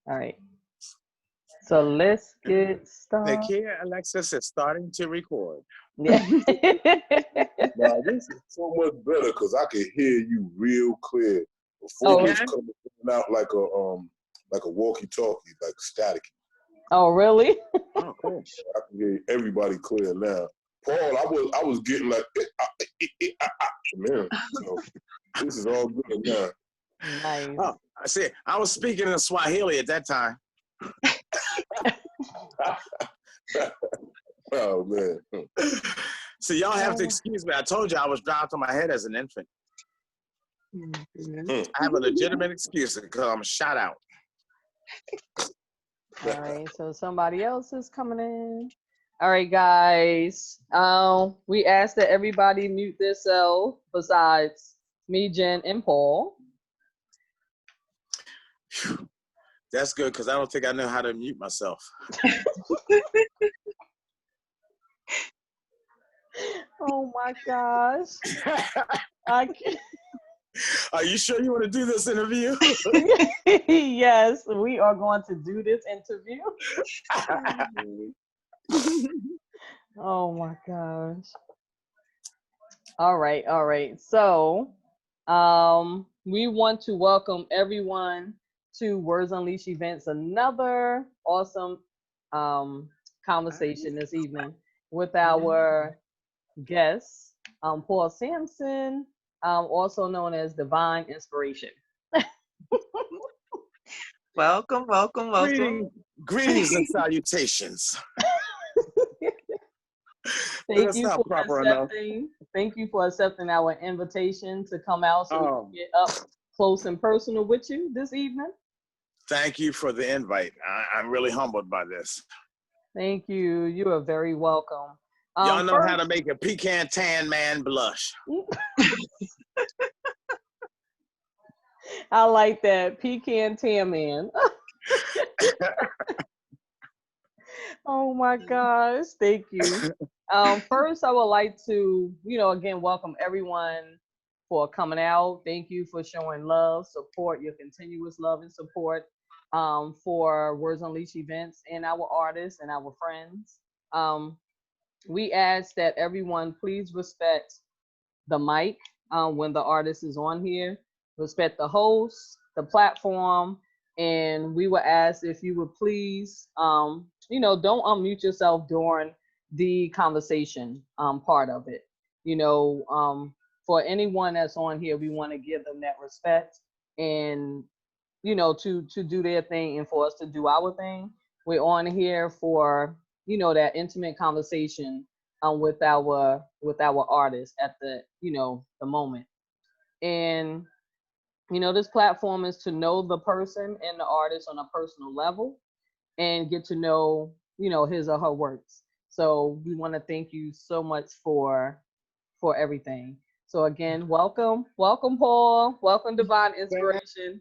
All right. So let's get The started. Kia Alexis is starting to record. Yeah. Now this is so much better because I can hear you real clear. Before Oh, it was coming out like a walkie-talkie, like static. oh, really? Oh, cool. I can hear everybody clear now. Paul, I was getting like man. So this is all good now. Nice. Oh, I see. I was speaking in Swahili at that time. Oh man. So y'all have to excuse me. I told you I was dropped on my head as an infant. I have a legitimate excuse to come shout out. All right. So somebody else is coming in. All right, guys. We asked that everybody mute themselves besides me, Jen, and Paul. That's good because I don't think I know how to mute myself. Oh my gosh. I can't. Are you sure you want to do this interview? Yes, we are going to do this interview. Oh my gosh. All right, all right. So, we want to welcome everyone to Words Unleashed Events, another awesome conversation this evening with our guest, Paul Sampson, also known as Divine Inspiration. Welcome. Greetings and salutations. Thank That's you not for proper enough. accepting. Thank you for accepting our invitation to come out so we can get up close and personal with you this evening. Thank you for the invite. I'm really humbled by this. Thank you. You are very welcome. Y'all know how to make a pecan tan man blush. I like that. Pecan tan man. Oh my gosh. Thank you. First, I would like to, again, welcome everyone for coming out. Thank you for showing love, support, your continuous love and support for Words Unleashed events and our artists and our friends. We ask that everyone please respect the mic when the artist is on here, respect the host, the platform, and we will ask if you would please, don't unmute yourself during the conversation part of it. For anyone that's on here, we want to give them that respect and, to do their thing and for us to do our thing. We're on here for, that intimate conversation with our artists at the the moment. And this platform is to know the person and the artist on a personal level and get to know his or her works. So we want to thank you so much for everything. So again, welcome Paul, welcome Divine Inspiration.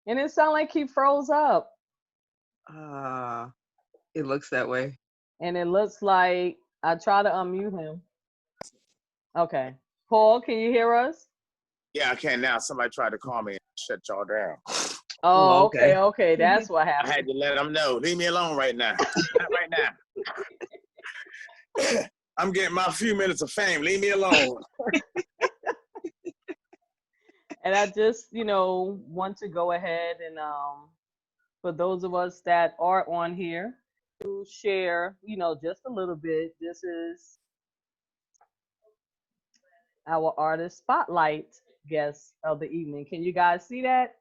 And it sounds like he froze up. It looks that way. And it looks like I try to unmute him. Okay. Paul, can you hear us? Yeah, I can now. Somebody tried to call me and shut y'all down. Oh, okay. That's what happened. I had to let them know. Leave me alone right now. Not right now. I'm getting my few minutes of fame. Leave me alone. And I just, want to go ahead and for those of us that are on here to share, just a little bit. This is our artist spotlight guest of the evening. Can you guys see that?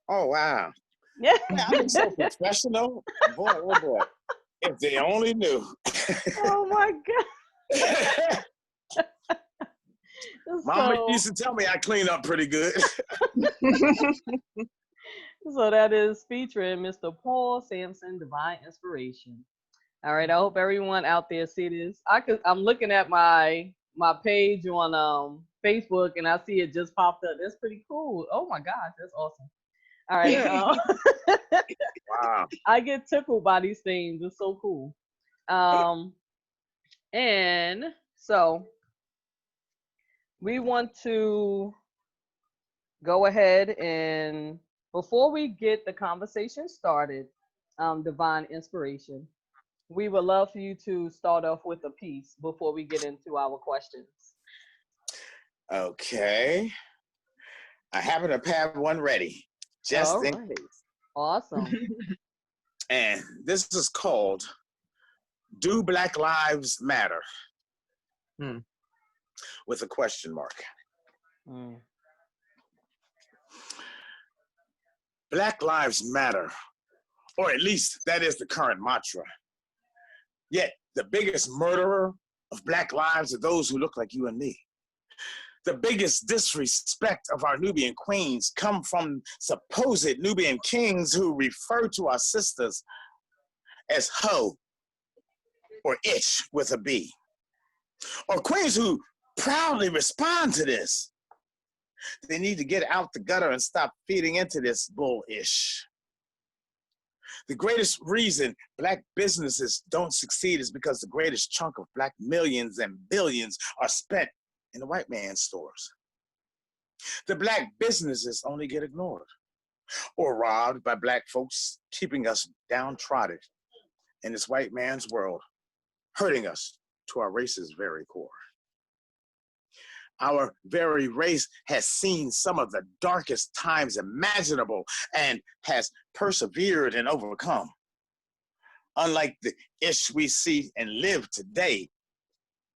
Oh, wow. Yeah. I'm so professional. Boy, oh boy. If they only knew. Oh my God. Mama used to tell me I clean up pretty good. So that is featuring Mr. Paul Sampson, Divine Inspiration. All right, I hope everyone out there see this. I'm looking at my page on Facebook and I see it just popped up. That's pretty cool. Oh my gosh, that's awesome. All right. Wow. I get tickled by these things. It's so cool. And so we want to go ahead and Before we get the conversation started, Divine Inspiration, we would love for you to start off with a piece before we get into our questions. Okay. I happen to have one ready, just All in right. case. Awesome. And this is called Do Black Lives Matter? Hmm. With a question mark. Mm. Black Lives Matter, or at least that is the current mantra. Yet the biggest murderer of Black lives are those who look like you and me. The biggest disrespect of our Nubian queens come from supposed Nubian kings who refer to our sisters as hoe or itch with a B. Or queens who proudly respond to this. They need to get out the gutter and stop feeding into this bullish. The greatest reason Black businesses don't succeed is because the greatest chunk of Black millions and billions are spent in the white man's stores. The Black businesses only get ignored or robbed by Black folks, keeping us downtrodden in this white man's world, hurting us to our race's very core. Our very race has seen some of the darkest times imaginable and has persevered and overcome. Unlike the ish we see and live today,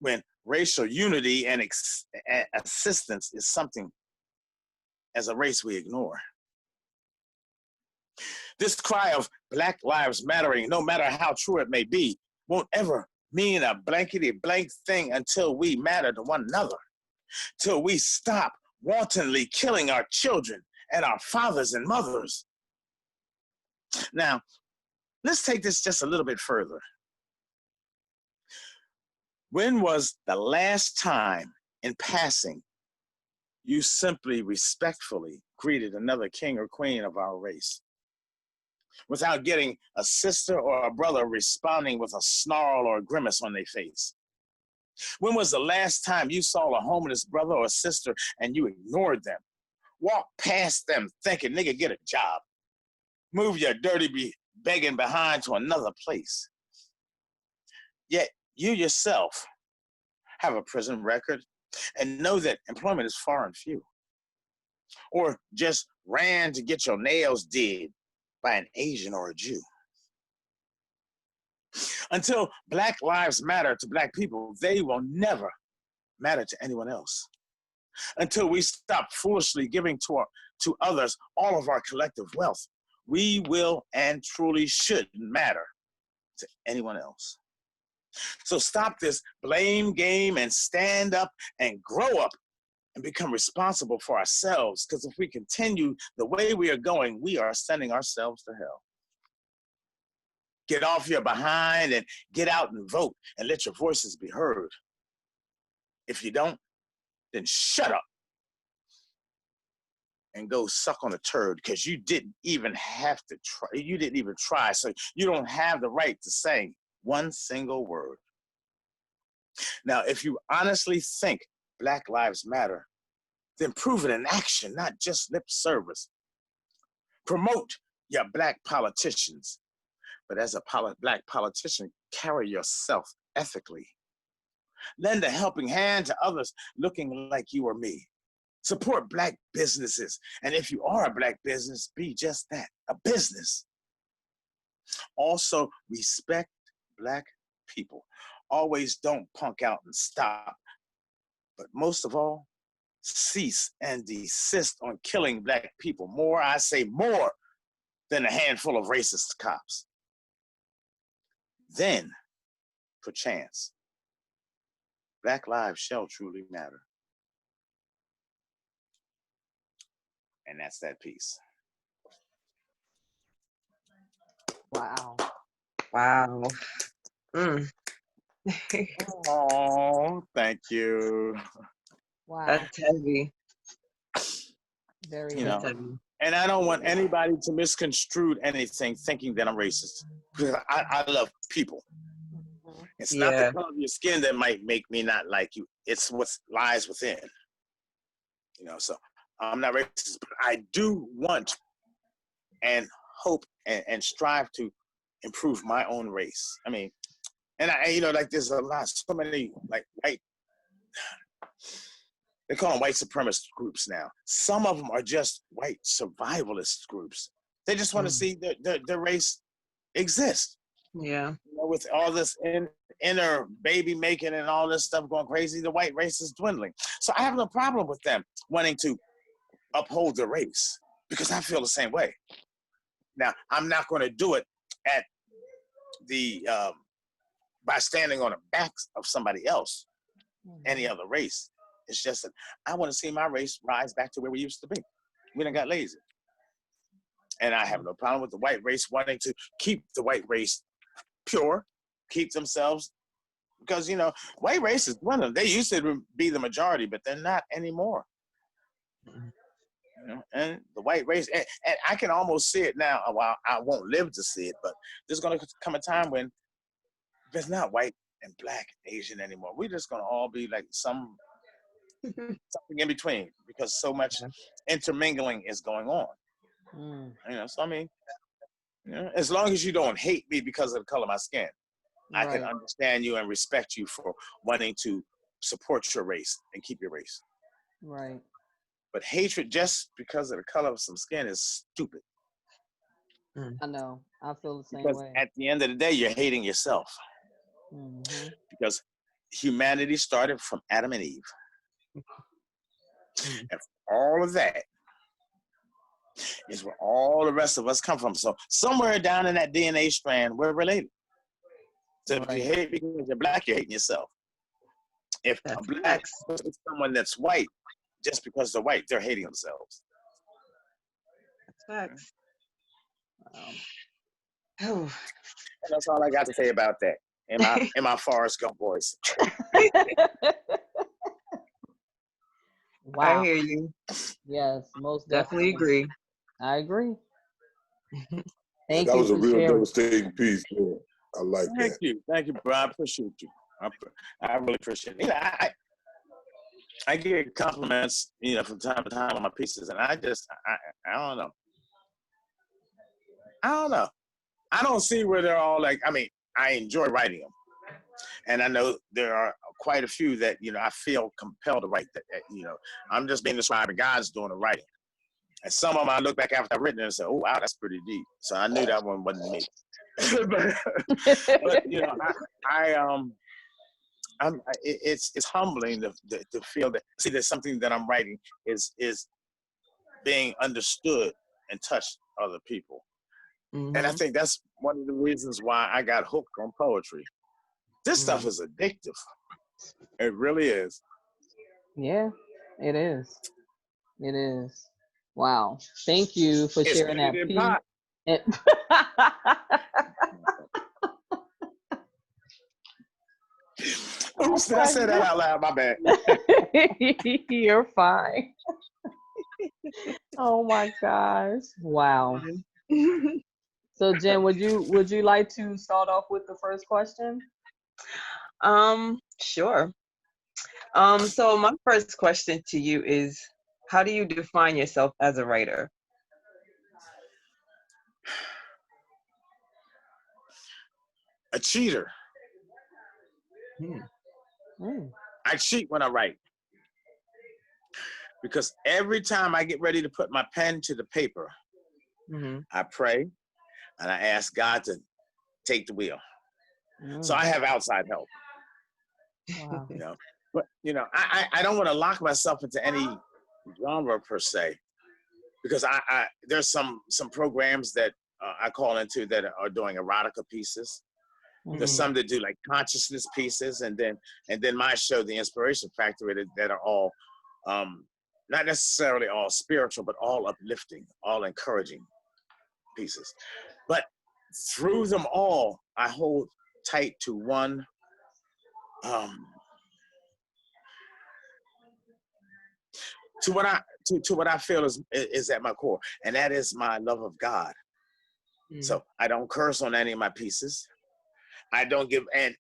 when racial unity and assistance is something as a race we ignore. This cry of Black Lives Mattering, no matter how true it may be, won't ever mean a blankety blank thing until we matter to one another, till we stop wantonly killing our children and our fathers and mothers. Now, let's take this just a little bit further. When was the last time in passing you simply respectfully greeted another king or queen of our race without getting a sister or a brother responding with a snarl or a grimace on their face? When was the last time you saw a homeless brother or sister and you ignored them, walked past them thinking, nigga, get a job, move your dirty begging behind to another place? Yet you yourself have a prison record and know that employment is far and few, or just ran to get your nails did by an Asian or a Jew. Until Black lives matter to Black people, they will never matter to anyone else. Until we stop foolishly giving to others all of our collective wealth, we will and truly shouldn't matter to anyone else. So stop this blame game and stand up and grow up and become responsible for ourselves, because if we continue the way we are going, we are sending ourselves to hell. Get off your behind and get out and vote and let your voices be heard. If you don't, then shut up and go suck on a turd, because you didn't even have to try. You didn't even try, so you don't have the right to say one single word. Now, if you honestly think Black Lives Matter, then prove it in action, not just lip service. Promote your Black politicians, but as a Black politician, carry yourself ethically. Lend a helping hand to others looking like you or me. Support Black businesses, and if you are a Black business, be just that, a business. Also, respect Black people. Always don't punk out and stop. But most of all, cease and desist on killing Black people. More, I say more, than a handful of racist cops. Then, perchance, Black lives shall truly matter. And that's that piece. Wow. Wow. Mm. Oh, thank you. Wow. That's heavy. Very You know, That's heavy. and I don't want anybody to misconstrue anything thinking that I'm racist, because I love people. Mhm. It's not the Yeah. color of your skin that might make me not like you. It's what lies within. You know, so I'm not racist, but I do want and hope and strive to improve my own race. I mean, and like there's so many like white, they call them white supremacist groups now. Some of them are just white survivalist groups. They just want to see their race exist. Yeah. With all this inner baby making and all this stuff going crazy, the white race is dwindling. So I have no problem with them wanting to uphold the race because I feel the same way. Now, I'm not going to do it at the by standing on the backs of somebody else, any other race. It's just that I want to see my race rise back to where we used to be. We done got lazy. And I have no problem with the white race wanting to keep the white race pure, keep themselves, because, white race is one of them. They used to be the majority, but they're not anymore. And the white race, and I can almost see it now. Well, I won't live to see it, but there's going to come a time when there's not white and black and Asian anymore. We're just going to all be like something in between because so much intermingling is going on. So I mean, as long as you don't hate me because of the color of my skin, I can understand you and respect you for wanting to support your race and keep your race. Right. But hatred just because of the color of some skin is stupid. I know. I feel the same because way. at the end of the day, you're hating yourself. Because humanity started from Adam and Eve. And all of that is where all the rest of us come from. So somewhere down in that DNA strand, we're related. So if you hate because you're black, you're hating yourself. If a black is someone that's white, just because they're white, they're hating themselves. That's facts. And that's all I got to say about that. In my Forrest Gump voice. Wow. I hear you. Yes, most Definitely agree. I agree. That was a real devastating piece. Yeah. I like that. Thank you, bro. I appreciate you. I really appreciate it. I get compliments, from time to time on my pieces, and I don't know. I don't see where they're all like. I mean, I enjoy writing them, and I know there are quite a few that I feel compelled to write. That I'm just being the scribe, and God's doing the writing. And some of them I look back after I've written it and say, "Oh wow, that's pretty deep." So I knew that one wasn't me. but it's humbling to feel that there's something that I'm writing is being understood and touched other people. And I think that's one of the reasons why I got hooked on poetry. This stuff is addictive. It really is. Yeah, it is. It is. Wow. Thank you for sharing that piece. Oops, did I say that out loud? My bad. You're fine. Oh my gosh. Wow. So Jen, would you like to start off with the first question? Sure. So my first question to you is, how do you define yourself as a writer? A cheater. I cheat when I write. Because every time I get ready to put my pen to the paper, I pray and I ask God to take the wheel. So I have outside help. Wow. But I don't want to lock myself into any genre per se, because I there's some programs that I call into that are doing erotica pieces. There's some that do like consciousness pieces, and then my show, The Inspiration Factory, that are all not necessarily all spiritual, but all uplifting, all encouraging pieces. But through them all, I hold tight to one to what I feel is at my core, and that is my love of God. So I don't curse on any of my pieces. I don't give and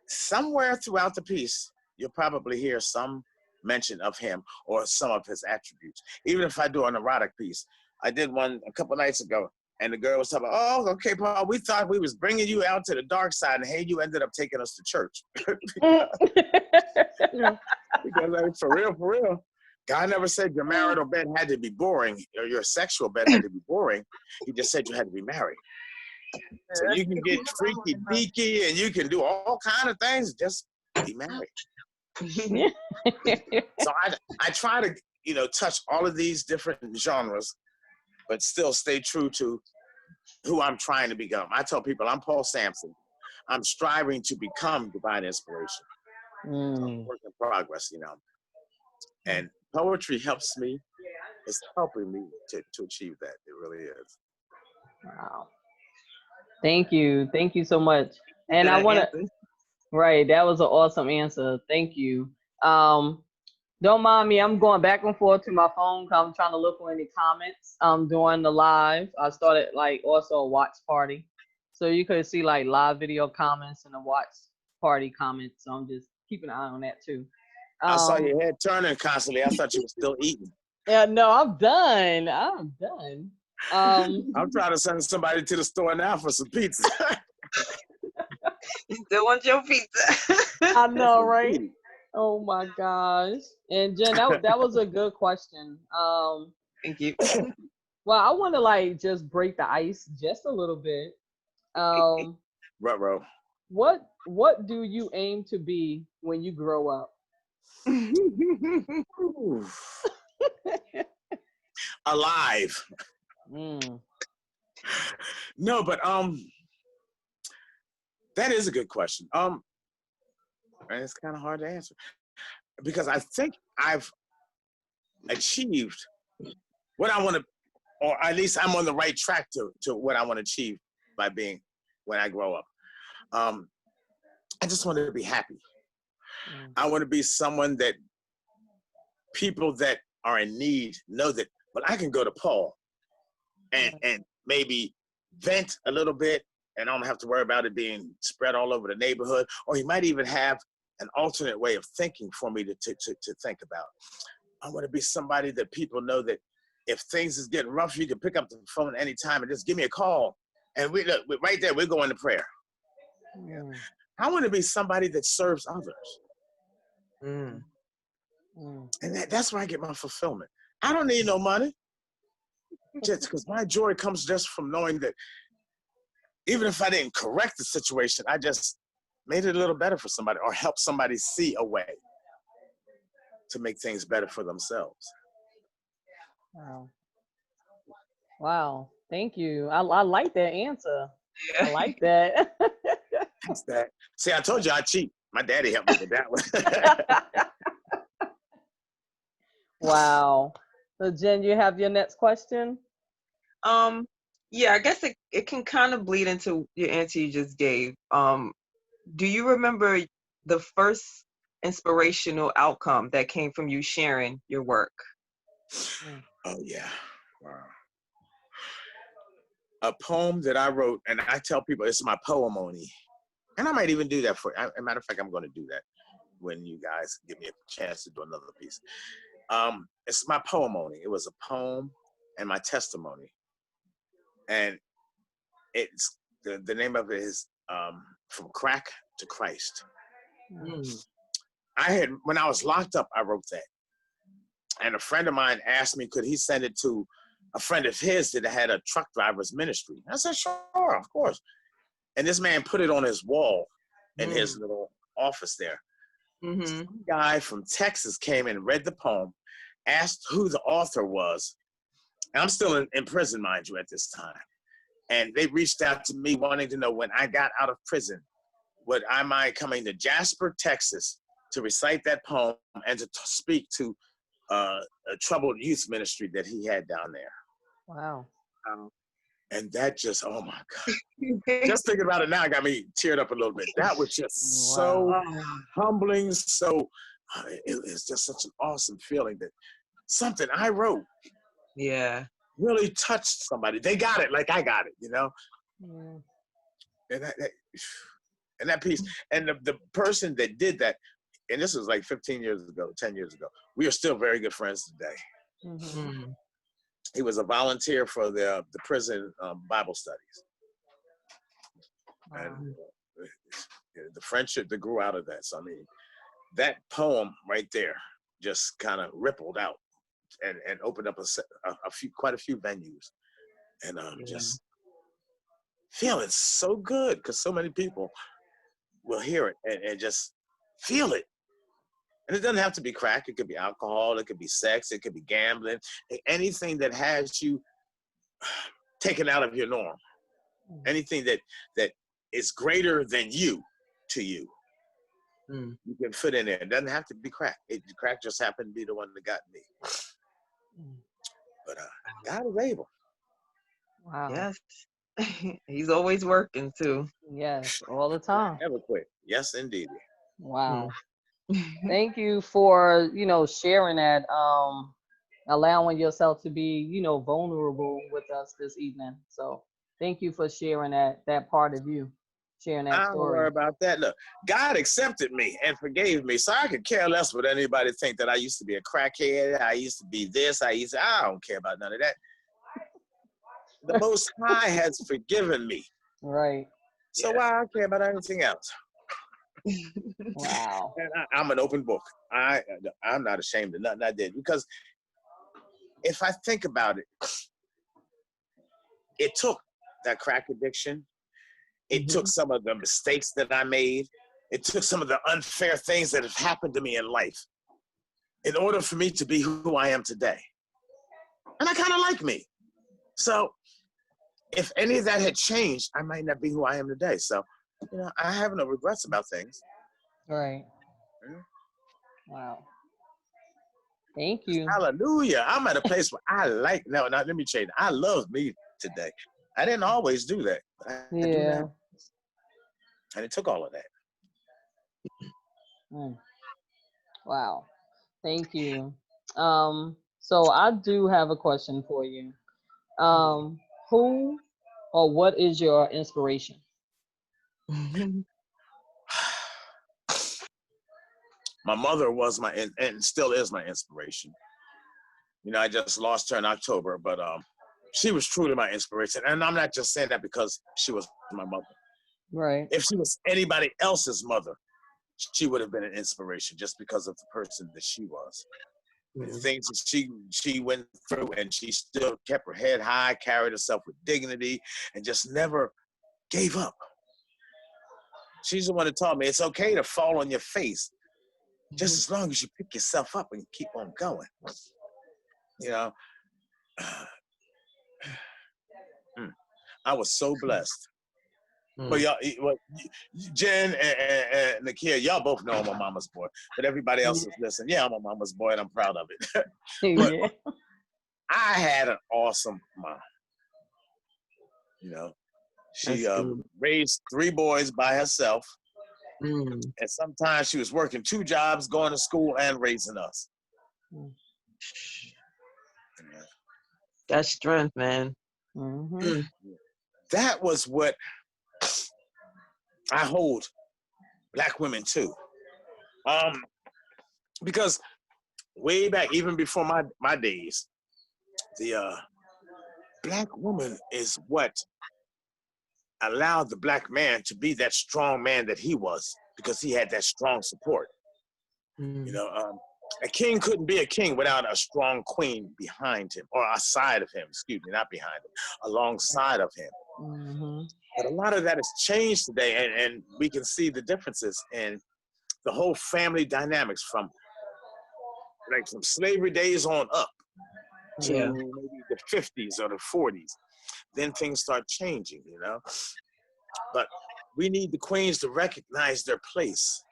somewhere throughout the piece, you'll probably hear some mention of him or some of his attributes. Even if I do an erotic piece, I did one a couple nights ago, and the girl was talking, oh, okay, Paul, we thought we was bringing you out to the dark side, and hey, you ended up taking us to church. Yeah, because like, for real, God never said your marital bed had to be boring or your sexual bed had to be boring. He just said you had to be married. So you can get freaky deaky and you can do all kind of things, just be married. So I try to, touch all of these different genres, but still stay true to who I'm trying to become. I tell people I'm Paul Sampson. I'm striving to become divine inspiration. Work in progress, And poetry helps me. It's helping me to achieve that. It really is. Wow. Thank you. Thank you so much. And I want to, right, that was an awesome answer. Thank you. Don't mind me. I'm going back and forth to my phone because I'm trying to look for any comments during the live. I started also a watch party. So you could see live video comments and the watch party comments. So I'm just keeping an eye on that too. I saw your head turning constantly. I thought you were still eating. Yeah, no, I'm done. I'm trying to send somebody to the store now for some pizza. You still want your pizza? I know, right? Oh my gosh. And Jen, that was a good question. Thank you. Well, I want to just break the ice just a little bit. Ruh-roh. What do you aim to be when you grow up? Alive. No, but that is a good question. And it's kind of hard to answer because I think I've achieved what I want to, or at least I'm on the right track to what I want to achieve by being when I grow up. I just want to be happy. I want to be someone that people that are in need know that, well, I can go to Paul and maybe vent a little bit and I don't have to worry about it being spread all over the neighborhood. Or he might even have an alternate way of thinking for me to think about. I want to be somebody that people know that if things is getting rough, you can pick up the phone anytime and just give me a call. And we right there, we're going to prayer. I want to be somebody that serves others. And that's where I get my fulfillment. I don't need no money. Just because my joy comes just from knowing that even if I didn't correct the situation, I just made it a little better for somebody or helped somebody see a way to make things better for themselves. Wow. Thank you. I like that answer. Yeah. I like that. Thanks, Dad. See, I told you I cheat. My daddy helped me with that one. Wow. So Jen, you have your next question? Yeah, I guess it can kind of bleed into your answer you just gave. Do you remember the first inspirational outcome that came from you sharing your work? Oh, yeah. Wow. A poem that I wrote, and I tell people it's my poemony. And I might even do that for you. As a matter of fact, I'm going to do that when you guys give me a chance to do another piece. It's my poemony. It was a poem and my testimony. And it's the name of it is From Crack to Christ. When I was locked up, I wrote that. And a friend of mine asked me, could he send it to a friend of his that had a truck driver's ministry? I said, sure, of course. And this man put it on his wall in his little office there. Some guy from Texas came and read the poem, asked who the author was. And I'm still in prison, mind you, at this time. And they reached out to me wanting to know when I got out of prison, would I mind coming to Jasper, Texas to recite that poem and to speak to a troubled youth ministry that he had down there. Wow. And that just, oh my God. Just thinking about it now got me teared up a little bit. That was just so humbling. So it was just such an awesome feeling that something I wrote really touched somebody. They got it like I got it, you know? And that piece, and the person that did that, and this was like 15 years ago, 10 years ago, we are still very good friends today. he was a volunteer for the prison Bible studies. And the friendship that grew out of that. So, I mean, that poem right there just kind of rippled out and opened up quite a few venues. And just feeling so good because so many people will hear it and just feel it. And it doesn't have to be crack. It could be alcohol. It could be sex. It could be gambling. Anything that has you taken out of your norm. Anything that is greater than you to you. You can fit in there. It doesn't have to be crack. Crack just happened to be the one that got me. But God is able. Wow. Yes. He's always working too. Yes, all the time. Never quit. Yes, indeed. Wow. Thank you for, sharing that, allowing yourself to be, vulnerable with us this evening. So thank you for sharing that part of you, sharing that I don't story. worry about that. Look, God accepted me and forgave me, so I could care less what anybody think that I used to be a crackhead. I used to be this. I don't care about none of that. The Most High has forgiven me. Right. So why I care about anything else? Wow. And I'm an open book. I'm not ashamed of nothing I did, because if I think about it, it took that crack addiction. It took some of the mistakes that I made. It took some of the unfair things that have happened to me in life in order for me to be who I am today. And I kind of like me. So if any of that had changed, I might not be who I am today. So, I have no regrets about things. Right. Wow. Thank you. Hallelujah. I'm at a place where let me change. I love me today. I didn't always do that. But I do now. And it took all of that. Wow. Thank you. So I do have a question for you. Who or what is your inspiration? My mother was and still is my inspiration. I just lost her in October, but she was truly my inspiration. And I'm not just saying that because she was my mother. Right. If she was anybody else's mother, she would have been an inspiration just because of the person that she was. The things that she went through, and she still kept her head high, carried herself with dignity, and just never gave up. She's the one that taught me it's okay to fall on your face, just as long as you pick yourself up and keep on going. I was so blessed. But y'all, Jen and Nakia, y'all both know I'm a mama's boy. But everybody else is listening. Yeah, I'm a mama's boy, and I'm proud of it. But I had an awesome mom. She raised 3 boys by herself. And sometimes she was working 2 jobs, going to school, and raising us. That's strength, man. That was what I hold Black women to. Because way back, even before my days, the Black woman is what allowed the Black man to be that strong man that he was, because he had that strong support. A king couldn't be a king without a strong queen behind him, or aside of him, not behind him, alongside of him. But a lot of that has changed today, and we can see the differences in the whole family dynamics from slavery days on up to maybe the 50s or the 40s. Then things start changing, But we need the queens to recognize their place,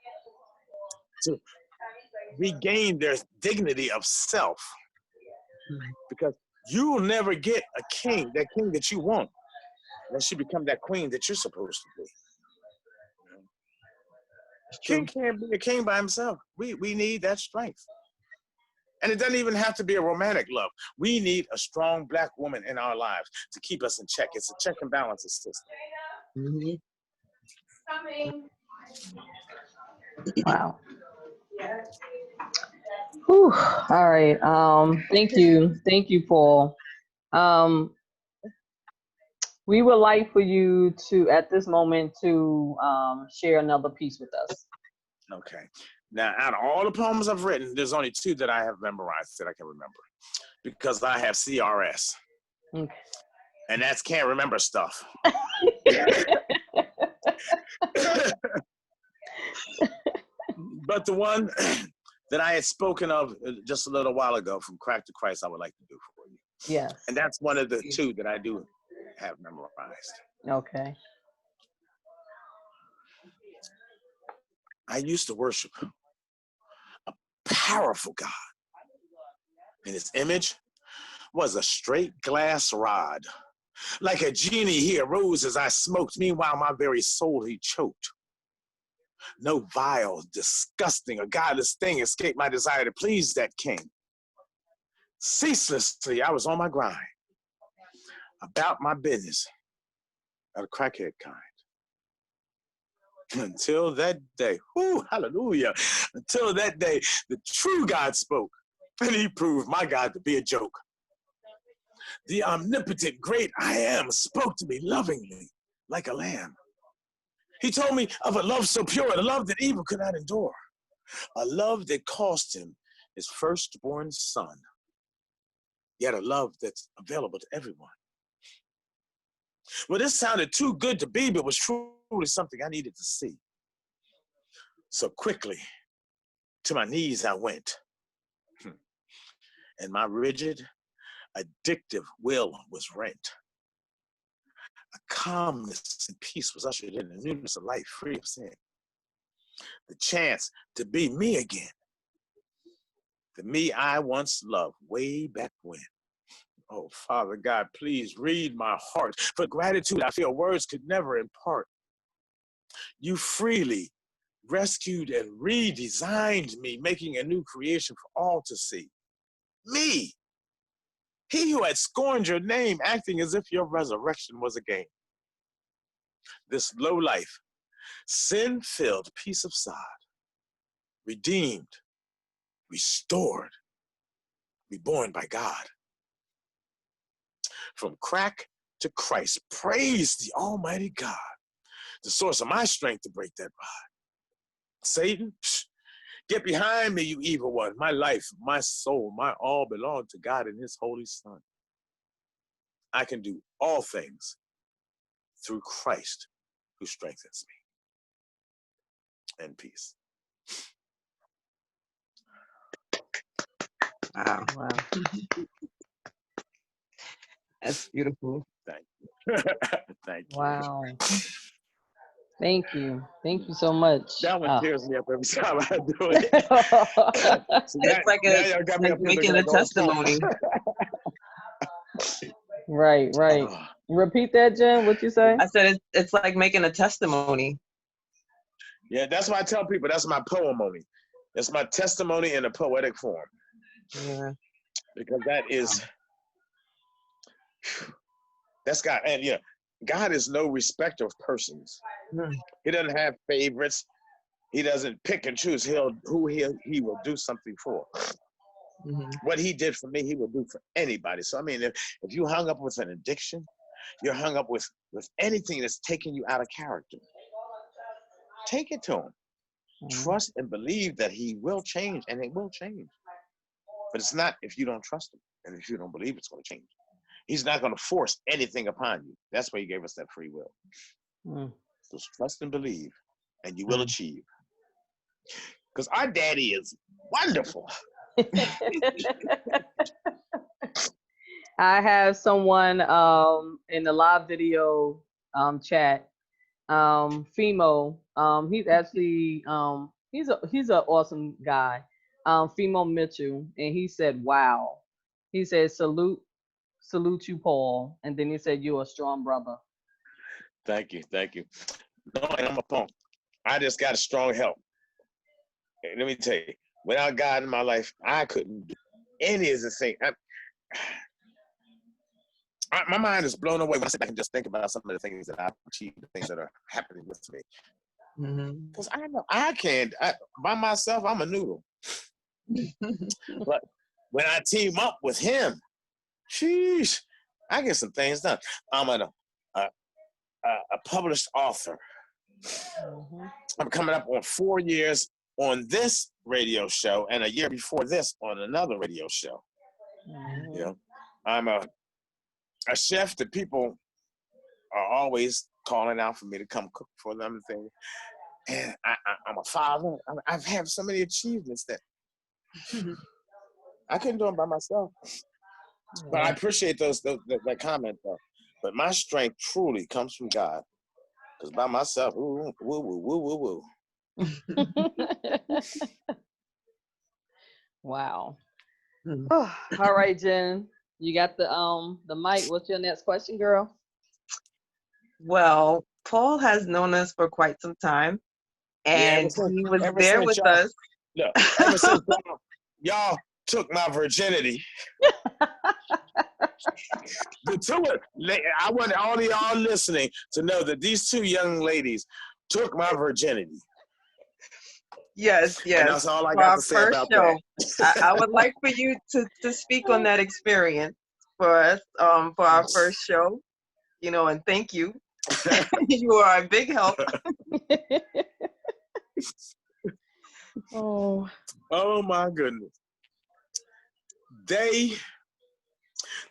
to regain their dignity of self. Because you will never get that king that you want, unless you become that queen that you're supposed to be. King can't be a king by himself. We need that strength. And it doesn't even have to be a romantic love. We need a strong Black woman in our lives to keep us in check. It's a check and balances system. Wow. Whew. All right. Thank you, Paul. Um, we would like for you to, at this moment, to share another piece with us. Okay. Now, out of all the poems I've written, there's only 2 that I have memorized that I can remember because I have CRS, Okay. and that's can't remember stuff. But the one that I had spoken of just a little while ago, From Crack to Christ, I would like to do for you. Yes. And that's one of the 2 that I do have memorized. Okay. I used to worship a powerful God, and his image was a straight glass rod. Like a genie, he arose as I smoked. Meanwhile, my very soul he choked. No vile, disgusting, or godless thing escaped my desire to please that king. Ceaselessly, I was on my grind, about my business, of a crackhead kind. Until that day, whoo, hallelujah, until that day, the true God spoke, and he proved my God to be a joke. The omnipotent great I am spoke to me lovingly, like a lamb. He told me of a love so pure, a love that evil could not endure, a love that cost him his firstborn son, yet a love that's available to everyone. Well, this sounded too good to be, but was truly something I needed to see. So quickly, to my knees I went, and my rigid, addictive will was rent. A calmness and peace was ushered in, a newness of life free of sin. The chance to be me again, the me I once loved way back when. Oh, Father God, please read my heart. For gratitude I feel words could never impart. You freely rescued and redesigned me, making a new creation for all to see. Me, he who had scorned your name, acting as if your resurrection was a game. This low life, sin-filled piece of sod, redeemed, restored, reborn by God. From crack to Christ, praise the Almighty God, the source of my strength to break that rod. Satan, get behind me, you evil one. My life, my soul, my all belong to God and his holy Son. I can do all things through Christ who strengthens me. And peace. Wow. Wow. That's beautiful. Thank you. Thank you. Wow. Thank you. Thank you so much. That one tears me up every time I do it. So It's like y'all got me like up here making looking a like the whole testimony. Right, right. Oh. Repeat that, Jen. What you say? I said it's like making a testimony. Yeah, that's why I tell people that's my poemony. It's my testimony in a poetic form. Yeah. Because that is, that's God. And yeah, God is no respecter of persons. Mm. He doesn't have favorites. He doesn't pick and choose he will do something for. Mm-hmm. What he did for me, he will do for anybody. So I mean, if you hung up with an addiction, you're hung up with anything that's taking you out of character, take it to him. Trust and believe that he will change, and it will change. But it's not if you don't trust him and if you don't believe it's going to change. He's not going to force anything upon you. That's why he gave us that free will. So trust and believe, and you will achieve. Because our daddy is wonderful. I have someone in the live video chat, Fimo. He's actually he's an awesome guy. Fimo Mitchell, and he said, "Wow." He said, "Salute you, Paul," and then he said, "You're a strong brother." Thank you, thank you. No, I'm a punk. I just got a strong help. And let me tell you, without God in my life, I couldn't do any of the things. My mind is blown away when I sit back and just think about some of the things that I've achieved, the things that are happening with me. Because I know I can't, by myself, I'm a noodle. But when I team up with him, sheesh, I get some things done. I'm a published author. Mm-hmm. I'm coming up on 4 years on this radio show, and a year before this on another radio show. Mm-hmm. You know, I'm a chef that people are always calling out for me to come cook for them and things. And I'm a father. I've had so many achievements that I couldn't do them by myself. But I appreciate that comment though. But my strength truly comes from God. Because by myself, woo, woo, woo, woo, woo, woo. Wow. Mhm. All right, Jen. You got the mic. What's your next question, girl? Well, Paul has known us for quite some time, Yeah, and he was ever there since with y'all, us. look, ever since y'all took my virginity, I want all of y'all listening to know that these two young ladies took my virginity. Yes, And yes. that's all I For got our to say first about show, that. I would like for you to speak on that experience for us, for our first show. You know, and thank you. You are a big help. Oh. Oh my goodness.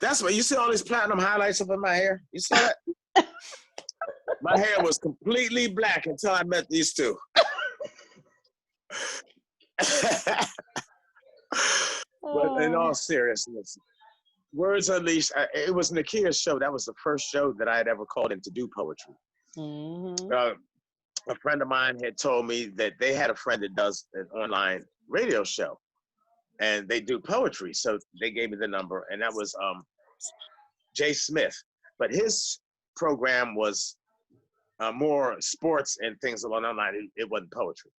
That's why you see all these platinum highlights up in my hair. You see that? My hair was completely black until I met these two. But in all seriousness, Words Unleashed, it was Nakia's show. That was the first show that I had ever called in to do poetry. Mm-hmm. A friend of mine had told me that they had a friend that does an online radio show, and they do poetry. So they gave me the number, and that was Jay Smith. But his program was more sports and things along that line. It wasn't poetry.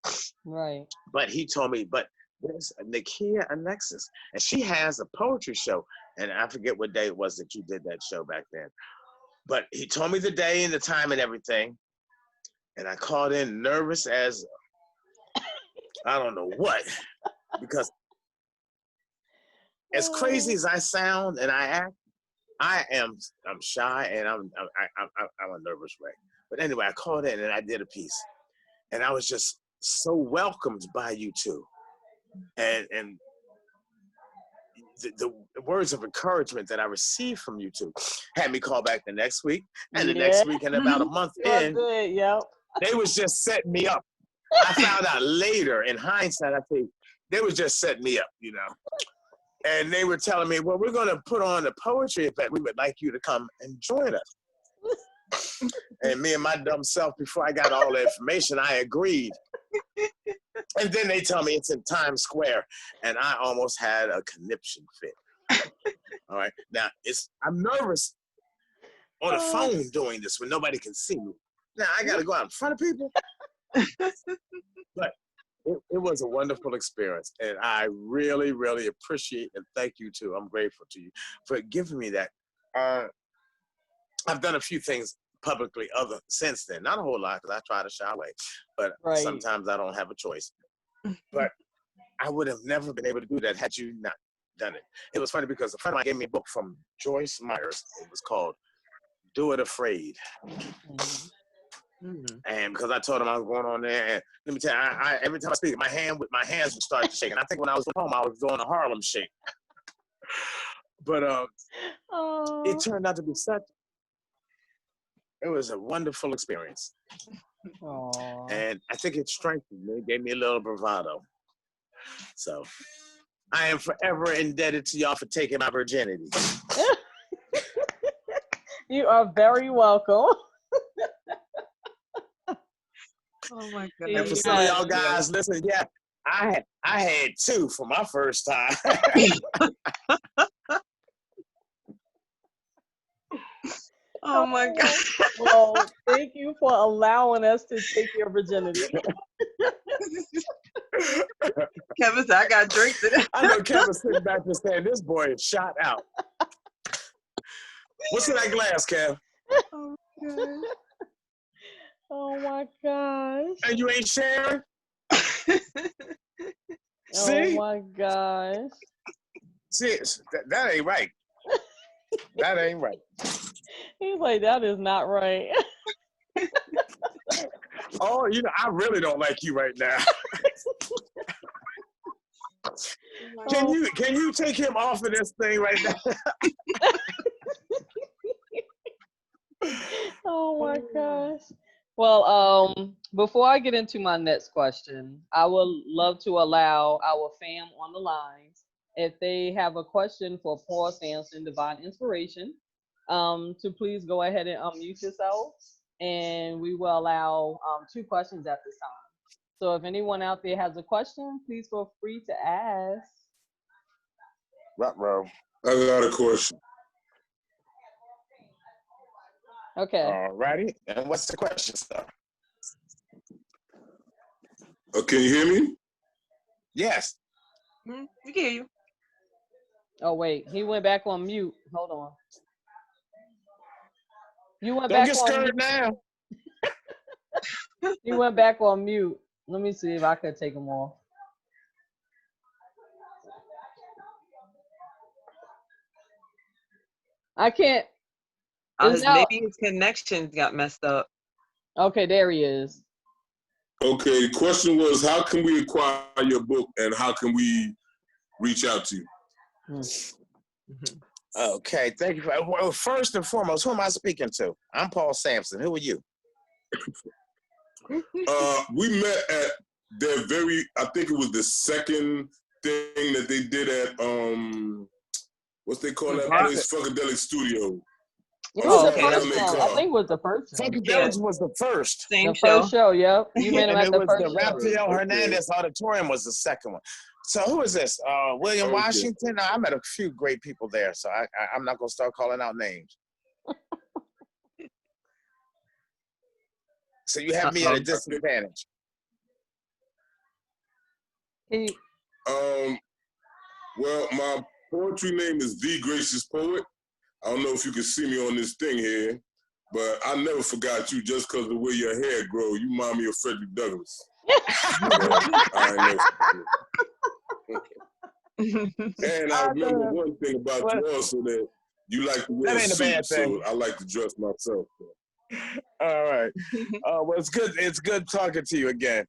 Right. But he told me, but there's Nakia Alexis, and she has a poetry show. And I forget what day it was that you did that show back then. But he told me the day and the time and everything. And I called in nervous as I don't know what, because as crazy as I sound and I act, I'm shy and I'm a nervous wreck. But anyway, I called in and I did a piece, and I was just so welcomed by you two, and the words of encouragement that I received from you two had me call back the next week, and the next week, and about a month in, Yep. they was just setting me up. I found out later, in hindsight, I think they was just setting me up, you know. And they were telling me, well, we're going to put on a poetry event. We would like you to come and join us. And me and my dumb self, before I got all the information, I agreed. And then they tell me it's in Times Square, and I almost had a conniption fit. All right. Now, I'm nervous on the phone doing this when nobody can see me. Now, I got to go out in front of people. But it was a wonderful experience, and I really, really appreciate and thank you too. I'm grateful to you for giving me that. I've done a few things publicly since then, not a whole lot because I try to shy away, but sometimes I don't have a choice. But I would have never been able to do that had you not done it. It was funny because a friend of mine gave me a book from Joyce Myers. It was called Do It Afraid. Mm-hmm. Mm-hmm. And because I told him I was going on there, and let me tell you, I every time I speak, my hands would start to shake. And I think when I was at home, I was doing a Harlem shake. But it turned out to be it was a wonderful experience. And I think it strengthened me. It gave me a little bravado. So I am forever indebted to y'all for taking my virginity. You are very welcome. Oh my God. And for some of y'all guys, listen, yeah, I had two for my first time. Oh my God. Well, thank you for allowing us to take your virginity. Kevin said, I got drinks today. I know Kevin's sitting back there saying, this boy is shot out. What's in that glass, Kev? Oh my God. Oh my gosh. And you ain't sharing? Oh my gosh. See, that ain't right. That ain't right. He's like, that is not right. Oh, I really don't like you right now. Oh. Can you take him off of this thing right now? Oh my gosh. Well, before I get into my next question, I would love to allow our fam on the lines, if they have a question for Paul Sampson, Divine Inspiration, to please go ahead and unmute yourself, and we will allow 2 questions at this time. So if anyone out there has a question, please feel free to ask. Ruh-roh. I got a question. Okay. All righty. And what's the question, sir? Can you hear me? Yes. We can hear you. Oh wait, he went back on mute. Hold on. You went Don't back get on scared mute. now. You went back on mute. Let me see if I could take him off. I can't. It's now. Maybe his connection got messed up. Okay, there he is. Okay, the question was, how can we acquire your book and how can we reach out to you? Okay, thank you. Well, first and foremost, who am I speaking to? I'm Paul Sampson. Who are you? We met at their I think it was the second thing that they did at, what's they call that place? Funkadelic Studio. It was Oh, the okay, first that's one. I think it was the first one. Funkadelic was the first. Same The first show, yep. You met him And at it the was first the show. Rafael Hernandez Auditorium was the second one. So who is this? William Okay. Washington? I met a few great people there, so I'm not going to start calling out names. So you have me at a disadvantage. Can you, Well, my poetry name is The Gracious Poet. I don't know if you can see me on this thing here, but I never forgot you just because of the way your hair grow. You remind me of Frederick Douglass. And I remember one thing about you also, that you like to wear a suit, so I like to dress myself. All right. Well, it's good. It's good talking to you again.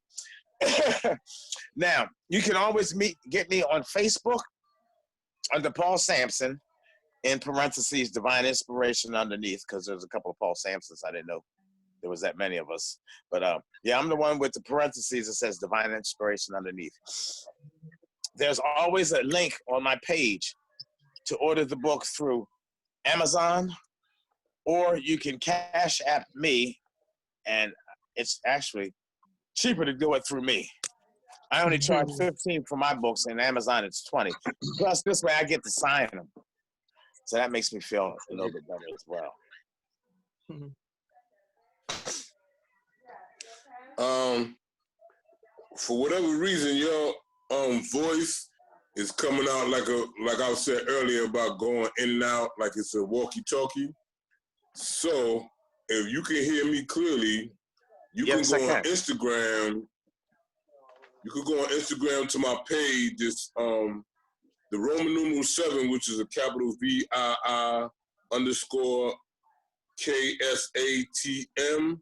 Now, you can always get me on Facebook under Paul Sampson, in parentheses, Divine Inspiration underneath, because there's a couple of Paul Sampsons. I didn't know there was that many of us. But yeah, I'm the one with the parentheses that says Divine Inspiration underneath. There's always a link on my page to order the book through Amazon, or you can Cash App me, and it's actually cheaper to do it through me. I only charge $15 for my books, and Amazon it's $20. Plus, this way I get to sign them, so that makes me feel a little bit better as well. For whatever reason, your voice is coming out like I said earlier about going in and out like it's a walkie-talkie. So if you can hear me clearly, you can go on Instagram. You could go on Instagram to my page. It's the Roman numeral 7, which is a capital VII_KSATM,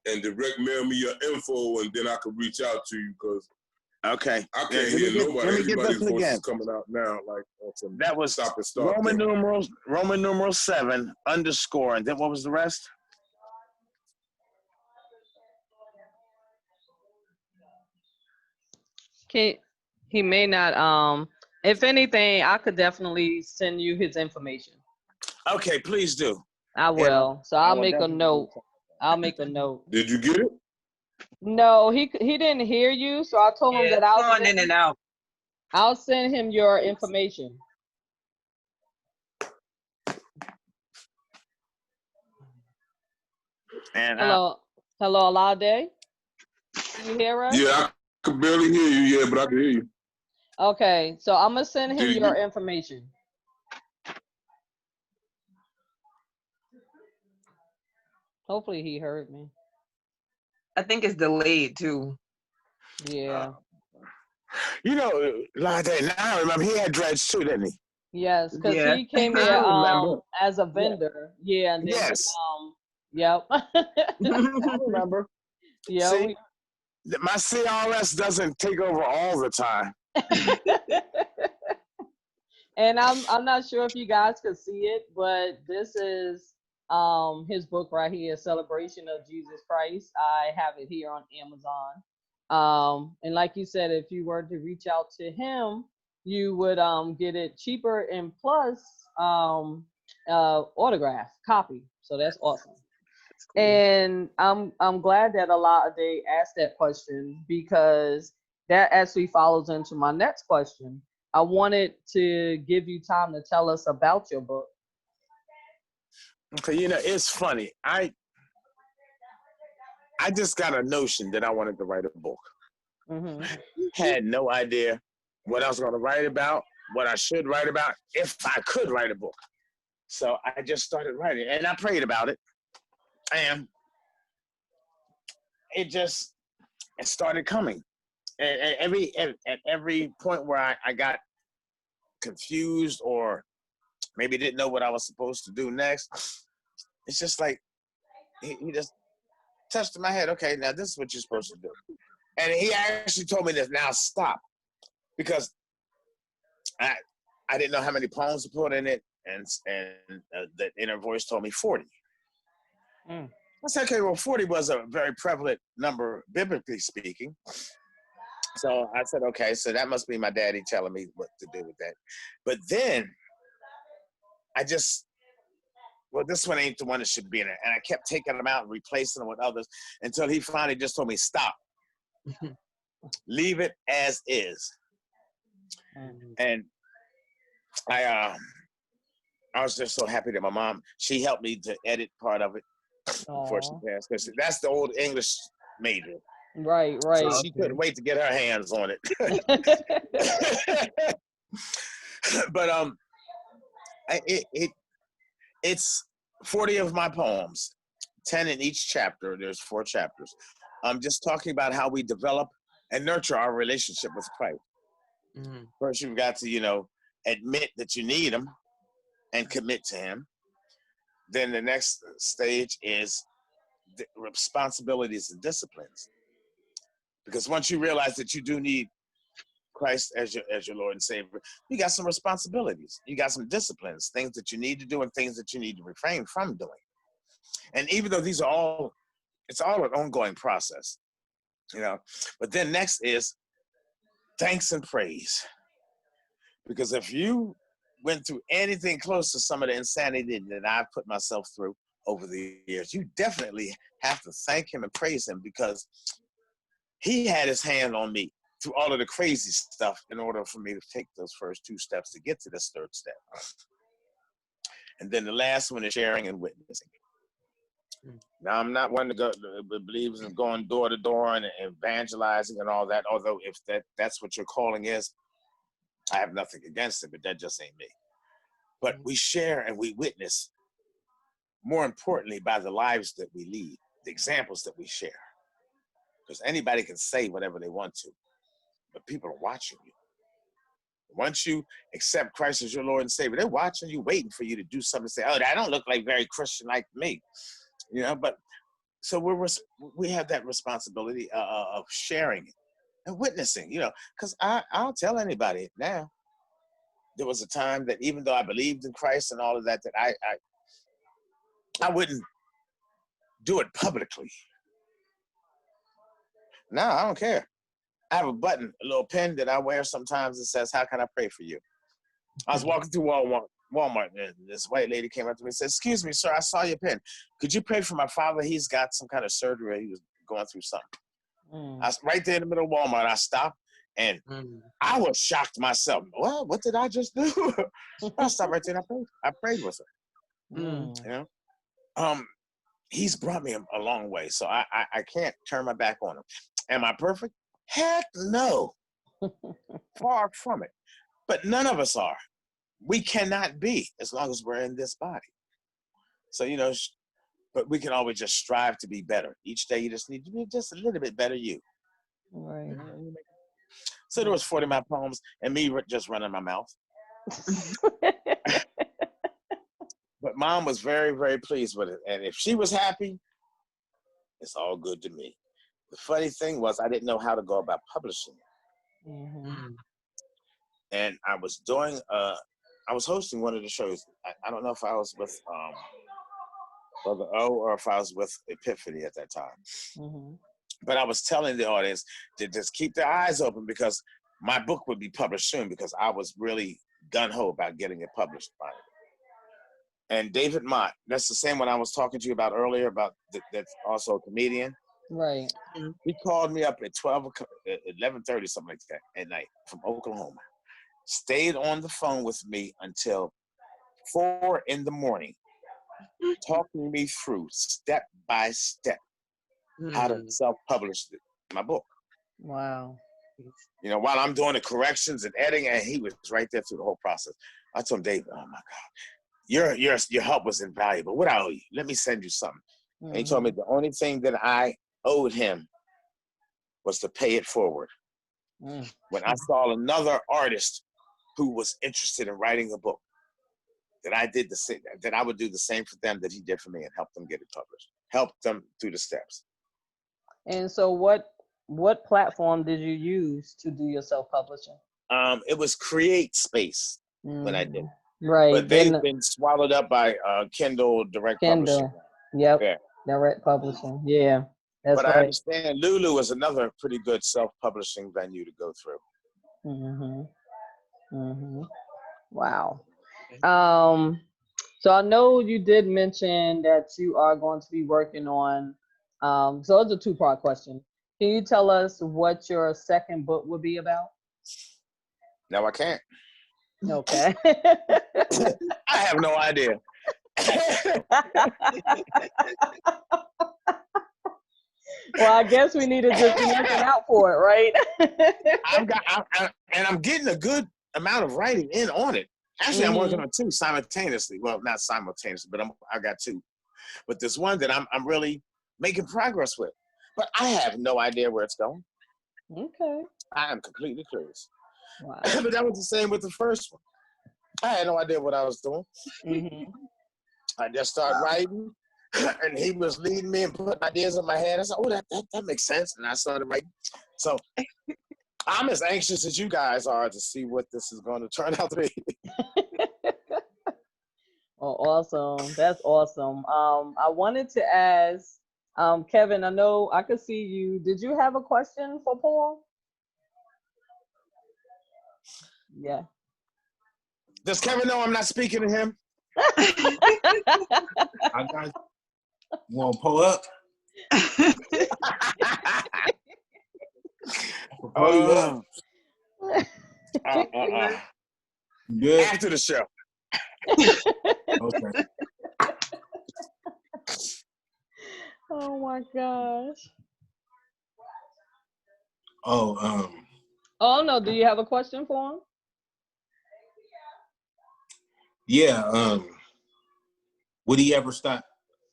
and direct mail me your info, and then I can reach out to you, because I can't hear nobody. Everybody's voice is coming out now like that was stop and start. Roman numeral 7 _ and then what was the rest? He may not. If anything, I could definitely send you his information. Okay, please do. I will. So I'll make a note. I'll make a note. Did you get it? No, he didn't hear you, so I told him that I'll in and out. I'll send him your information. And hello, Alade. Can you hear us? Yeah, I could barely hear you. Yeah, but I can hear you. Okay, so I'm gonna send him your information. Hopefully he heard me. I think it's delayed too. Yeah. You know, Lade, now I remember he had dreads too, didn't he? Yes, because Yeah. he came I there remember. as a Yeah. vendor. Yeah, and then he Yes, yep. I remember. Yeah, See, we my CRS doesn't take over all the time. and I'm not sure if you guys could see it, but this is his book right here, Celebration of Jesus Christ. I have it here on Amazon. And like you said, if you were to reach out to him, you would get it cheaper and plus autograph copy. So that's awesome. That's cool. And I'm glad that they asked that question because that actually follows into my next question. I wanted to give you time to tell us about your book. Okay, it's funny. I just got a notion that I wanted to write a book. Hmm. Had no idea what I was going to write about, what I should write about, if I could write a book. So I just started writing, and I prayed about it, and it started coming. And at every point where I got confused or maybe didn't know what I was supposed to do next, it's just like he just touched my head. Okay, now this is what you're supposed to do. And he actually told me this. Now stop, because I I didn't know how many poems to put in it, and the inner voice told me 40. Mm. I said, okay, well, 40 was a very prevalent number, biblically speaking. So I said, okay, so that must be my daddy telling me what to do with that. But then I just, well, this one ain't the one that should be in it. And I kept taking them out and replacing them with others until he finally just told me, stop, leave it as is. Mm. And I I was just so happy that my mom, she helped me to edit part of it before she Aw. passed. Because that's the old English major. Right, So right. she couldn't wait to get her hands on it. But it's 40 of my poems, 10 in each chapter. There's 4 chapters. I'm just talking about how we develop and nurture our relationship with Christ. Mhm. First, you've got to, admit that you need him and commit to him. Then the next stage is the responsibilities and disciplines. Because once you realize that you do need Christ as your Lord and Savior, you got some responsibilities. You got some disciplines, things that you need to do and things that you need to refrain from doing. And even though it's all an ongoing process, you know. But then next is thanks and praise. Because if you went through anything close to some of the insanity that I've put myself through over the years, you definitely have to thank him and praise him, because he had his hand on me through all of the crazy stuff in order for me to take those first 2 steps to get to this 3rd step. And then the last one is sharing and witnessing. Now, I'm not one that believes in going door to door and evangelizing and all that, although if that's what your calling is, I have nothing against it, but that just ain't me. But we share and we witness, more importantly, by the lives that we lead, the examples that we share. Because anybody can say whatever they want to, but people are watching you. Once you accept Christ as your Lord and Savior, they're watching you, waiting for you to do something. Say, "Oh, that don't look like very Christian-like to me," But so we have that responsibility of sharing it and witnessing. Because I'll tell anybody now. There was a time that even though I believed in Christ and all of that, that I wouldn't do it publicly. No, I don't care. I have a button, a little pin that I wear sometimes that says, "How can I pray for you?" I was walking through Walmart, and this white lady came up to me and said, "Excuse me, sir, I saw your pen. Could you pray for my father? He's got some kind of surgery. He was going through something." Mm. I was right there in the middle of Walmart. I stopped, and I was shocked myself. Well, what did I just do? I stopped right there and I prayed with her. Mm. He's brought me a long way, so I can't turn my back on him. Am I perfect? Heck no. Far from it. But none of us are. We cannot be as long as we're in this body. So, but we can always just strive to be better. Each day you just need to be just a little bit better you. Right. So there was 40 of my poems and me just running my mouth. But mom was very, very pleased with it. And if she was happy, it's all good to me. The funny thing was I didn't know how to go about publishing it. Mhm. And I was hosting one of the shows. I don't know if I was with Brother O or if I was with Epiphany at that time. Mhm. But I was telling the audience to just keep their eyes open because my book would be published soon because I was really gung-ho about getting it published finally. And David Mott, that's the same one I was talking to you about earlier, about that's also a comedian. Right. He called me up at 11:30, something like that, at night from Oklahoma. Stayed on the phone with me until 4 a.m, talking me through step by step how to self-publish my book. Wow. While I'm doing the corrections and editing, and he was right there through the whole process. I told him, David, oh my God, your help was invaluable. What I owe you? Let me send you something. And he told me the only thing that I owed him was to pay it forward. When I saw another artist who was interested in writing a book, that I would do the same for them that he did for me and help them get it published, help them through the steps. And so what platform did you use to do your self-publishing? It was Create Space when I did it. Right. But they've been swallowed up by Kindle Direct Publishing. Yep. Yeah. Direct Publishing. Yeah. That's But I right. understand Lulu is another pretty good self-publishing venue to go through. Wow. So I know you did mention that you are going to be working on, so it's a two-part question. Can you tell us what your second book would be about? No, I can't. Okay. I have no idea. Well, I guess we need to just be looking out for it, right? I'm getting a good amount of writing in on it. Actually, I'm working on two simultaneously. Well, not simultaneously, but I got two. But there's one that I'm really making progress with. But I have no idea where it's going. Okay. I am completely curious. Wow. But that was the same with the first one. I had no idea what I was doing. I just started writing, and he was leading me and putting ideas in my head. I said, oh, that makes sense. And I started writing. So I'm as anxious as you guys are to see what this is going to turn out to be. Oh, awesome. That's awesome. I wanted to ask, Kevin, I know I could see you. Did you have a question for Paul? Yeah. Does Kevin know I'm not speaking to him? I got you. Want to pull up? Pull you up. Good. After the show. Okay. Oh my gosh. Oh no, do you have a question for him? Yeah. Would he ever start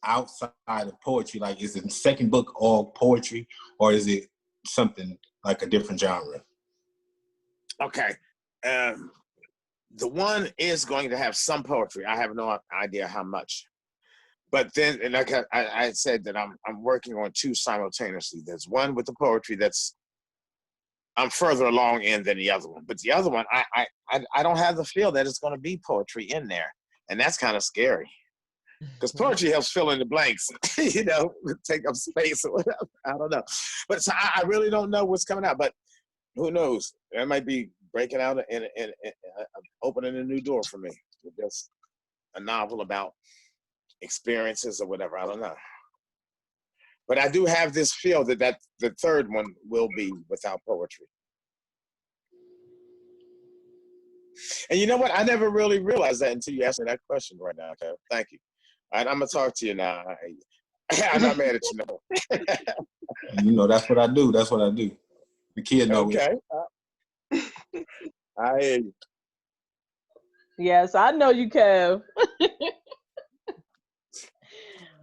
outside of poetry? Like, is the second book all poetry, or is it something like a different genre? Okay. The one is going to have some poetry. I have no idea how much. But then, and like I said, that I'm working on two simultaneously. There's one with the poetry I'm further along in than the other one. But the other one, I don't have the feel that it's going to be poetry in there. And that's kind of scary. Because poetry helps fill in the blanks, take up space or whatever. I don't know. But so I really don't know what's coming out. But who knows? It might be breaking out and opening a new door for me. Just a novel about experiences or whatever. I don't know. But I do have this feel that the third one will be without poetry. And you know what? I never really realized that until you asked me that question right now. Okay, thank you. All right, I'm gonna talk to you now. I'm not mad at you. No. That's what I do. That's what I do. The kid knows. Okay. I hear you. Yes, I know you, Kev.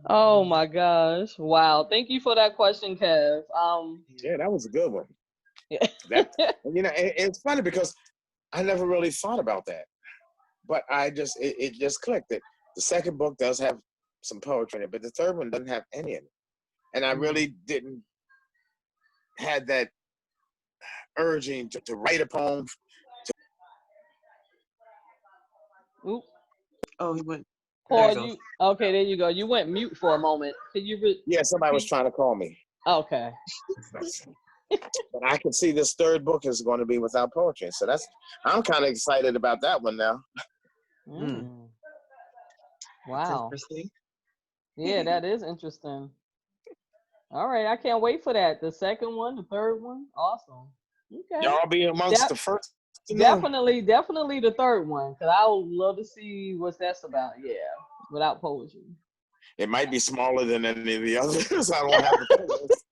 Oh my gosh. Wow. Thank you for that question, Kev. Yeah, that was a good one. Yeah. It's funny because I never really thought about that. but it just clicked. It the second book does have some poetry in it, but the third one doesn't have any in it, and I really didn't had that urging to write a poem. Oop. Oh, he went. There Paul, you go. you okay? There you go. You went mute for a moment. Can you? Yeah, somebody was repeat? trying to call me. Okay. But I can see this third book is going to be without poetry, so I'm kind of excited about that one now. Mm. That's Wow. interesting. Yeah, that is interesting. All right, I can't wait for that. The second one, the third one, awesome. Okay. Y'all be amongst Def- the first to know. definitely the third one, because I would love to see what that's about. Yeah, without poetry. It might be smaller than any of the others. I don't have the figures.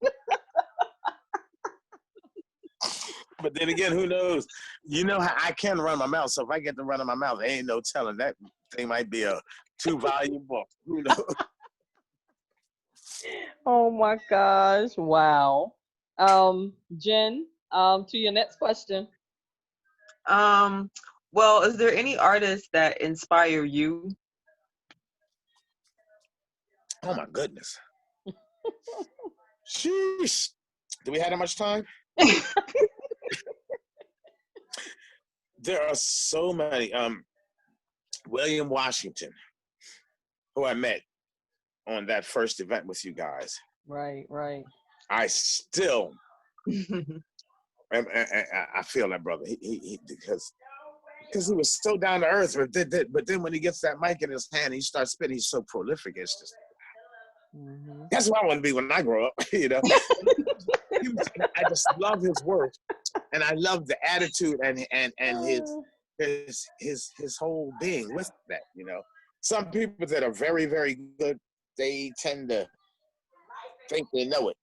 But then again, who knows? You know how I can run my mouth. So if I get to running my mouth, there ain't no telling. That thing might be a 2-volume book. Who knows? Oh my gosh! Wow. Jen. To your next question. Well, is there any artists that inspire you? Oh my goodness. Sheesh. Do we have that much time? There are so many. William Washington, who I met on that first event with you guys. Right. I still, I feel that brother. He because he was so down to earth. But then when he gets that mic in his hand, he starts spitting. He's so prolific. It's just that's what I want to be when I grow up. You know, I just love his work, and I love the attitude and his whole being with that. You know, some people that are very, very good, they tend to think they know it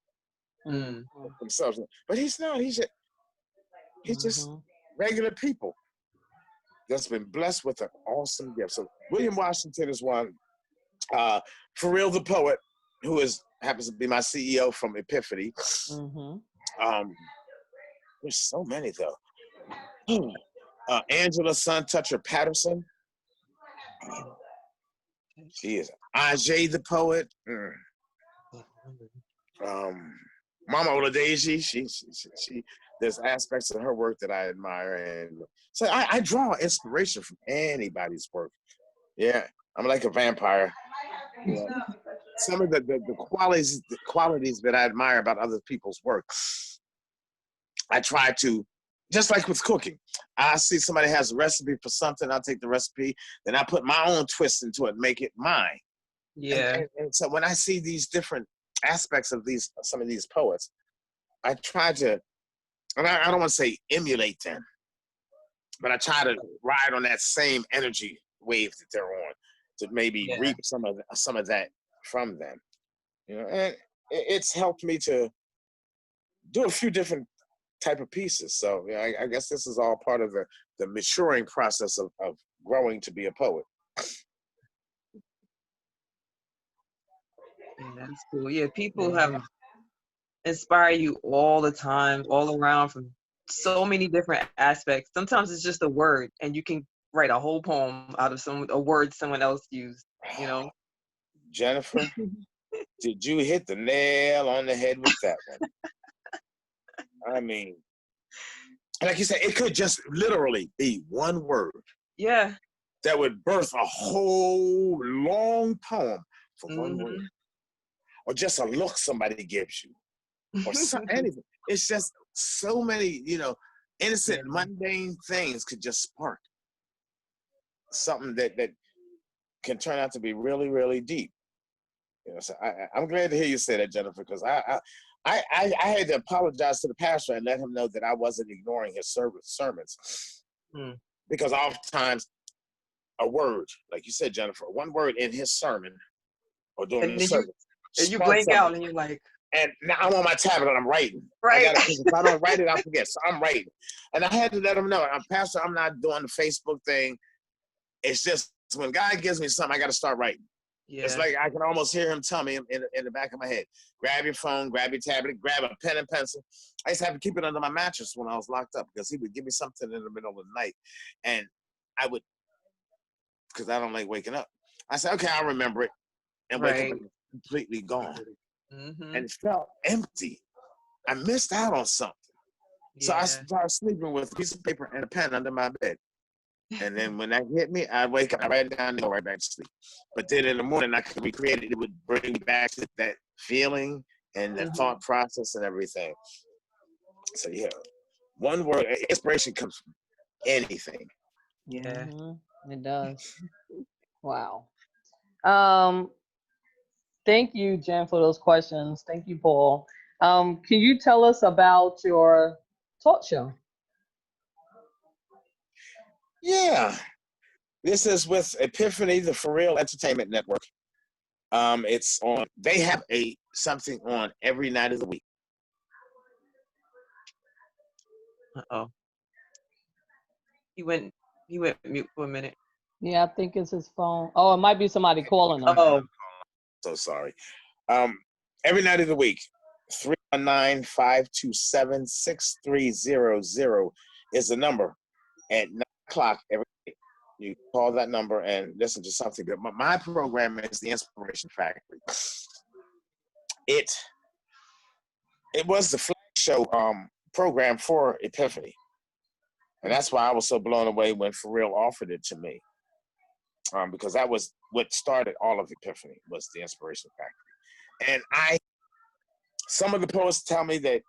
themselves, but he's not. He's just regular people that's been blessed with an awesome gift. So William Washington is one. For real, the poet, who happens to be my CEO from Epiphany. There's so many though. Angela Suntoucher Patterson. She is Ajay the poet. Mama Oladeji. She. There's aspects of her work that I admire, and so I draw inspiration from anybody's work. Yeah, I'm like a vampire. Yeah. Some of the qualities that I admire about other people's work, I try to, just like with cooking. I see somebody has a recipe for something, I'll take the recipe, then I put my own twist into it, make it mine. Yeah. And so when I see these different aspects of some of these poets, I try to, and I don't want to say emulate them, but I try to ride on that same energy wave that they're on, to maybe reap some of that from them. You know, and it's helped me to do a few different type of pieces. So yeah, I guess this is all part of the maturing process of growing to be a poet. Yeah, that's cool. Yeah, people have inspired you all the time, all around, from so many different aspects. Sometimes it's just a word, and you can write a whole poem out of a word someone else used. You know, Jennifer, did you hit the nail on the head with that one? I mean, like you said, it could just literally be one word. Yeah. That would birth a whole long poem for one word. Or just a look somebody gives you. Or anything. It's just so many, innocent, mundane things could just spark something that can turn out to be really, really deep. So I'm glad to hear you say that, Jennifer, because I had to apologize to the pastor and let him know that I wasn't ignoring his sermons. Because oftentimes a word, like you said, Jennifer, one word in his sermon or during the service. And you blank out and you're like, and now I'm on my tablet and I'm writing. Right. If I don't write it, I forget. So I'm writing. And I had to let him know, Pastor, I'm not doing the Facebook thing. It's just when God gives me something, I got to start writing. Yeah. It's like I can almost hear him tell me in the back of my head, grab your phone, grab your tablet, grab a pen and pencil. I used to have to keep it under my mattress when I was locked up because he would give me something in the middle of the night. And I would because I don't like waking up. I said, okay, I'll remember it. And wake up Right. and it's completely gone. Mm-hmm. And it felt empty. I missed out on something. So I Yeah. started sleeping with a piece of paper and a pen under my bed. And then when that hit me, I'd wake up, I'd write it down, and go right back to sleep. But then in the morning, I could recreate it. It would bring me back to that feeling and the thought process and everything. So yeah, one word, inspiration comes from anything. Yeah. It does. Wow. Um, Thank you, Jen, for those questions. Thank you, Paul. Can you tell us about your talk show? Yeah, this is with Epiphany, the For Real Entertainment Network. It's on. They have something on every night of the week. Uh-oh. He went mute for a minute. Yeah, I think it's his phone. Oh, it might be somebody calling him. Oh. So sorry. Every night of the week, 319-527-6300 is the number. At 9 o'clock every day, you call that number and listen to something good. My program is the Inspiration Factory. It was the flag show program for Epiphany. And that's why I was so blown away when For Real offered it to me. Because that was what started all of Epiphany, was the Inspiration Factory. And some of the poets tell me that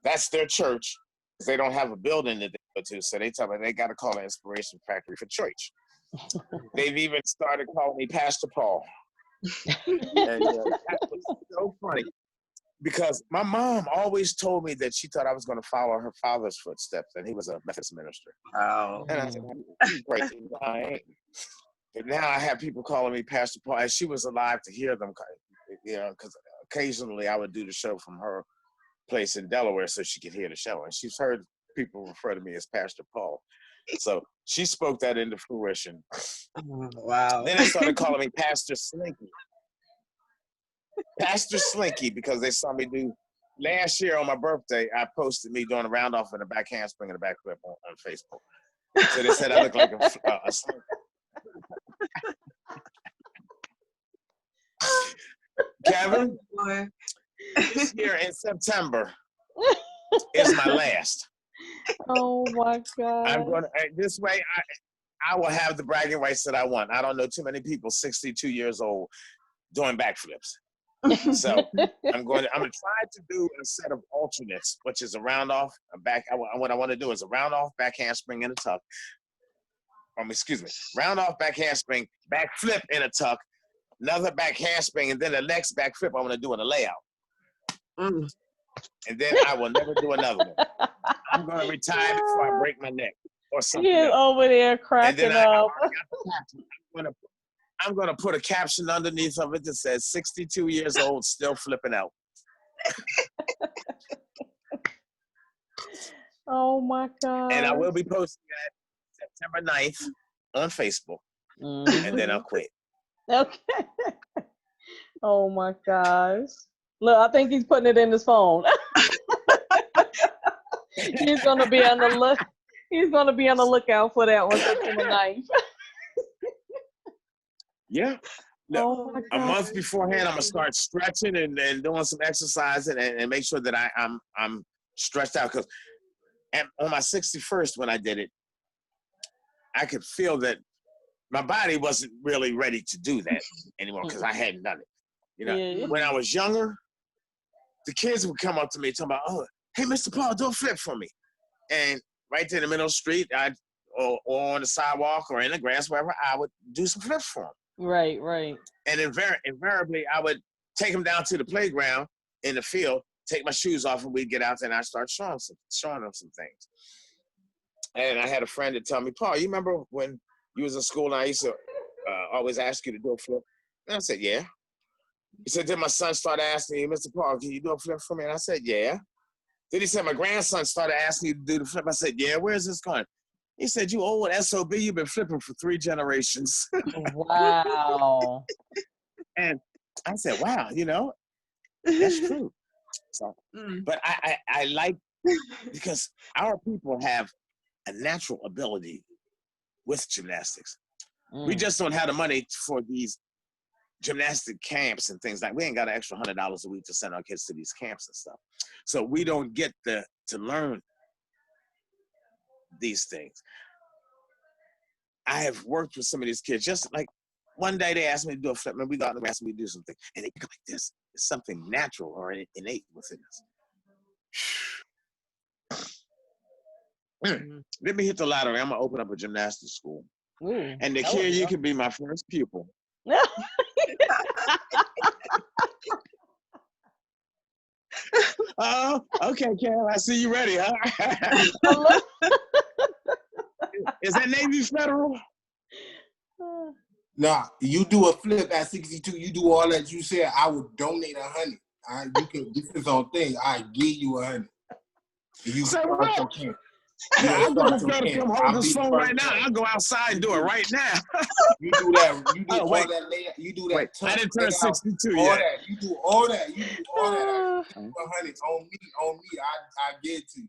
that's their church, because they don't have a building that they go to. So they tell me they got to call it Inspiration Factory for church. They've even started calling me Pastor Paul. And that was so funny, because my mom always told me that she thought I was going to follow her father's footsteps, and he was a Methodist minister. Wow. And I said, "You crazy." I ain't. But now I have people calling me Pastor Paul, and she was alive to hear them, because occasionally I would do the show from her place in Delaware so she could hear the show. And she's heard people refer to me as Pastor Paul. So she spoke that into fruition. Wow. Then they started calling me Pastor Slinky. Pastor Slinky, because they saw me do, last year on my birthday, I posted me doing a round off and a back handspring and a back flip on Facebook. So they said I look like a slinky. Kevin, this year in September is my last. Oh my God. I'm going to, this way, I will have the bragging rights that I want. I don't know too many people 62 years old doing backflips. So I'm going to try to do a set of alternates, which is a round off, a back. What I want to do is a round off, back handspring in a tuck. Excuse me, round off, back handspring, back flip in a tuck, another back handspring, and then the next back flip I'm going to do in a layout. And then I will never do another one. I'm going to retire before I break my neck or something He is else. over there And cracking then up. I'm going to put a caption underneath of it that says 62 years old, still flipping out. Oh my God. And I will be posting that September 9th on Facebook. And then I'll quit. Okay. Oh my gosh. Look, I think he's putting it in his phone. He's gonna be on the look. He's gonna be on the lookout for that one September 9th. Yeah. No, Oh my a God. month beforehand, I'm gonna start stretching and doing some exercise and make sure that I'm stretched out, because on my 61st when I did it, I could feel that my body wasn't really ready to do that anymore because I hadn't done it. You know, Yeah. when I was younger, the kids would come up to me talking about, "Oh, hey, Mr. Paul, do a flip for me," and right there in the middle of the street, or on the sidewalk or in the grass, wherever, I would do some flips for them. Right, right. And invariably, I would take them down to the playground in the field, take my shoes off, and we'd get out there and I'd start showing them some things. And I had a friend that told me, "Paul, you remember when you was in school and I used to always ask you to do a flip?" And I said, "Yeah." He said, "Then my son started asking me, Mr. Paul, can you do a flip for me?" And I said, "Yeah." Then he said, "My grandson started asking you to do the flip." I said, "Yeah, where's this going?" He said, "You old SOB, you've been flipping for 3 generations." Wow. And I said, "Wow, that's true." So, but I like, because our people have a natural ability with gymnastics. We just don't have the money for these gymnastic camps and things like. We ain't got an extra $100 a week to send our kids to these camps and stuff. So we don't get to learn these things. I have worked with some of these kids. Just like one day they asked me to do a flip, and we got them asked me to do something, and they go like this. It's something natural or innate within us. Let me hit the lottery. I'm gonna open up a gymnastics school. Ooh, And the kid, you can be my first pupil. Oh, okay, Carol. I see you ready, huh? Is that Navy Federal? Nah, you do a flip at 62. You do all that you said. I would donate 100. You can. This is on thing. I give you 100. You Say start what? your camp. I'm just gonna come hold this phone right now. I'll go outside and do it right now. You do that. You do all that layout. You do that. Wait, I didn't turn 62 all yet. That. You do all that. You do all that. I give you 100 on me. I give it to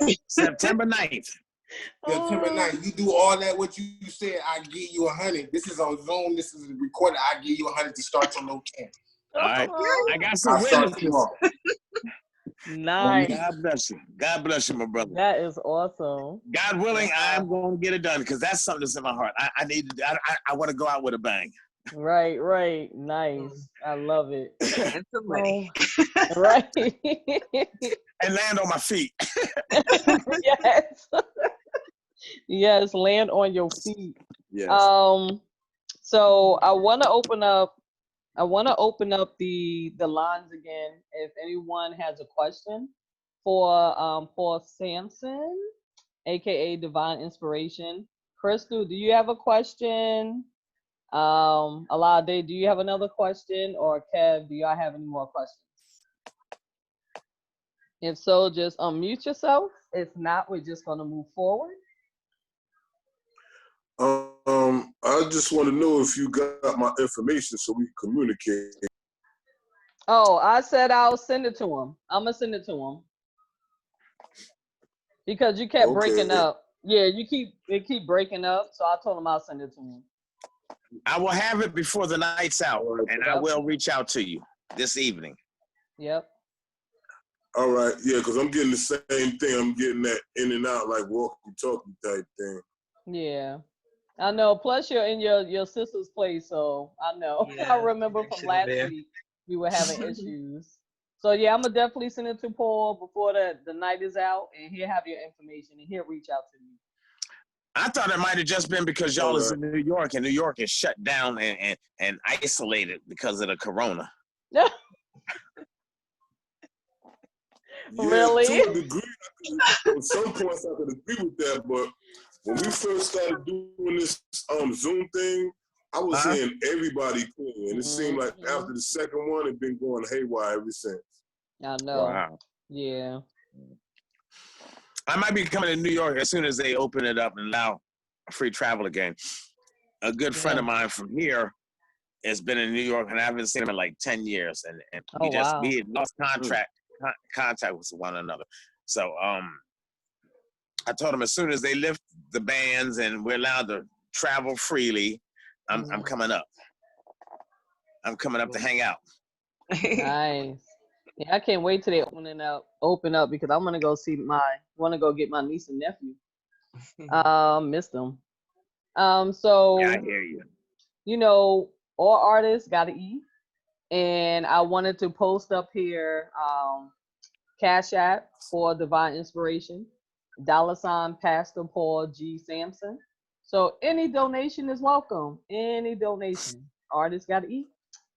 you. September 9th. September 9th. You do all that. What you said. I give you 100. This is on Zoom. This is recorded. I give you 100 to start your little camp. All right. I got some witnesses. Nice. God bless you. God bless you, my brother. That is awesome. God willing, I'm going to get it done because that's something that's in my heart. I want to go out with a bang. Right. Nice. I love it. And some money. Right. And land on my feet. Yes. Yes, land on your feet. Yes. So I want to open up the lines again. If anyone has a question for Sampson, aka Divine Inspiration. Crystal, do you have a question? Alade, do you have another question? Or Kev, do y'all have any more questions? If so, just unmute yourself. If not, we're just gonna move forward. I just want to know if you got my information so we can communicate. Oh, I said I'll send it to him. I'm gonna send it to him because you kept breaking up. Yeah, it keep breaking up. So I told him I'll send it to him. I will have it before the night's out, and I will reach out to you this evening. Yep. All right, yeah, because I'm getting the same thing. I'm getting that in and out, like walkie-talkie type thing. Yeah, I know. Plus, you're in your sister's place, so I know. Yeah, I remember from last week we were having issues. So yeah, I'm gonna definitely send it to Paul before the night is out, and he'll have your information, and he'll reach out to you. I thought it might have just been because y'all is in New York, and New York is shut down and isolated because of the corona. Yeah, really? To a degree, at some points I could agree with that, but when we first started doing this Zoom thing, I was hearing everybody clean, and it seemed like after the second one, it's been going haywire ever since. I know. Wow. Yeah. I might be coming to New York as soon as they open it up and allow free travel again. A good friend of mine from here has been in New York, and I haven't seen him in like 10 years, and we had lost contact with one another. So I told him as soon as they lift the bans and we're allowed to travel freely, I'm coming up. I'm coming up to hang out. Nice. Yeah, I can't wait till they open up because I'm gonna go get my niece and nephew. Miss them. So yeah, I hear you. You know, all artists gotta eat. And I wanted to post up here Cash App for Divine Inspiration, $ Pastor Paul G. Sampson. So any donation is welcome. Any donation. Artists gotta eat.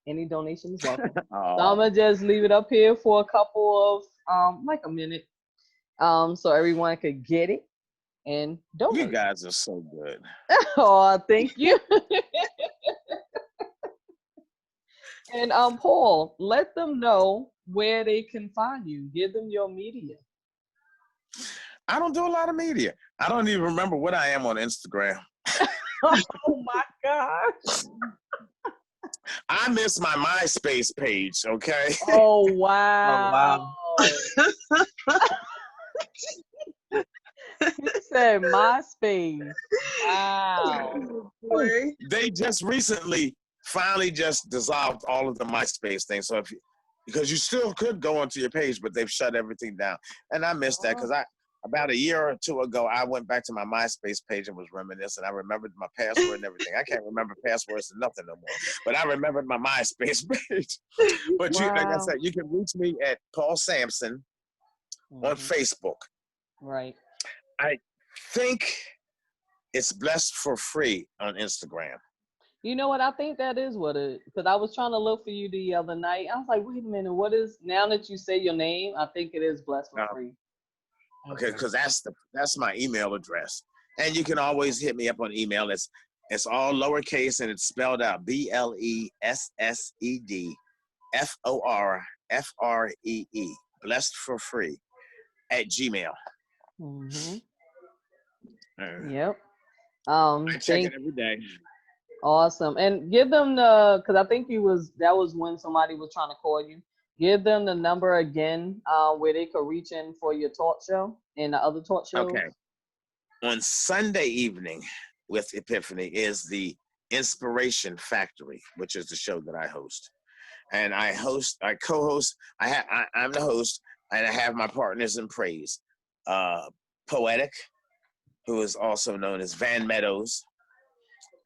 Any donation is welcome. So I'm gonna just leave it up here for a couple of like a minute. So everyone could get it and donate. You guys are so good. Oh, thank you. And Paul, let them know where they can find you. Give them your media. I don't do a lot of media. I don't even remember what I am on Instagram. Oh my gosh. I miss my MySpace page, okay? Oh wow. He said MySpace. Wow. Boy. They just recently finally just dissolved all of the MySpace things. So because you still could go onto your page, but they've shut everything down. And I missed that because about a year or two ago, I went back to my MySpace page and was reminiscing. I remembered my password and everything. I can't remember passwords and nothing no more, but I remembered my MySpace page. But like I said, you can reach me at Paul Sampson on Facebook. Right. I think it's Blessed for Free on Instagram. You know what? I think that is what it, because I was trying to look for you the other night. I was like, wait a minute, what is, now that you say your name, I think it is Blessed for Free. Okay, because that's my email address. And you can always hit me up on email. It's all lowercase and it's spelled out BLESSEDFORFREE. Blessed for Free @gmail. Yep. I check it every day. Awesome. And give them because I think that was when somebody was trying to call you. Give them the number again where they could reach in for your talk show and the other talk shows. Okay. On Sunday evening with Epiphany is the Inspiration Factory, which is the show that I host. And I co-host, I'm the host, and I have my partners in praise. Poetic, who is also known as Van Meadows,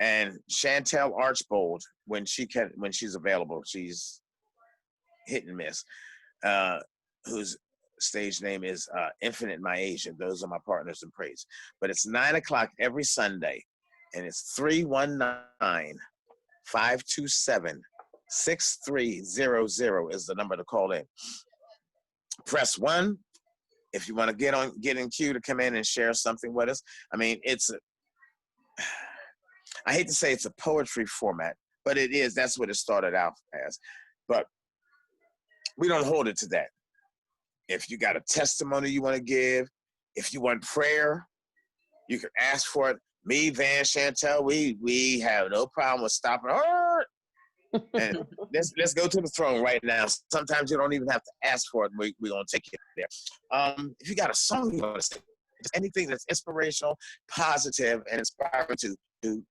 and Chantel Archbold, when she's available, she's hit and miss. Whose stage name is Infinite My Asian. Those are my partners in praise. But it's 9:00 every Sunday, and it's 319-527-6300 is the number to call in. Press 1 if you want to get in queue to come in and share something with us. I mean, I hate to say it's a poetry format, but it is. That's what it started out as. But we don't hold it to that. If you got a testimony you want to give, if you want prayer, you can ask for it. Me, Van, Chantel, we have no problem with stopping. And let's go to the throne right now. Sometimes you don't even have to ask for it. We're going to take you there. If you got a song you want to sing, anything that's inspirational, positive, and inspiring to do,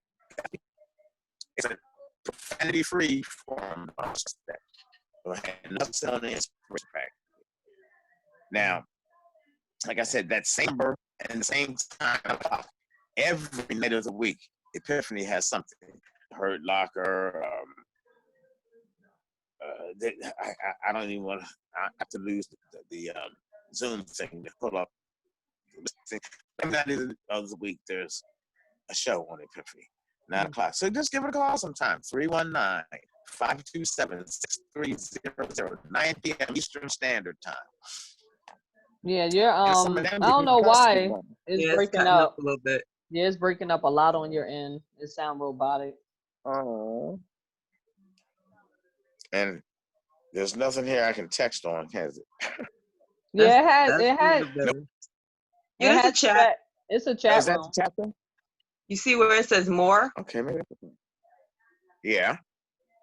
it's a profanity-free form of that. Go ahead and sell the inspiration pack. Now, like I said, that same number and the same time, every night of the week, Epiphany has something. Hurt Locker. I don't even want to. I have to lose the Zoom thing to pull up. Every night of the week, there's a show on Epiphany, 9:00. So just give it a call sometime. 319-527-6300, 9 p.m. Eastern Standard Time. Yeah, you're I don't know why it's breaking up a little bit. Yeah, it's breaking up a lot on your end. It sounds robotic. Oh. And there's nothing here I can text on, has it? Yeah, it has There's a chat. It's a chat Is that room. the chat room? You see where it says more? Okay, maybe. Yeah.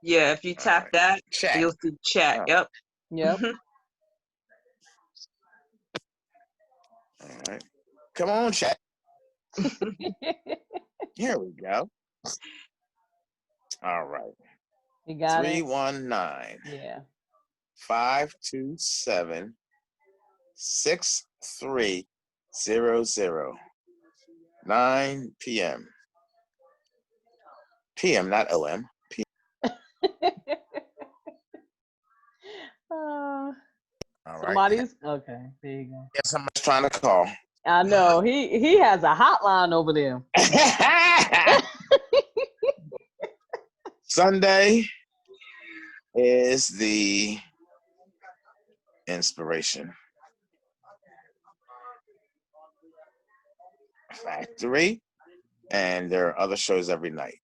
Yeah, if you tap that, chat. You'll see chat. Yep. Yep. All right. Come on, chat. Here we go. All right. You got 319. Yeah. 527 6300. 9 p.m. PM, not OM. All right. Somebody's okay. There you go. Yeah, somebody's trying to call. I know. He has a hotline over there. Sunday is the Inspiration Factory, and there are other shows every night.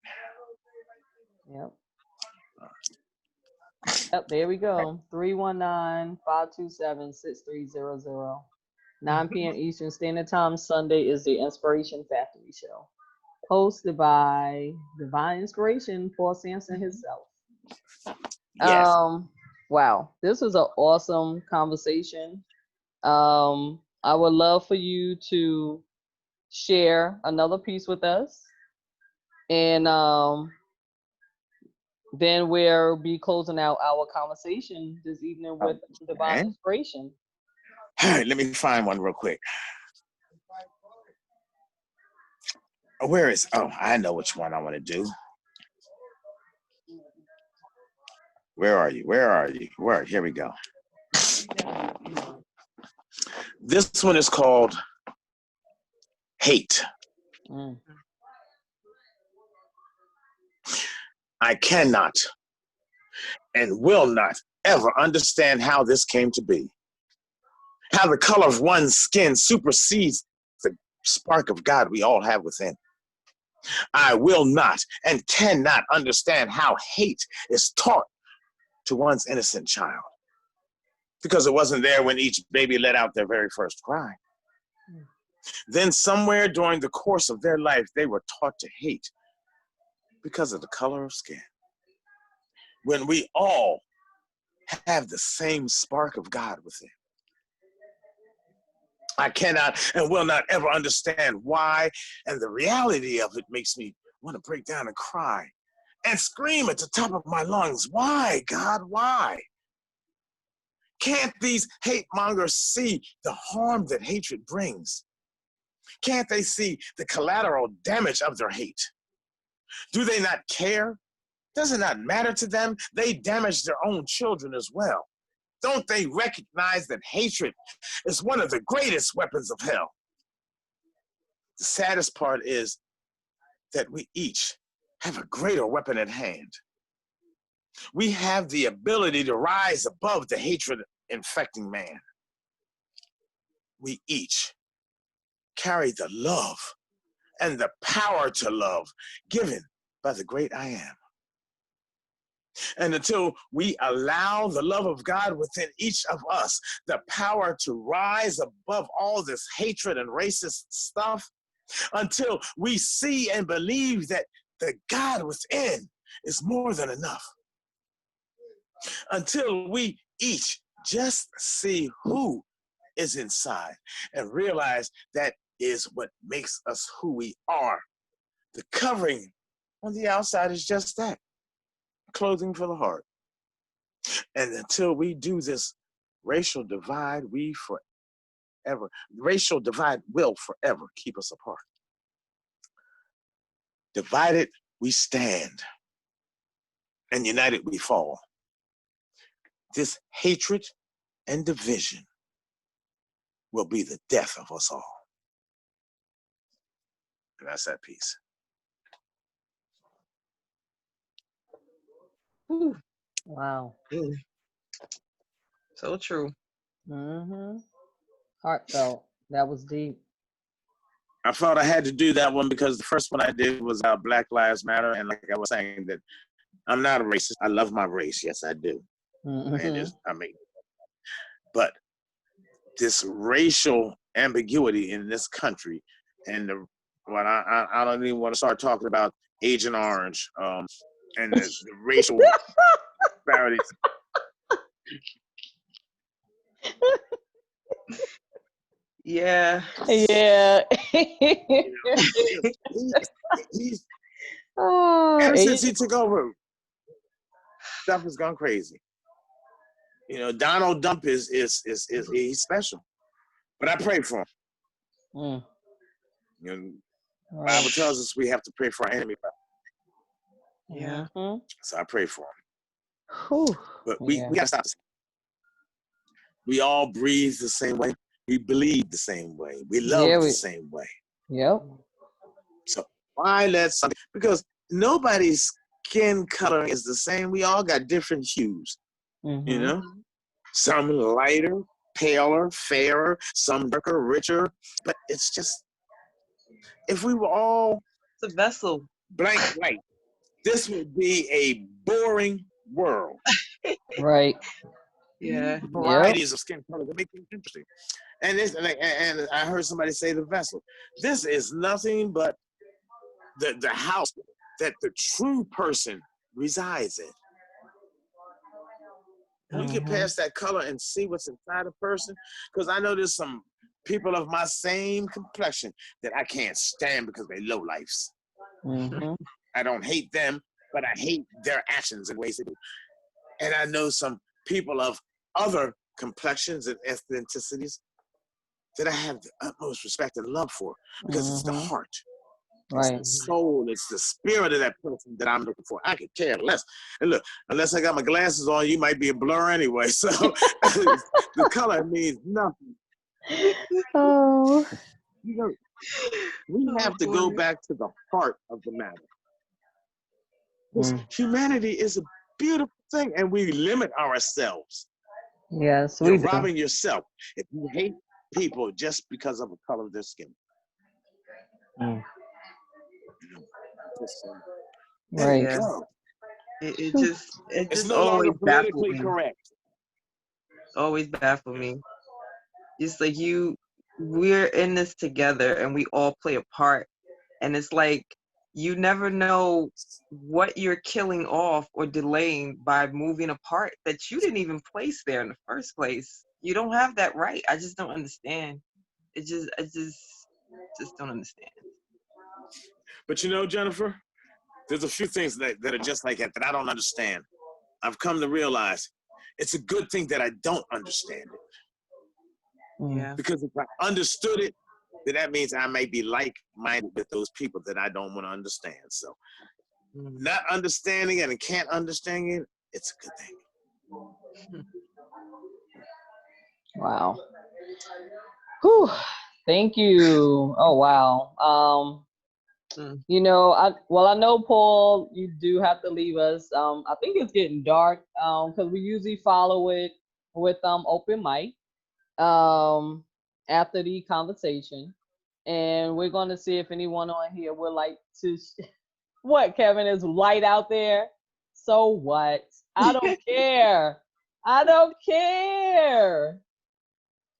Yep. Yep, there we go. 319-527-6300. 9 p.m. Eastern Standard Time. Sunday is the Inspiration Factory show, hosted by Divine Inspiration, Paul Sampson himself. Yes. Wow, this was an awesome conversation. I would love for you to share another piece with us And then we'll be closing out our conversation this evening with divine Okay. inspiration. All right, let me find one real quick. Where is? Oh, I know which one I want to do. Where are you? Where are you? Where? Here we go. This one is called Hate. Mm. I cannot and will not ever understand how this came to be. How the color of one's skin supersedes the spark of God we all have within. I will not and cannot understand how hate is taught to one's innocent child. Because it wasn't there when each baby let out their very first cry. Then somewhere during the course of their life, they were taught to hate because of the color of skin. When we all have the same spark of God within. I cannot and will not ever understand why, and the reality of it makes me want to break down and cry and scream at the top of my lungs. Why, God, why? Can't these hate mongers see the harm that hatred brings? Can't they see the collateral damage of their hate? Do they not care? Does it not matter to them? They damage their own children as well. Don't they recognize that hatred is one of the greatest weapons of hell? The saddest part is that we each have a greater weapon at hand. We have the ability to rise above the hatred infecting man. We each carry the love and the power to love given by the great I am. And until we allow the love of God within each of us, the power to rise above all this hatred and racist stuff, until we see and believe that the God within is more than enough, until we each just see who is inside and realize that is what makes us who we are. The covering on the outside is just that, clothing for the heart. And until we do this, racial divide will forever keep us apart. Divided we stand, and united we fall. This hatred and division will be the death of us all. And that's that piece. Ooh, Wow. so true. Mm-hmm. Heartfelt. That was deep. I felt I had to do that one because the first one I did was Black Lives Matter. And like I was saying, that I'm not a racist. I love my race. Yes, I do. Mm-hmm. But this racial ambiguity in this country, and I don't even want to start talking about Agent Orange and the racial disparities. Yeah. Yeah. He's Oh, ever since he took over, stuff has gone crazy. You know, Donald Dump is he's special, but I pray for him. Mm. You know, the Right. Bible tells us we have to pray for our enemy, Yeah. Mhm. so I pray for him. Whew. But we Yeah. gotta stop. We all breathe the same way. We bleed the same way. We love Yeah, the we. same way. Yep. So why let something? Because nobody's skin color is the same. We all got different hues. Mm-hmm. You know, some lighter, paler, fairer, some darker, richer. But it's just, if we were all It's a vessel. blank white, this would be a boring world. Right. Yeah. Varieties of skin color that make things interesting. And this, and I heard somebody say the vessel. This is nothing but the house that the true person resides in. When you get past that color and see what's inside a person, because I know there's some people of my same complexion that I can't stand because they low lifes. Mhm. I don't hate them, but I hate their actions and ways they do. And I know some people of other complexions and ethnicities that I have the utmost respect and love for because it's the Mhm. heart, it's Right. the soul, it's the spirit of that person that I'm looking for. I could care less. And look, unless I got my glasses on, you might be a blur anyway. So the color means nothing. Oh. You know, we Oh, have to boy. go back to the heart of the matter. Because Mm. humanity is a beautiful thing, and we limit ourselves. Yes, You're we do. robbing yourself if you hate people just because of the color of their skin. Mm. Just, let it Right. Yeah. go. It Whew. just it It's just no longer always baffled politically me. correct. Always baffled me. It's like we're in this together and we all play a part. And it's like you never know what you're killing off or delaying by moving a part that you didn't even place there in the first place. You don't have that right. I just don't understand. I just don't understand. But you know, Jennifer, there's a few things that are just like that I don't understand. I've come to realize it's a good thing that I don't understand it. Mm. Yeah. Because if I understood it, then that means I may be like-minded with those people that I don't want to understand. So Mm. not understanding it and can't understand it, it's a good thing. Wow. Whew. Thank you. Oh wow. Mm. You know, I know Paul, you do have to leave us. I think it's getting dark. Because we usually follow it with open mic. After the conversation. And we're gonna see if anyone on here would like to what, Kevin, is light out there? So what? I don't care. I don't care.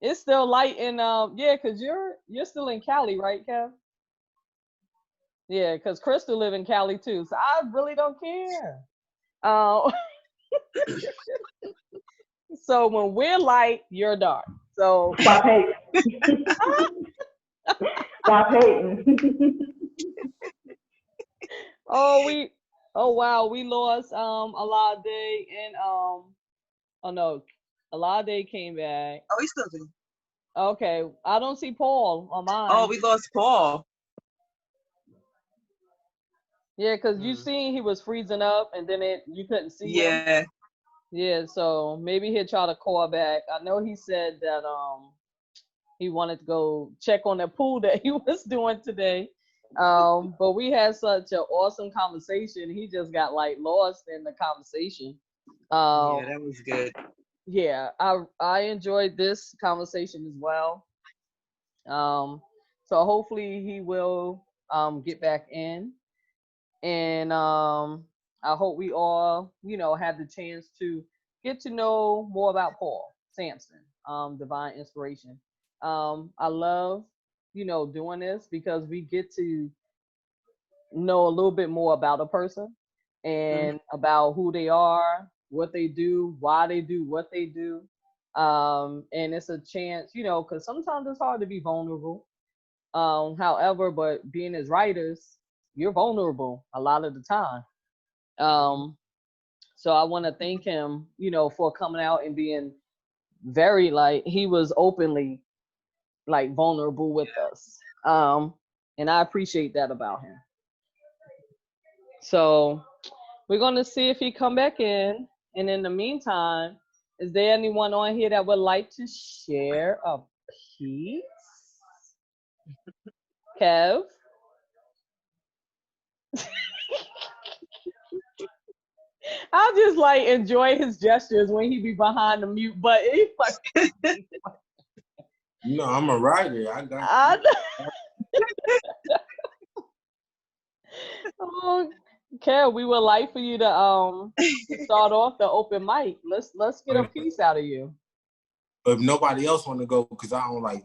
It's still light in yeah, because you're still in Cali, right, Kev? Yeah, because Crystal live in Cali too, so I really don't care. Uh, so when we're light, you're dark. So Stop hating. Stop hating. oh oh wow, we lost Alade and oh no, Alade came back. Oh, he's still there. Okay, I don't see Paul on Oh, mine. we lost Paul. Yeah, because you Mm. seen he was freezing up and then you couldn't see him. Yeah. Yeah, so maybe he'll try to call back. I know he said that he wanted to go check on the pool that he was doing today. But we had such an awesome conversation. He just got like lost in the conversation. Yeah, Um, that was good. yeah, I enjoyed this conversation as well. So hopefully he will get back in, and I hope we all have the chance to get to know more about Paul Sampson, Divine Inspiration. I love doing this because we get to know a little bit more about a person Mm. and about who they are, what they do, why they do what they do. And it's a chance, because sometimes it's hard to be vulnerable. However, but being as writers, you're vulnerable a lot of the time. Um, so I want to thank him, for coming out and being very like he was openly like vulnerable with us. And I appreciate that about him. So we're gonna see if he come back in. And in the meantime, is there anyone on here that would like to share a piece? Kev? I just like enjoy his gestures when he be behind the mute button. He fucking- No, I'm a writer. I got I, oh, Kev, we would like for you to start off the open mic. Let's get a you. piece out of you. But if nobody else want to go, because I don't like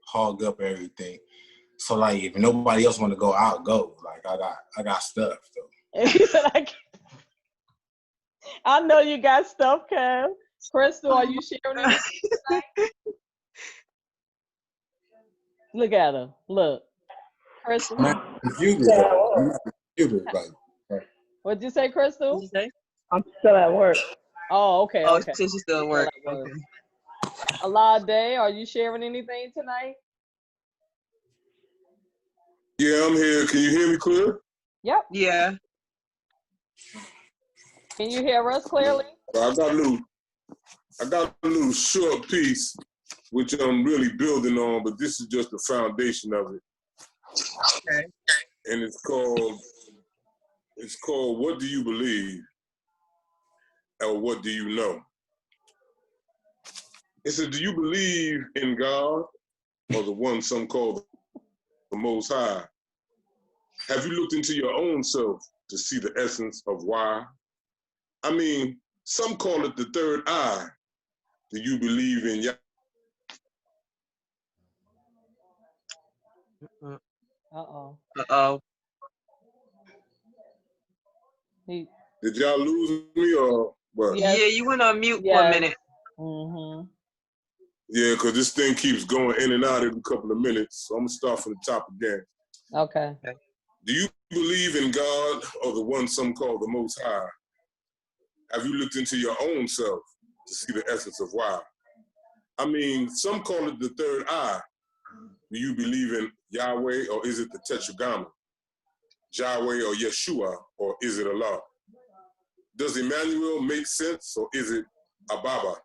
hog up everything. So like, if nobody else want to go, I'll go. Like I got stuff though. And he said, I know you got stuff, Kev. Crystal, are you sharing anything? Look at her. Look. Crystal. Computer, Still at though. work. Computer, like. What'd you say, What Crystal? did you say? I'm still at work. Oh, okay, Oh, okay. since you still at Still work. at work. Okay. Alade, are you sharing anything tonight? Yeah, I'm here. Can you hear me clear? Yep. Yeah. Can you hear us clearly? I got a little short piece which I'm really building on, but this is just the foundation of it. Okay. And it's called What Do You Believe? Or What Do You Know? It says, do you believe in God or the one some call the Most High? Have you looked into your own self to see the essence of why? I mean, some call it the third eye. Do you believe in Yah? Uh-oh. Uh-oh. Did y'all lose me or what? Yes. Yeah, you went on mute for a Yes. minute. Mm-hmm. Yeah, because this thing keeps going in and out every couple of minutes. So I'm going to start from the top again. Okay. Do you believe in God or the one some call the Most High? Have you looked into your own self to see the essence of why? I mean, some call it the third eye. Do you believe in Yahweh or is it the Tetragramma? Yahweh or Yeshua or is it Allah? Does Emmanuel make sense or is it Ababa?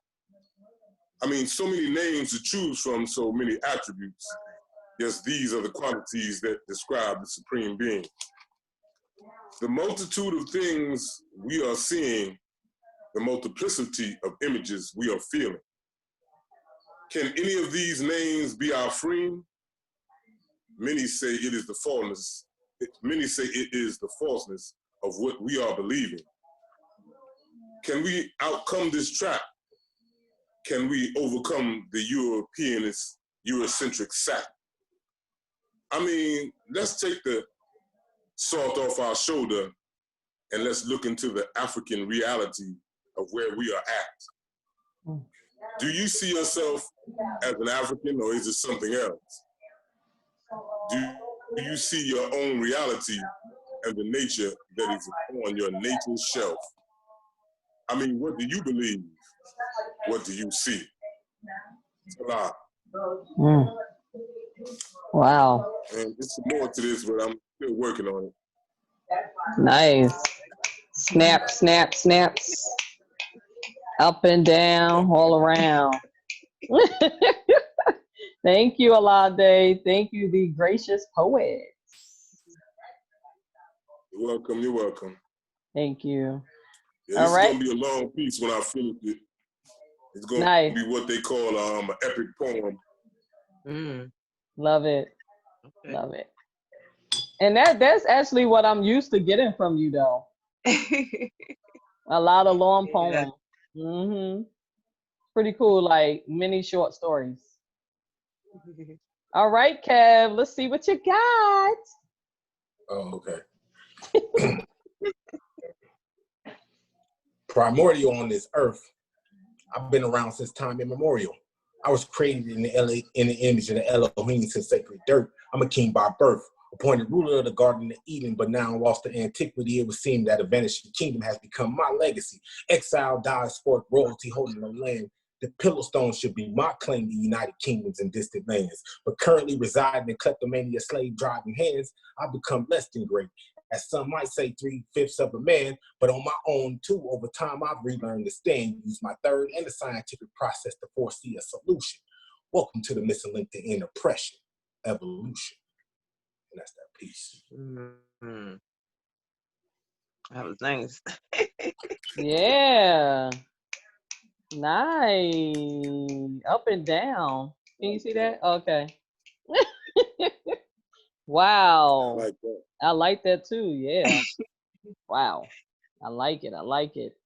I mean, so many names to choose from, so many attributes. Yes, these are the qualities that describe the Supreme Being. The multitude of things we are seeing, the multiplicity of images we are feeling. Can any of these names be our friend? Many say it is the falseness. Many say it is the falseness of what we are believing. Can we outcome this trap? Can we overcome the Eurocentric sap? I mean, let's take the salt off our shoulder and let's look into the African reality of where we are at. Do you see yourself as an African or is it something else? Do you see your own reality and the nature that is on your nature's shelf? I mean, what do you believe? What do you see? It's a lot. Mm. Wow. And there's some more to this, but I'm still working on it. Nice. Snap, snap, snaps. Up and down, all around. Thank you, Alade. Thank you, the gracious poet. You're welcome. You're welcome. Thank you. Yeah, All this right. is gonna be a long piece when I finish it. It's gonna Nice. be what they call an epic poem. Love it. Okay. Love it. And that's actually what I'm used to getting from you, though. A lot of long poems. Mm-hmm. Pretty cool, like mini short stories. All right, Kev, let's see what you got. Oh, okay. Primordial on this earth. I've been around since time immemorial. I was created in the image of the Elohim since sacred dirt. I'm a king by birth, appointed ruler of the Garden of Eden, but now lost to antiquity. It would seem that a vanishing kingdom has become my legacy. Exile, diasporic royalty holding the land. The Pillowstone should be my claim to United Kingdoms and distant lands. But currently residing in kleptomania, slave driving hands, I've become less than great. As some might say, 3/5 of a man, but on my own too, over time I've relearned to stand, use my third and the scientific process to foresee a solution. Welcome to the missing link to end oppression, evolution. And that's that piece. Mm-hmm. That was nice. Yeah. Nice. Up and down. Can you see that? Okay. Wow. I like that. I like that too. Yeah. Wow. I like it. I like it.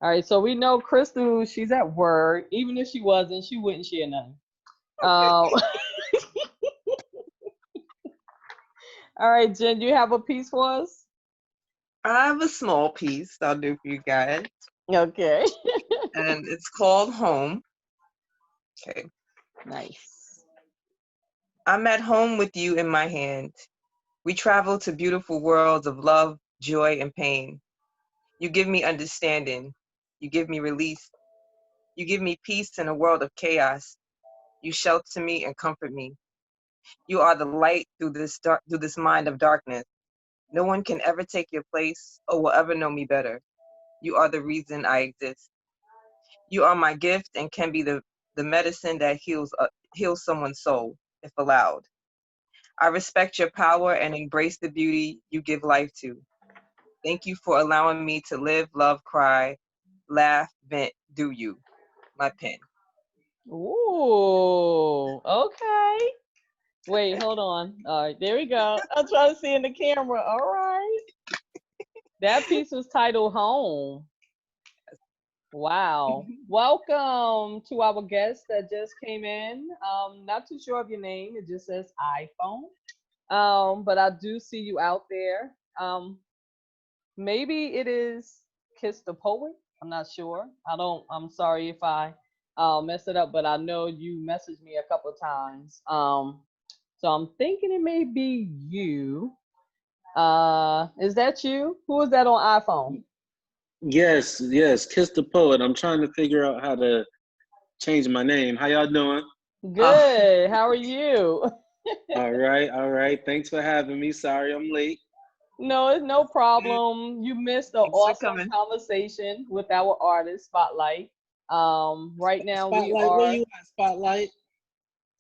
All right. So we know Crystal, she's at work. Even if she wasn't, she wouldn't share nothing. All right, Jen, you have a piece for us? I have a small piece I'll do for you guys. Okay. And it's called Home. Okay. Nice. I'm at home with you in my hand. We travel to beautiful worlds of love, joy, and pain. You give me understanding. You give me release. You give me peace in a world of chaos. You shelter me and comfort me. You are the light through this mind of darkness. No one can ever take your place or will ever know me better. You are the reason I exist. You are my gift and can be the medicine that heals someone's soul, if allowed. I respect your power and embrace the beauty you give life to. Thank you for allowing me to live, love, cry, laugh, vent, do you. My pen. Ooh, okay. Wait, hold on. All right, there we go. I'm trying to see in the camera. All right. That piece was titled Home. Wow. Welcome to our guest that just came in. Not too sure of your name. It just says iPhone. But I do see you out there. Maybe it is Kiss the Poet. I'm not sure. I'm sorry if I messed it up, but I know you messaged me a couple times. So I'm thinking it may be you. Is that you? Who is that on iPhone? Yes, yes. Kiss the Poet. I'm trying to figure out how to change my name. How y'all doing? Oh, Good. How are you? All right, all right. Thanks for having me. Sorry I'm late. No, it's no problem. You missed an thanks for awesome coming. conversation with our artist Spotlight. Right now we Spotlight, where are. you at, Spotlight?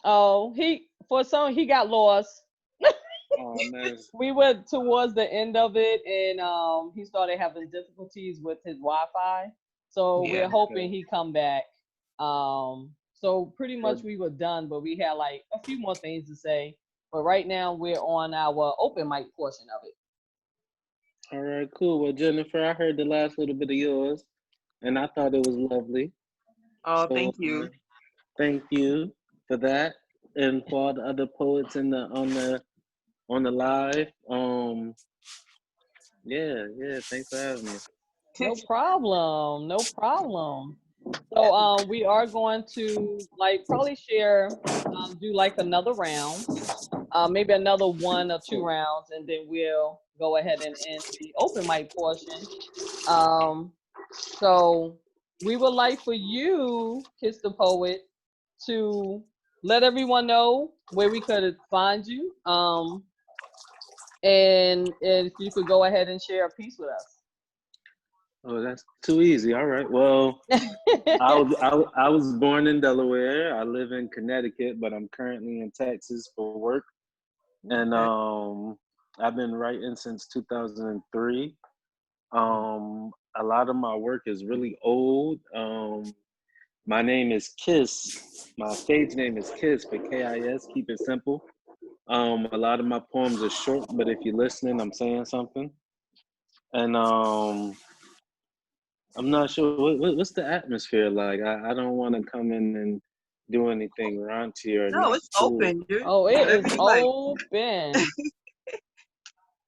Oh, he got lost. Oh man. We went towards the end of it, and he started having difficulties with his Wi-Fi. So Yeah. we're hoping Okay. he come back. So pretty much Well, we were done, but we had like a few more things to say. But right now we're on our open mic portion of it. all right, cool. Well, Jennifer, I heard the last little bit of yours, and I thought it was lovely. Oh, So thank you. thank you for that, and for all the other poets in the on the live. Yeah, yeah. Thanks for having me. No problem. No problem. So we are going to like probably share do like another round, maybe another 1 or 2 rounds, and then we'll go ahead and end the open mic portion. Um, so we would like for you, Kiss the Poet, to let everyone know where we could find you. And if you could go ahead and share a piece with Oh, that's too easy. All right. Well, us. I was born in Delaware. I live in Connecticut, but I'm currently in Texas for work. And Okay. I've been writing since 2003. A lot of my work is really old. My name is Kiss. My stage name is Kiss, but K-I-S. Keep it simple. A lot of my poems are short, but if you're listening, I'm saying something. And I'm not sure what's the atmosphere like. I don't want to come in and do anything raunchy or No, not it's cool. open. You Oh, it whatever is you like. open.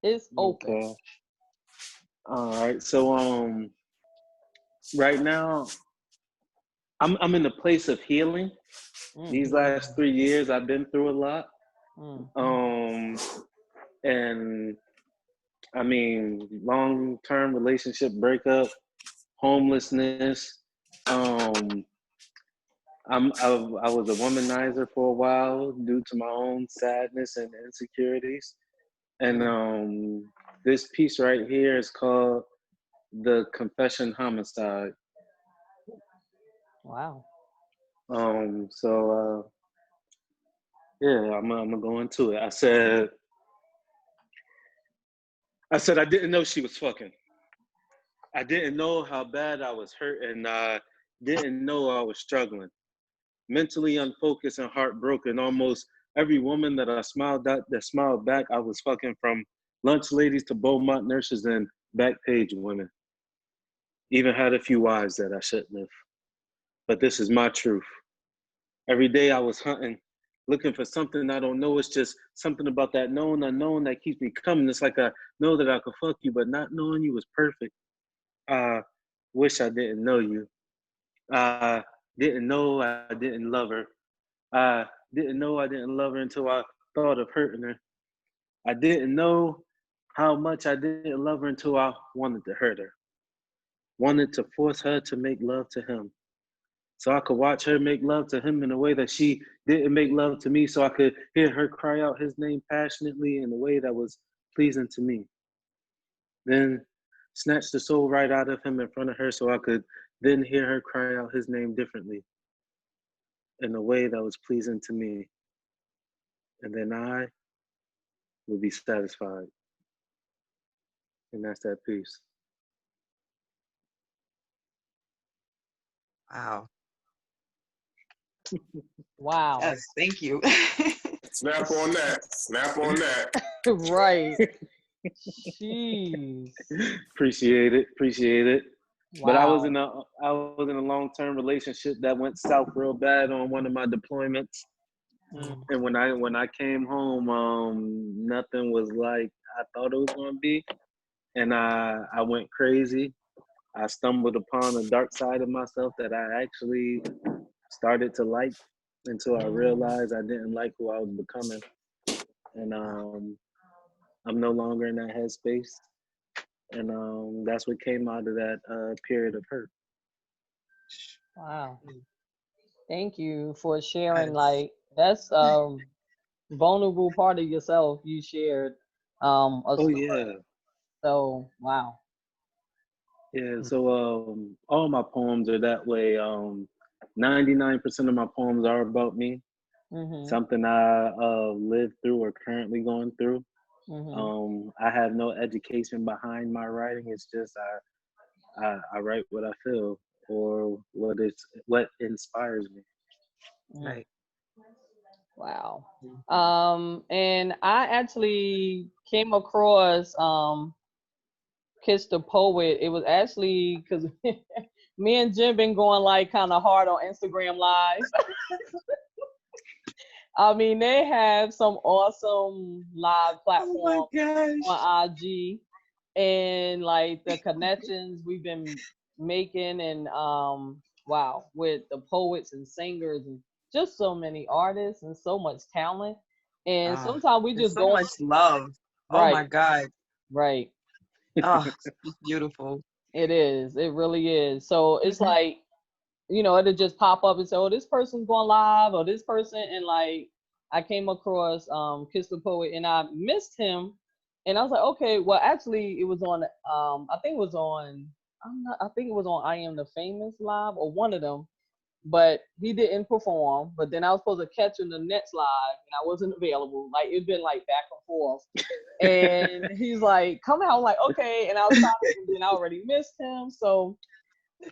It's open. Okay. All right. So right now I'm in a place of healing. These Mm, last 3 years I've been through a lot. mm, Um and I mean long-term relationship breakup, homelessness. Um I was a womanizer for a while due to my own sadness and insecurities. And mm. this piece right here is called The Confession Homicide. Wow. So yeah, I'm gonna go into it. I said I didn't know she was fucking. I didn't know how bad I was hurt, and I didn't know I was struggling. Mentally unfocused and heartbroken. Almost every woman that I smiled at, that smiled back, I was fucking, from lunch ladies to Beaumont nurses and back page women. Even had a few wives that I shouldn't have. But this is my truth. Every day I was hunting, looking for something I don't know. It's just something about that known unknown that keeps me coming. It's like I know that I could fuck you, but not knowing you was perfect. I wish I didn't know you. I didn't know I didn't love her. I didn't know I didn't love her until I thought of hurting her. I didn't know how much I didn't love her until I wanted to hurt her. Wanted to force her to make love to him. So I could watch her make love to him in a way that she didn't make love to me. So I could hear her cry out his name passionately in a way that was pleasing to me. Then snatch the soul right out of him in front of her so I could then hear her cry out his name differently in a way that was pleasing to me. And then I would be satisfied. And that's that piece. Wow. Wow. Yes, thank you. Snap on that. Snap on that. Right. Jeez. Appreciate it. Appreciate it. But I was Wow. in a long-term relationship that went south real bad on one of my deployments. Mm. And when I came home, nothing was like I thought it was gonna be. And I went crazy. I stumbled upon a dark side of myself that I actually started to like until I realized I didn't like who I was becoming. And I'm no longer in that headspace. And that's what came out of that period of hurt. Wow. Thank you for sharing. Yes. Like that's vulnerable part of yourself you shared. A Oh story. yeah. So wow. Yeah, so all my poems are that way. 99% of my poems are about me, Mhm. something I lived through or currently going through. Mhm. I have no education behind my writing. It's just I write what I feel or what inspires me. Mm. Right. Wow. And I actually came across Kiss the Poet. It was actually because me and Jim been going like kind of hard on Instagram Live. I mean, they have some awesome live Oh my platforms gosh. on IG, and like the connections we've been making, and wow, with the poets and singers and just so many artists and so much talent. And Ah, sometimes we there's just so go much love. Oh right, my God. right. Oh, it's beautiful. It is. It really is. So it's Mhm. like, it'll just pop up and say, "Oh, this person's going live," or this person, and like I came across Kiss the Poet, and I missed him, and I was like, okay, well, actually, it was on I think it was on I think it was on I Am the Famous live or one of them, but he didn't perform. But then I was supposed to catch him the next live, and I wasn't available. Like it'd been like back and forth, and he's like, "Come out!" I'm like, okay, and I was trying to, and then I already missed him, so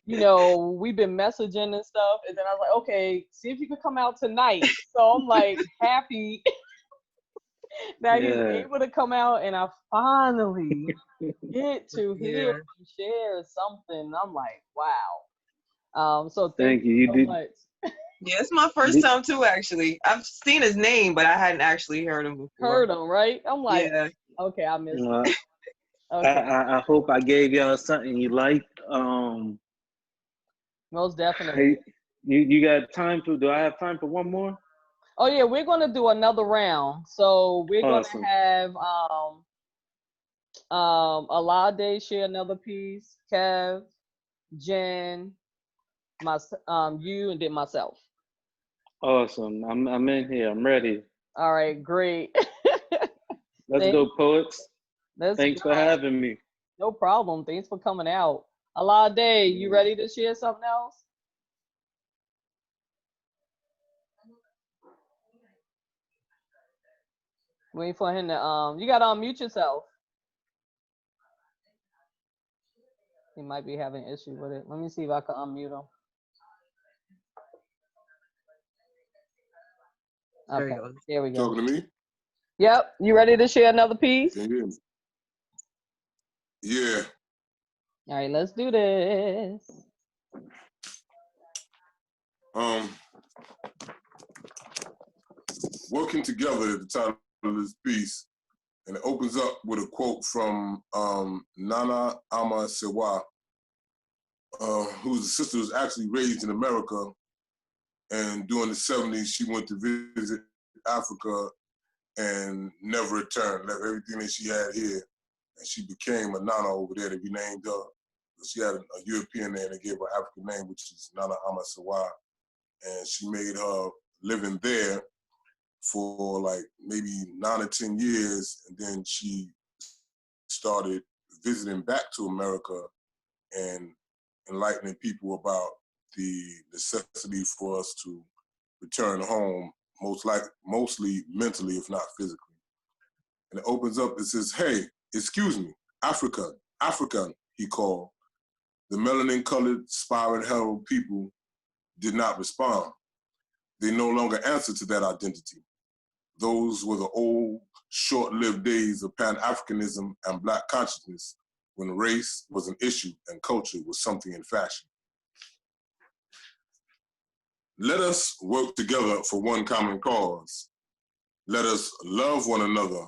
we've been messaging and stuff. And then I was like, okay, see if you could come out tonight. So I'm like happy that he's Yeah, able to come out, and I finally get to hear Yeah. him share something. I'm like, wow. So thank thank you. you You so much. Yeah, it's my first did time too, actually. I've seen his name, but I hadn't actually heard him before. Heard him, right? I'm like, Yeah. okay, I missed it. uh, Okay, I hope I gave y'all something you liked. most definitely. Hey, you got time for? Do I have time for one more? Oh yeah, we're gonna do another round. So we're gonna Awesome. have Alade share another piece, Kev, Jen, you, and then myself. Awesome. I'm in here. I'm ready. All right, great. Let's Thank, go, poets. let's Thanks for go. having me. No problem. Thanks for coming out. Alade, you Yeah. ready to share something else? Waiting for him to you gotta unmute yourself. He might be having an issue with it. Let me see if I can unmute him. There he Okay, goes. there we go. Talking to me? Yep, you ready to share another piece? Can you hear me? Yeah. All right, let's do this. Um, Working Together is the title of this piece, and it opens up with a quote from Nana Ama Sewa, whose sister was actually raised in America, and during the 70s, she went to visit Africa and never returned. Left everything that she had here, and she became a Nana over there to be named her. She had a European name, they gave her an African name, which is Nana Amasawa. And she made her living there for like maybe 9 or 10 years, and then she started visiting back to America and enlightening people about the necessity for us to return home, mostly mentally, if not physically. And it opens up, it says, hey, excuse me, African, he called. The melanin-colored Spiral Herald people did not respond. They no longer answered to that identity. Those were the old, short-lived days of Pan-Africanism and Black consciousness, when race was an issue and culture was something in fashion. Let us work together for one common cause. Let us love one another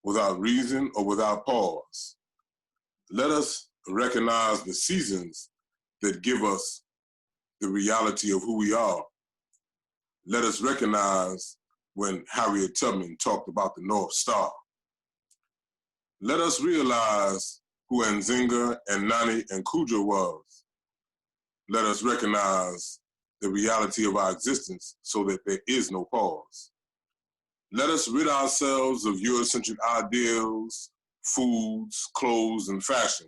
without reason or without pause. Let us recognize the seasons that give us the reality of who we are. Let us recognize when Harriet Tubman talked about the North Star. Let us realize who Nzinga and Nani and Kujo was. Let us recognize the reality of our existence so that there is no pause. Let us rid ourselves of Eurocentric ideals, foods, clothes, and fashion.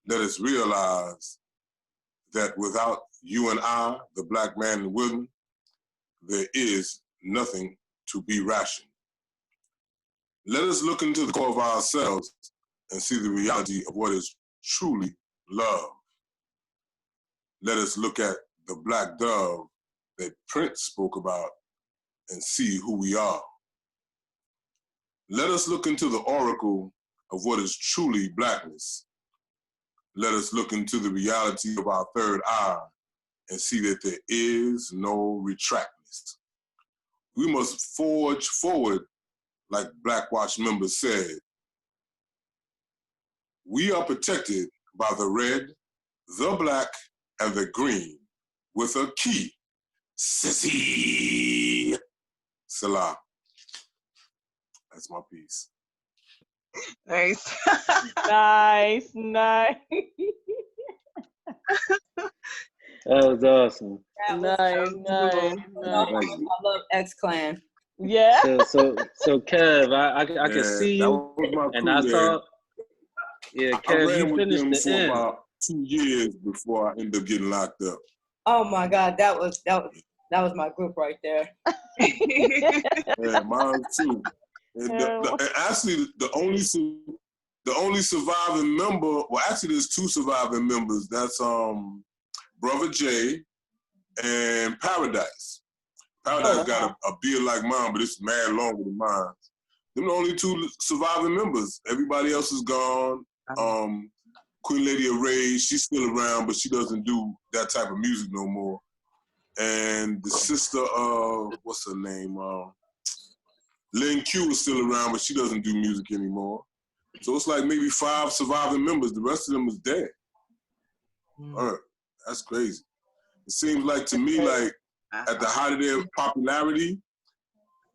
Let us realize that without you and I, the Black man and women, there is nothing to be rationed. Let us look into the core of ourselves and see the reality of what is truly love. Let us look at the black dove that Prince spoke about and see who we are. Let us look into the oracle of what is truly Blackness. Let us look into the reality of our third eye and see that there is no retractness. We must forge forward, like Black Watch members said. We are protected by the red, the black, and the green with a key. Sissy. Salah. That's my piece. Nice. Nice. That was awesome. Nice. I love X-Clan. Yeah. So Kev, I can see that you, was my and crew I there. thought, yeah, I Kev, ran you with finished them the for end. about 2 years before I ended up getting locked up. Oh my God, that was my group right there. Yeah, mine too. And actually, the only surviving member, well, actually, there's 2 surviving members. That's Brother Jay and Paradise. Paradise got a beard like mine, but it's mad longer than mine. Them the only 2 surviving members. Everybody else is gone. Queen Lady of Rage, she's still around, but she doesn't do that type of music no more. And the sister of, what's her name? Lynn Q is still around, but she doesn't do music anymore. So it's like maybe 5 surviving members. The rest of them is dead. That's crazy. It seems like to me, like at the height of their popularity,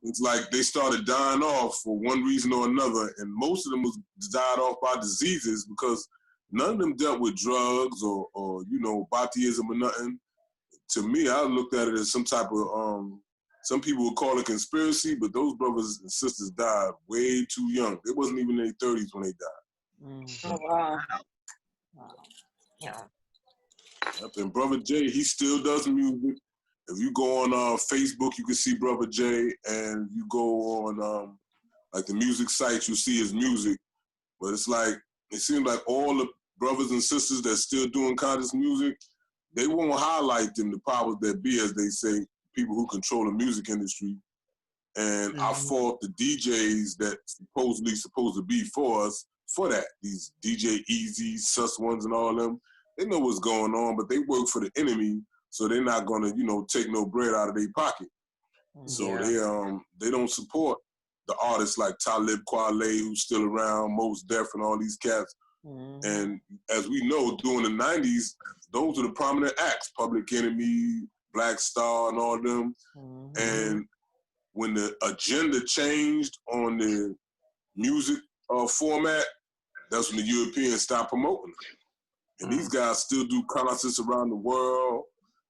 it's like they started dying off for one reason or another, and most of them was died off by diseases because none of them dealt with drugs or Baathism or nothing. To me, I looked at it as some type of some people would call it conspiracy, but those brothers and sisters died way too young. They wasn't even in their 30s when they died. Oh wow. Yeah. And Brother Jay, he still does music. If you go on Facebook, you can see Brother Jay, and you go on like the music sites, you see his music. But it's like, it seems like all the brothers and sisters that's still doing conscious music, they won't highlight them, the powers that be, as they say, people who control the music industry. And I fault the DJs that supposed to be for us for that. These DJ Easy, Sus Ones and all them, they know what's going on, but they work for the enemy, so they're not gonna, take no bread out of their pocket. So they don't support the artists like Talib Kweli, who's still around, Mos Def, and all these cats. And as we know, during the 90s, those are the prominent acts, Public Enemy, Black Star, and all them. And when the agenda changed on the music format, that's when the Europeans stopped promoting it. And these guys still do concerts around the world,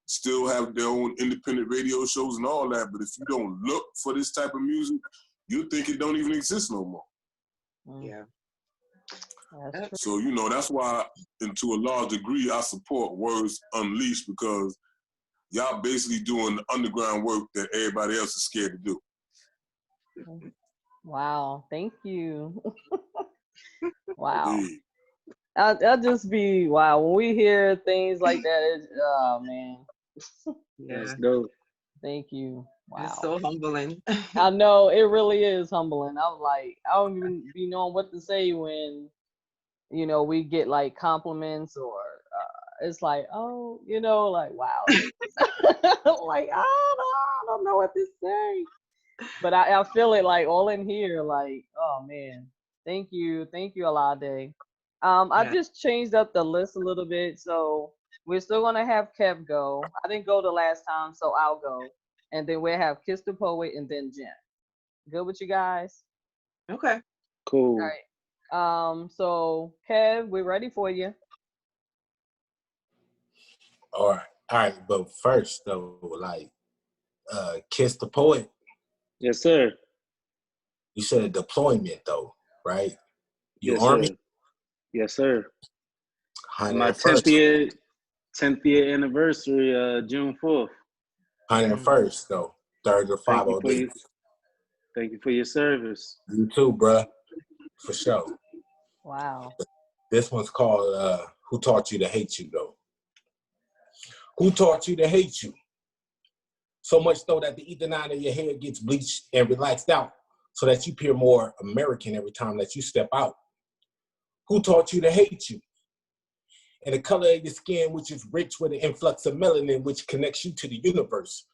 still have their own independent radio shows and all that. But if you don't look for this type of music, you think it don't even exist no more. Yeah. So, you know, that's why, and to a large degree, I support Words Unleashed, because y'all basically doing the underground work that everybody else is scared to do. Wow, thank you. Wow. Indeed. I'll just be, wow, when we hear things like that, it's, oh man. Yeah. That's dope. Thank you. Wow. It's so humbling. I know, it really is humbling. I'm like, I don't even be knowing what to say when, you know, we get like compliments or it's like, oh, you know, like, wow. Like, I don't know what to say. But I feel it like all in here, like, oh man. Thank you, Alade. I just changed up the list a little bit, so we're still gonna have Kev go. I didn't go the last time, so I'll go, and then we'll have Kiss the Poet and then Jen. Good with you guys? Okay. Cool. All right. So Kev, we're ready for you. All right. But first, though, like, Kiss the Poet. Yes, sir. You said deployment, though, right? You Yes, Army? sir. Yes, sir. My 101st. 10th year anniversary, June 4th. 101st, though. 3rd to Thank you 508. thank you for your service. You too, bruh. For sure. Wow. This one's called Who Taught You to Hate You, though? Who taught you to hate you? So much so that the ether nine of your hair gets bleached and relaxed out so that you appear more American every time that you step out. Who taught you to hate you? And the color of your skin, which is rich with an influx of melanin, which connects you to the universe.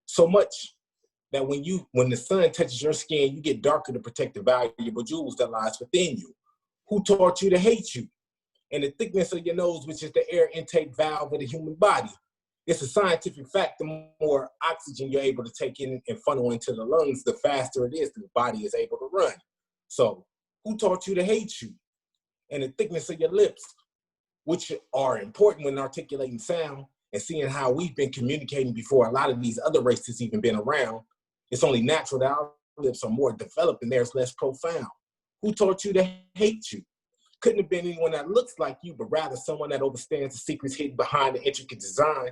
So much that when the sun touches your skin, you get darker to protect the valuable jewels that lies within you. Who taught you to hate you? And the thickness of your nose, which is the air intake valve of the human body. It's a scientific fact, the more oxygen you're able to take in and funnel into the lungs, the faster it is the body is able to run. So who taught you to hate you? And the thickness of your lips, which are important when articulating sound and seeing how we've been communicating before a lot of these other races even been around. It's only natural that our lips are more developed and theirs less profound. Who taught you to hate you? Couldn't have been anyone that looks like you, but rather someone that understands the secrets hidden behind the intricate design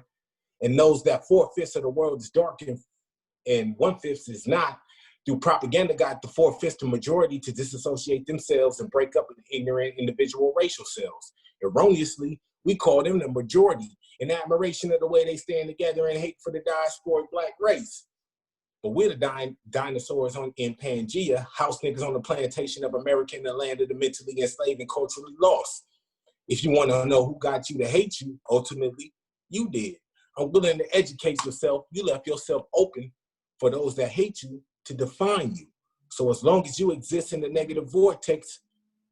and knows that 4/5 of the world is dark and 1/5 is not. Through propaganda, got the 4/5 the majority to disassociate themselves and break up into ignorant individual racial cells. Erroneously, we call them the majority in admiration of the way they stand together and hate for the diasporic black race. But we're the dinosaurs in Pangea, house niggas on the plantation of America in the land of the mentally enslaved and culturally lost. If you want to know who got you to hate you, ultimately, you did. I'm willing to educate yourself. You left yourself open for those that hate you to define you. So as long as you exist in the negative vortex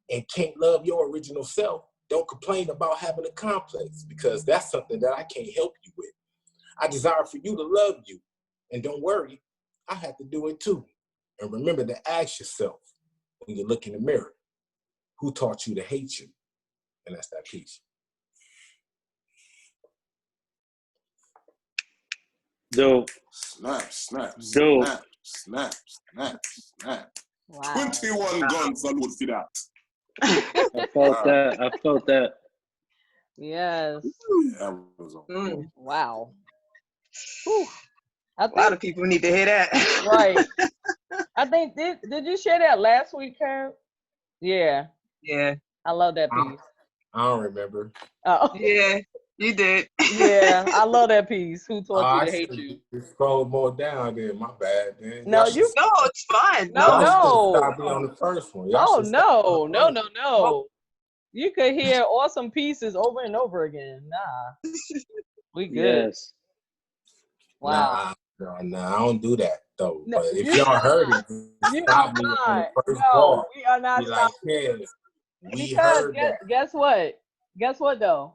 and can't love your original self, don't complain about having a complex, because that's something that I can't help you with. I desire for you to love you. And don't worry, I have to do it too. And remember to ask yourself when you look in the mirror, who taught you to hate you? And that's that piece. Dope. Snap, snap, Dope. snap, snap, snap, snap. Wow. 21 gun salute for that. I felt that. Yes. That was on. Wow. Whew. A lot of people need to hear that. Right. I think did you share that last week, Karen? Yeah. Yeah. I love that piece. I don't remember. Oh. Yeah, you did. Yeah, I love that piece. Who taught you to hate you? Scroll more down there. My bad. Then. No, No, it's fine. No. Stop me on the first one. Oh no. You could hear awesome pieces over and over again. Nah. We good. Yes. Wow. Nah, I don't do that though. No, but if y'all heard it, stop me on the first bar. We are not stopping. stopping. We heard that. Guess what? Guess what though?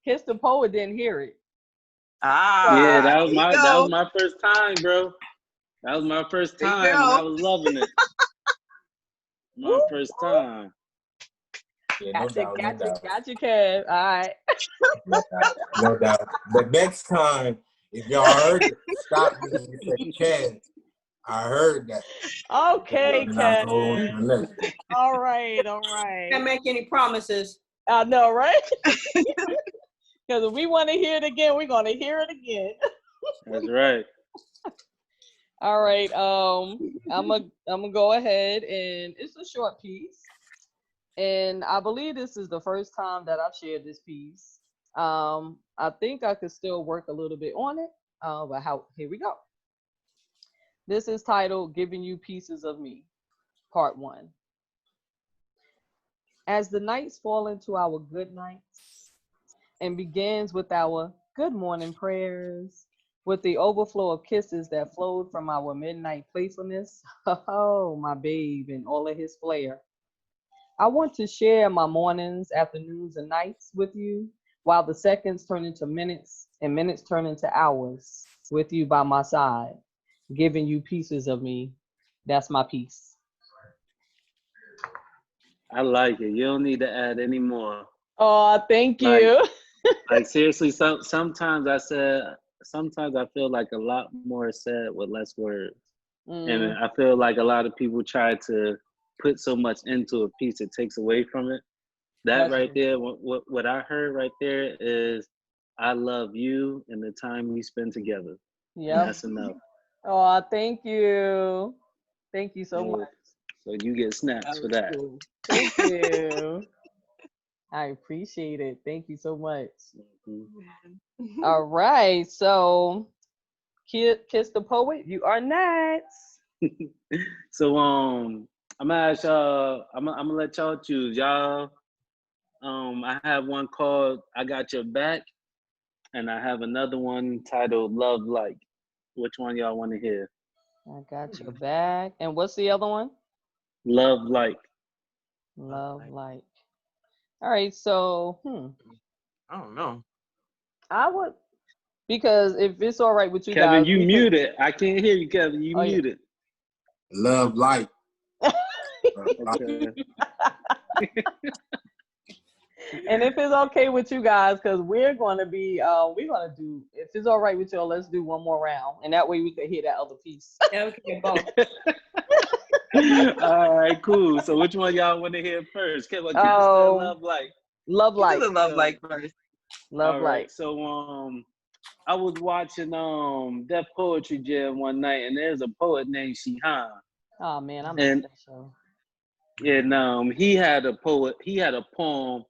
Kiss the Poet didn't hear it. Yeah, that was my first time, bro. That was my first There you time, and I go. was loving it. My first time. Yeah, no doubt, no doubt, Got you, Kev. All right. no doubt, no doubt. But next time, if y'all heard it, stop me and say, Ken, I heard that. Okay, And I'll go on to Kev. the next. All right. Can't make any promises. I know, right? Because if we want to hear it again, we're going to hear it again. That's right. All right. I'm gonna go ahead, and it's a short piece. And I believe this is the first time that I've shared this piece. I think I could still work a little bit on it. But here we go. This is titled Giving You Pieces of Me, Part 1. As the nights fall into our good nights and begins with our good morning prayers, with the overflow of kisses that flowed from our midnight playfulness, oh, my babe, in all of his flair. I want to share my mornings, afternoons, and nights with you, while the seconds turn into minutes and minutes turn into hours, with you by my side, giving you pieces of me. That's my piece. I like it. You don't need to add any more. Oh, thank Like, you. like seriously, sometimes I feel like a lot more said with less words. And I feel like a lot of people try to put so much into a piece it takes away from it. That That's right true. there, what I heard right there is, I love you and the time we spend together. And Yep. that's enough. Oh, thank you. Thank you so much. So you get snaps for that. Cool. Thank you. I appreciate it. Thank you so much. Mhm. All right. So, Kiss the Poet, you are next. So I'm gonna ask y'all. I'm gonna let y'all choose. Y'all, I have one called "I Got Your Back," and I have another one titled "Love Like." Which one y'all want to hear? I got your back. And what's the other one? Love Like. Love like. All right. So, I don't know. I would, because if it's all right with you Kevin, guys, you we could. muted. I can't hear you, Kevin. You Oh yeah. muted. Love light. Okay. And if it's okay with you guys, because we're gonna do, if it's all right with y'all, let's do one more round, and that way we could hear that other piece. Yeah, we can get both. All right, cool. So which one y'all want to hear first? Kevin, Kiss that Love Like. Love You do like. the love like first. Love All like. right. So I was watching Def Poetry Jam one night, and there's a poet named Shihan. Oh man, I missed And that show. he had a poem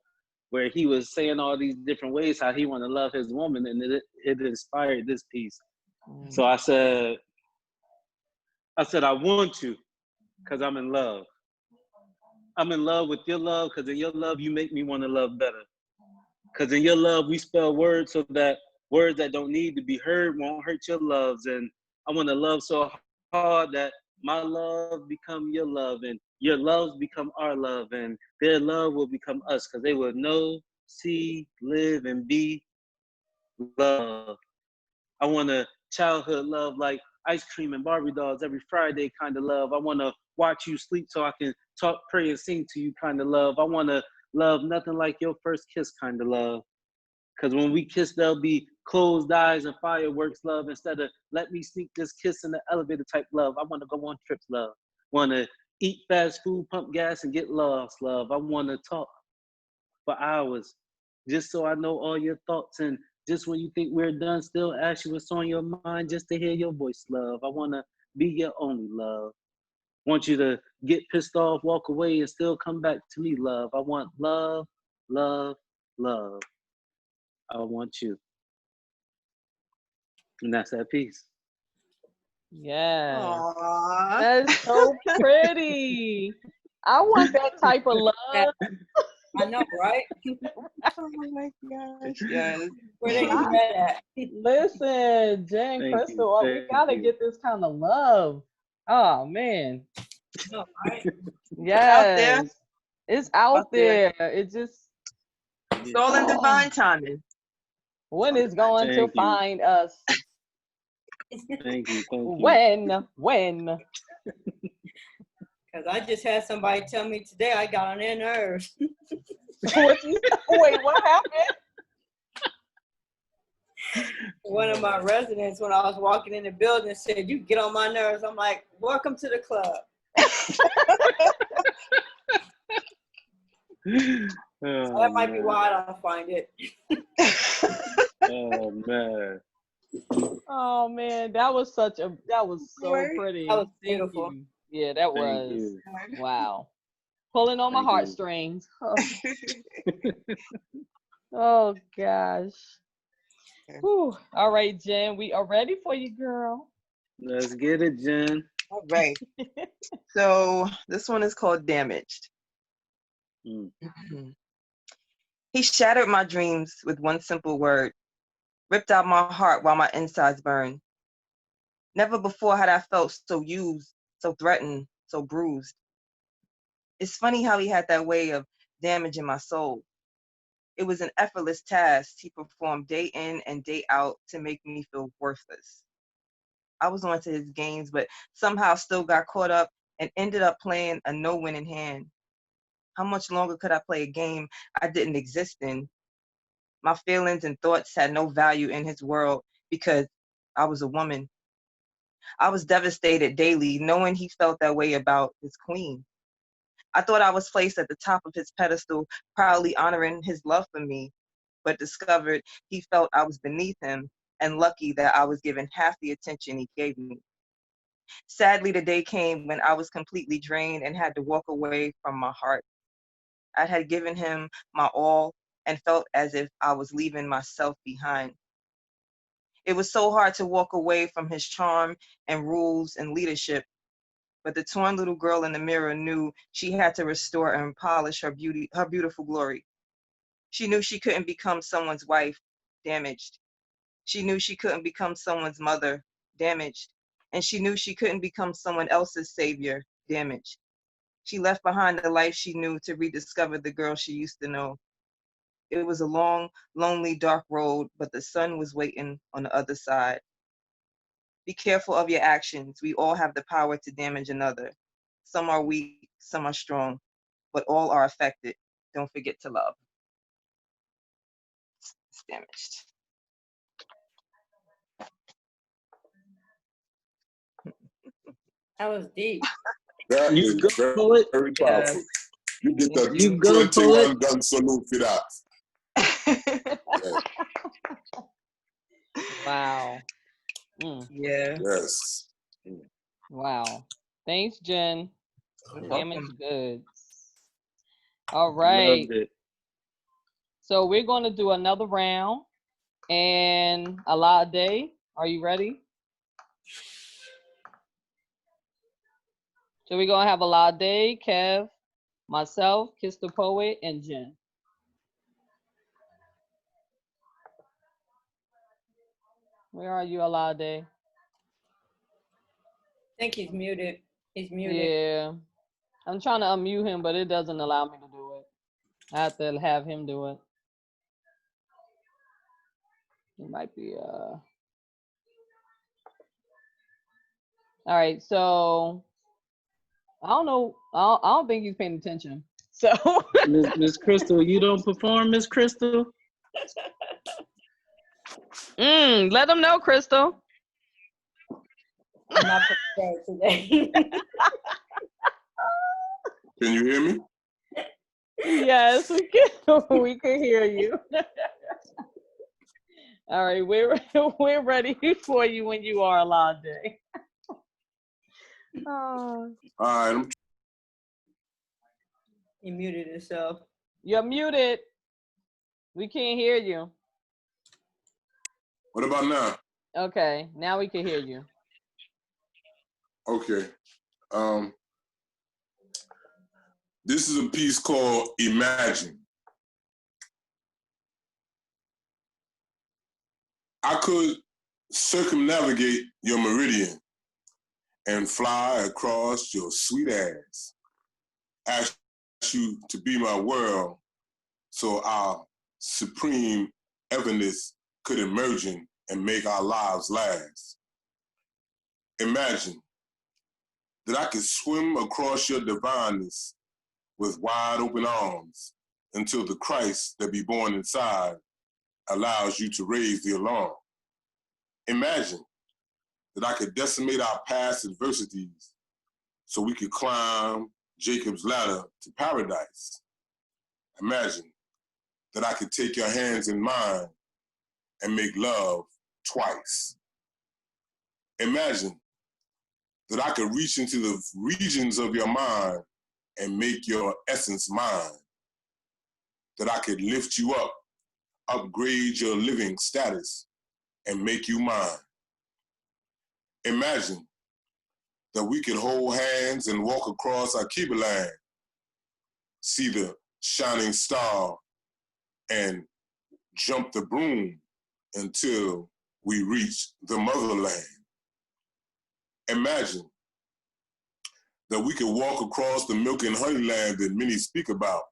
where he was saying all these different ways how he wanted to love his woman, and it inspired this piece. So I said I want you because I'm in love. I'm in love with your love because in your love you make me want to love better. Because in your love we spell words so that words that don't need to be heard won't hurt your loves. And I want to love so hard that my love become your love and your loves become our love and their love will become us because they will know, see, live, and be love. I want a childhood love like ice cream and Barbie dolls every Friday kind of love. I want to watch you sleep so I can talk, pray, and sing to you kind of love. I want to love nothing like your first kiss kind of love. Because when we kiss, there'll be closed eyes and fireworks love instead of let me sneak this kiss in the elevator type love. I want to go on trips love. Want to eat fast food, pump gas, and get lost love. I want to talk for hours just so I know all your thoughts. And just when you think we're done, still ask you what's on your mind just to hear your voice love. I want to be your only love. Want you to get pissed off, walk away, and still come back to me love. I want love, love, love. I want you. And that's that piece. Yes. Aww. That's so pretty. I want that type of love. I know, right? Oh my gosh. Yes. Where they get that at? Listen, Jen, Thank Crystal, you. we gotta get this kind of love. Oh man. No, right? Out there. Yes. It's out Out there. there. It just, It's all in divine timing. when it's going to Thank you. find us. Thank you. When? Because I just had somebody tell me today I got on their nerves. Wait, what happened? One of my residents, when I was walking in the building, said, "You get on my nerves." I'm like, "Welcome to the club." So that might be why I don't find it. Oh man. Oh man, that was so pretty. That was Thank beautiful. you. Yeah, that Thank was. you. Wow. Pulling on my Thank you. heartstrings. Oh gosh. Whew. All right, Jen, we are ready for you, girl. Let's get it, Jen. All right. So this one is called Damaged. Mm. He shattered my dreams with one simple word, ripped out my heart while my insides burned. Never before had I felt so used, so threatened, so bruised. It's funny how he had that way of damaging my soul. It was an effortless task he performed day in and day out to make me feel worthless. I was onto his games, but somehow still got caught up and ended up playing a no-winning hand. How much longer could I play a game I didn't exist in? My feelings and thoughts had no value in his world because I was a woman. I was devastated daily knowing he felt that way about his queen. I thought I was placed at the top of his pedestal, proudly honoring his love for me, but discovered he felt I was beneath him and lucky that I was given half the attention he gave me. Sadly, the day came when I was completely drained and had to walk away from my heart. I had given him my all and felt as if I was leaving myself behind. It was so hard to walk away from his charm and rules and leadership, but the torn little girl in the mirror knew she had to restore and polish her beauty, her beautiful glory. She knew she couldn't become someone's wife, damaged. She knew she couldn't become someone's mother, damaged. And she knew she couldn't become someone else's savior, damaged. She left behind the life she knew to rediscover the girl she used to know. It was a long, lonely, dark road, but the sun was waiting on the other side. Be careful of your actions. We all have the power to damage another. Some are weak, some are strong, but all are affected. Don't forget to love. It's damaged. That was deep. That You is go, very, poet. very Yes. powerful. You get Thank the You you. go, 21 poet. gun salute for that. Wow. Mm, Yeah. Yes. wow. Thanks, Jen. You're Damaged welcome. goods. All right. Loved it. So we're going to do another round. And Alade, are you ready? So we're going to have Alade, Kev, myself, Kiss the Poet, and Jen. Where are you, Alade? I think he's muted. He's muted. Yeah. I'm trying to unmute him, but it doesn't allow me to do it. I have to have him do it. It might be all right, so I don't know. I don't think he's paying attention. So Miss Crystal, you don't perform, Miss Crystal? let him know, Crystal. I'm not prepared today. Can you hear me? Yes, we can. We can hear you. All right, we're ready for you when you are, Alade. Oh, All right. He muted himself. you're muted. We can't hear you. What about now? Okay, now we can hear you. Okay. This is a piece called Imagine. I could circumnavigate your meridian and fly across your sweet ass. Ask you to be my world so our supreme everness could emerge and make our lives last. Imagine that I could swim across your divineness with wide open arms until the Christ that be born inside allows you to raise the alarm. Imagine that I could decimate our past adversities so we could climb Jacob's ladder to paradise. Imagine that I could take your hands in mine and make love twice. Imagine that I could reach into the regions of your mind and make your essence mine. That I could lift you up, upgrade your living status, and make you mine. Imagine that we could hold hands and walk across our Akiba land, see the shining star, and jump the broom until we reach the motherland. Imagine that we could walk across the milk and honey land that many speak about,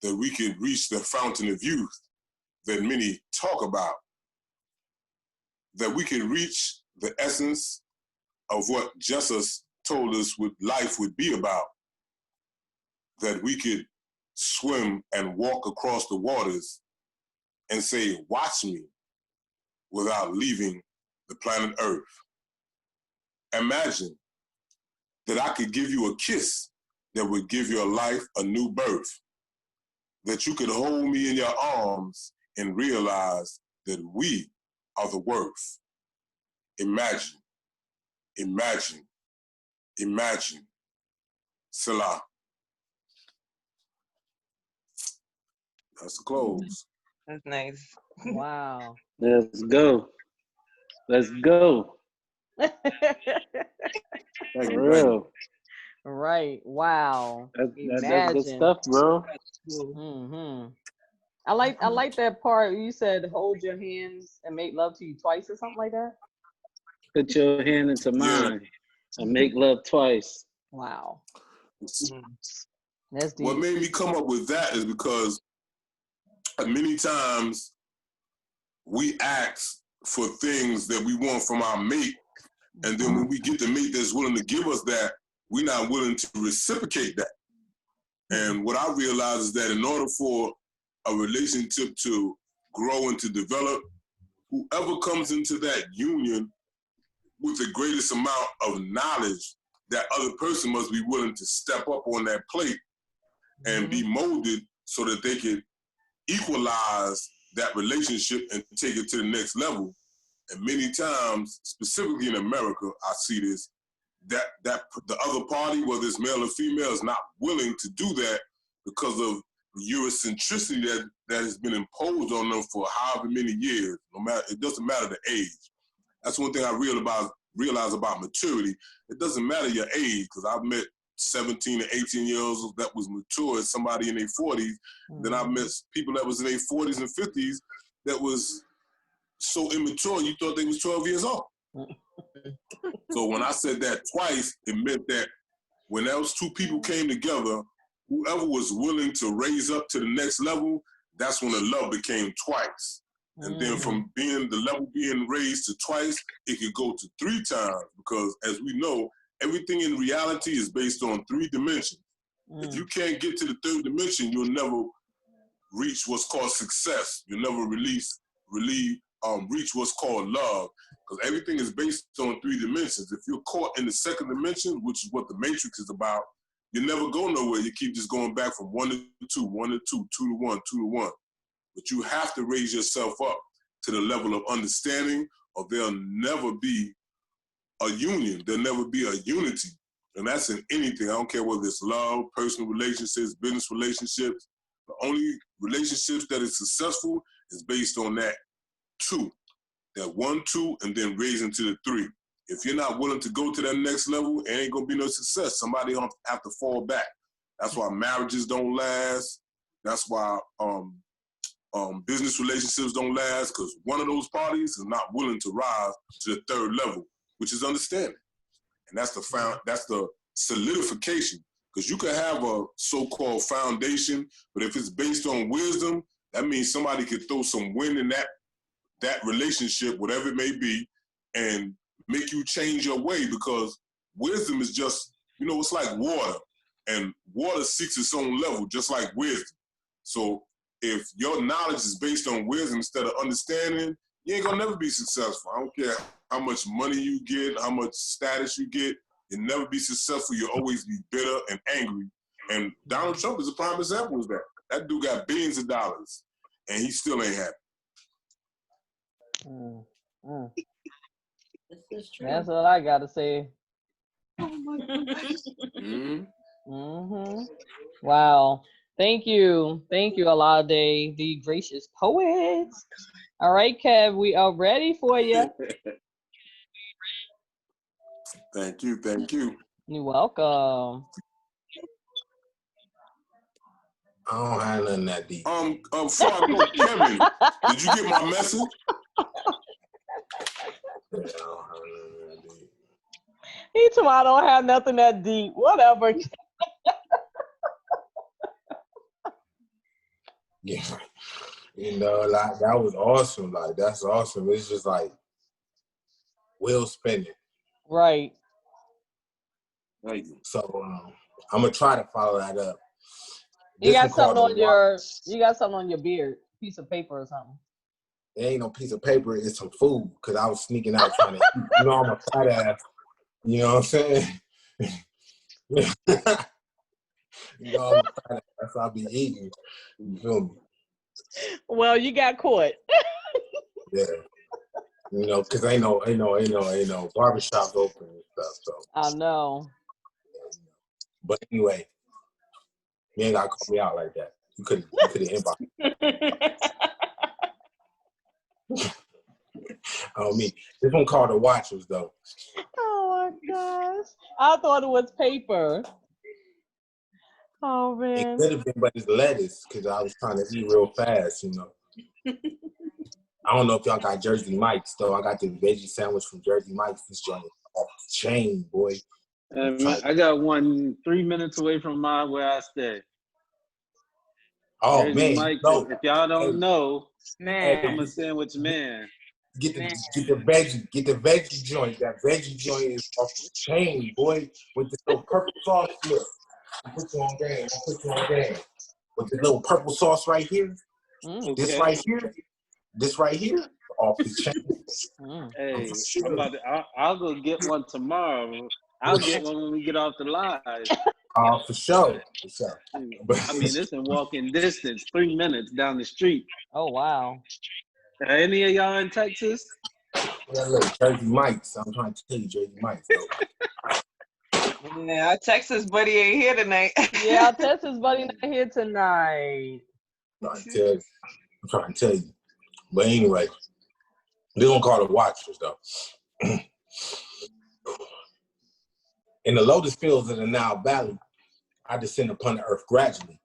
that we could reach the fountain of youth that many talk about, that we could reach the essence of what Jesus told us what life would be about, that we could swim and walk across the waters and say, watch me, without leaving the planet Earth. Imagine that I could give you a kiss that would give your life a new birth, that you could hold me in your arms and realize that we are the worth. Imagine, imagine, imagine. Salah. That's the close. That's nice. Wow. Let's go. Let's go. Thank For you, real. Right. Wow. That's good Imagine. stuff, bro. Mm-hmm. I like that part. You said hold your hands and make love to you twice or something like that. Put your hand into Yeah. mine and make love twice. Wow. Mm. That's deep. What made me come up with that is because many times we ask for things that we want from our mate, and then when we get the mate that's willing to give us that, we're not willing to reciprocate that. And what I realize is that in order for a relationship to grow and to develop, whoever comes into that union with the greatest amount of knowledge, that other person must be willing to step up on that plate and be molded so that they can equalize that relationship and take it to the next level. And many times, specifically in America, I see this, that the other party, whether it's male or female, is not willing to do that because of the Eurocentricity that has been imposed on them for however many years. No matter, it doesn't matter the age. That's one thing I realize about maturity. It doesn't matter your age, because I've met 17 and 18 year olds that was mature as somebody in their 40s. Then I've met people that was in their 40s and 50s that was so immature you thought they was 12 years old. So when I said that twice, it meant that when those two people came together, whoever was willing to raise up to the next level, that's when the love became twice. And then from being the level being raised to twice, it could go to 3 times, because as we know, everything in reality is based on 3 dimensions. If you can't get to the 3rd dimension, you'll never reach what's called success. You'll never reach what's called love, because everything is based on 3 dimensions. If you're caught in the 2nd dimension, which is what the Matrix is about, you never go nowhere. You keep just going back from 1 to 2, 1 to 2, 2 to 1, 2 to 1. But you have to raise yourself up to the level of understanding, or there'll never be a union. There'll never be a unity. And that's in anything. I don't care whether it's love, personal relationships, business relationships. The only relationships that is successful is based on that 2. That 1, 2, and then raising to the 3. If you're not willing to go to that next level, it ain't gonna be no success. Somebody gonna have to fall back. That's why marriages don't last. That's why business relationships don't last, because one of those parties is not willing to rise to the 3rd level, which is understanding. And that's the solidification. Because you can have a so-called foundation, but if it's based on wisdom, that means somebody could throw some wind in that relationship, whatever it may be, and make you change your way, because wisdom is just, it's like water, and water seeks its own level, just like wisdom. So if your knowledge is based on wisdom instead of understanding, you ain't gonna never be successful. I don't care how much money you get, how much status you get, you'll never be successful. You'll always be bitter and angry. And Donald Trump is a prime example of that. That dude got billions of dollars, and he still ain't happy. This is true. That's all I gotta say. Oh my gosh. Wow. Thank you, Alade, the gracious poet. All right, Kev, we are ready for you. Thank you. You're welcome. I don't have nothing that deep. Before I go, Kevin, did you get my message? Yeah, I don't have nothing that deep. He told me I don't have nothing that deep. Whatever. Yeah. Like that was awesome. Like that's awesome. It's just like wheel spinning. Right. Thank you. So I'm gonna try to follow that up. You got something on your beard, piece of paper or something. It ain't no piece of paper. It's some food because I was sneaking out trying to eat. I'm a fat ass. You know what I'm saying? I'm a fat ass. That's what I be eating. You feel me? Well, you got caught. Yeah. Because ain't no barbershops open and stuff. So I know. But anyway, you ain't gotta call me out like that. You could have inboxed me. Oh me. This one called The Watchers though. Oh my gosh. I thought it was paper. Oh man. It could have been, but it's lettuce because I was trying to eat real fast, I don't know if y'all got Jersey Mike's though. I got the veggie sandwich from Jersey Mike's. This joint is off the chain, boy. I got one 3 minutes away from where I stay. Oh Jersey man, Mike's, if y'all don't know, Man. I'm a sandwich man. Get the veggie joint. That veggie joint is off the chain, boy. With the little purple sauce. Look, I'll put you on game. With the little purple sauce right here. This right here, off the chain. Hey, I'll go get one tomorrow. I'll get one when we get off the live. For sure. I mean, it's in walking distance, 3 minutes down the street. Oh wow. Any of y'all in Texas? Yeah, look, Jersey Mike's. I'm trying to tell you, Jersey Mike's. Yeah, our Texas buddy ain't here tonight. Yeah, our Texas buddy not here tonight. I'm trying to tell you. But anyway, they're gonna call it Watchers though. In the lotus fields of the Nile Valley, I descend upon the earth gradually,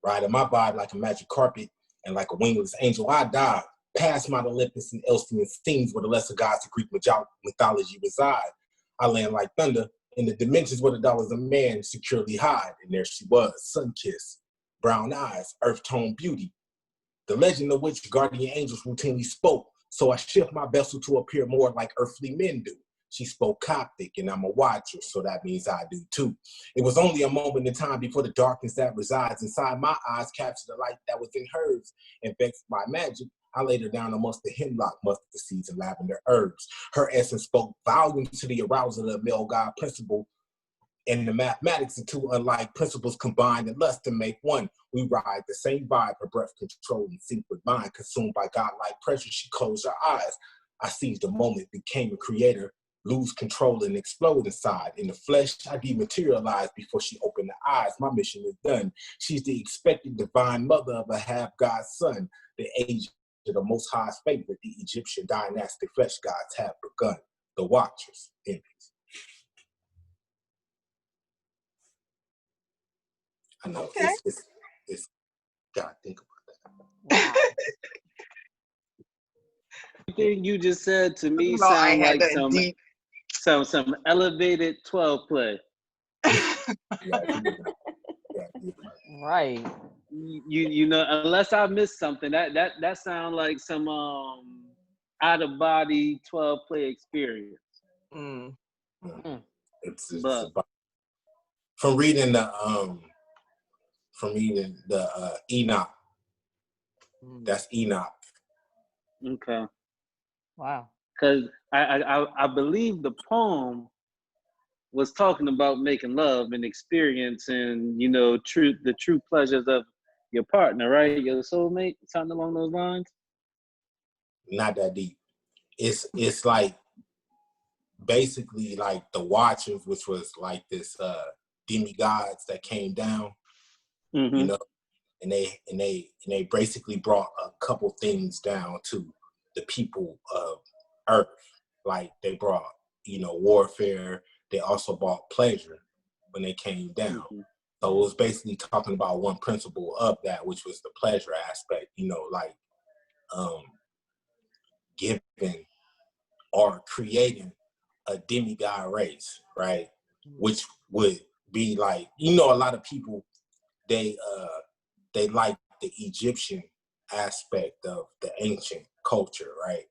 riding my vibe like a magic carpet, and like a wingless angel, I dive past Mount Olympus and Elstein scenes where the lesser gods of Greek mythology reside. I land like thunder in the dimensions where the dollars of man securely hide, and there she was, sun-kissed, brown eyes, earth-tone beauty, the legend of which guardian angels routinely spoke, so I shift my vessel to appear more like earthly men do. She spoke Coptic, and I'm a watcher, so that means I do too. It was only a moment in time before the darkness that resides inside my eyes captured the light that was in hers, and vexed by magic, I laid her down amongst the hemlock, mustard seeds, and lavender herbs. Her essence spoke volumes to the arousal of the male God principle, and the mathematics of two unlike principles combined and lust to make one. We ride the same vibe, her breath controlled and sync with mine, consumed by godlike pressure. She closed her eyes. I seized the moment, became a creator, lose control and explode inside. In the flesh, I dematerialized before she opened her eyes. My mission is done. She's the expected divine mother of a half-god son, the age of the Most High's favorite, the Egyptian dynastic flesh gods have begun. The Watchers. In peace. I know, Okay. it's gotta think about that. Wow. Everything you just said to me No, I sound had like that deep. some elevated 12 play. Right. You know, unless I missed something, that sounds like some out of body 12 play experience. Mm. It's But about, from reading the Enoch. That's Enoch. okay, Wow. because I believe the poem was talking about making love and experiencing, you know, the true pleasures of your partner, right? Your soulmate, something along those lines. Not that deep. It's like basically like the Watchers, which was like this demigods that came down, you know, and they basically brought a couple things down to the people of Earth. Like they brought, you know, warfare. They also brought pleasure when they came down. So it was basically talking about one principle of that, which was the pleasure aspect, you know, like giving or creating a demigod race, right? Which would be like, you know, a lot of people, they like the Egyptian aspect of the ancient culture, right?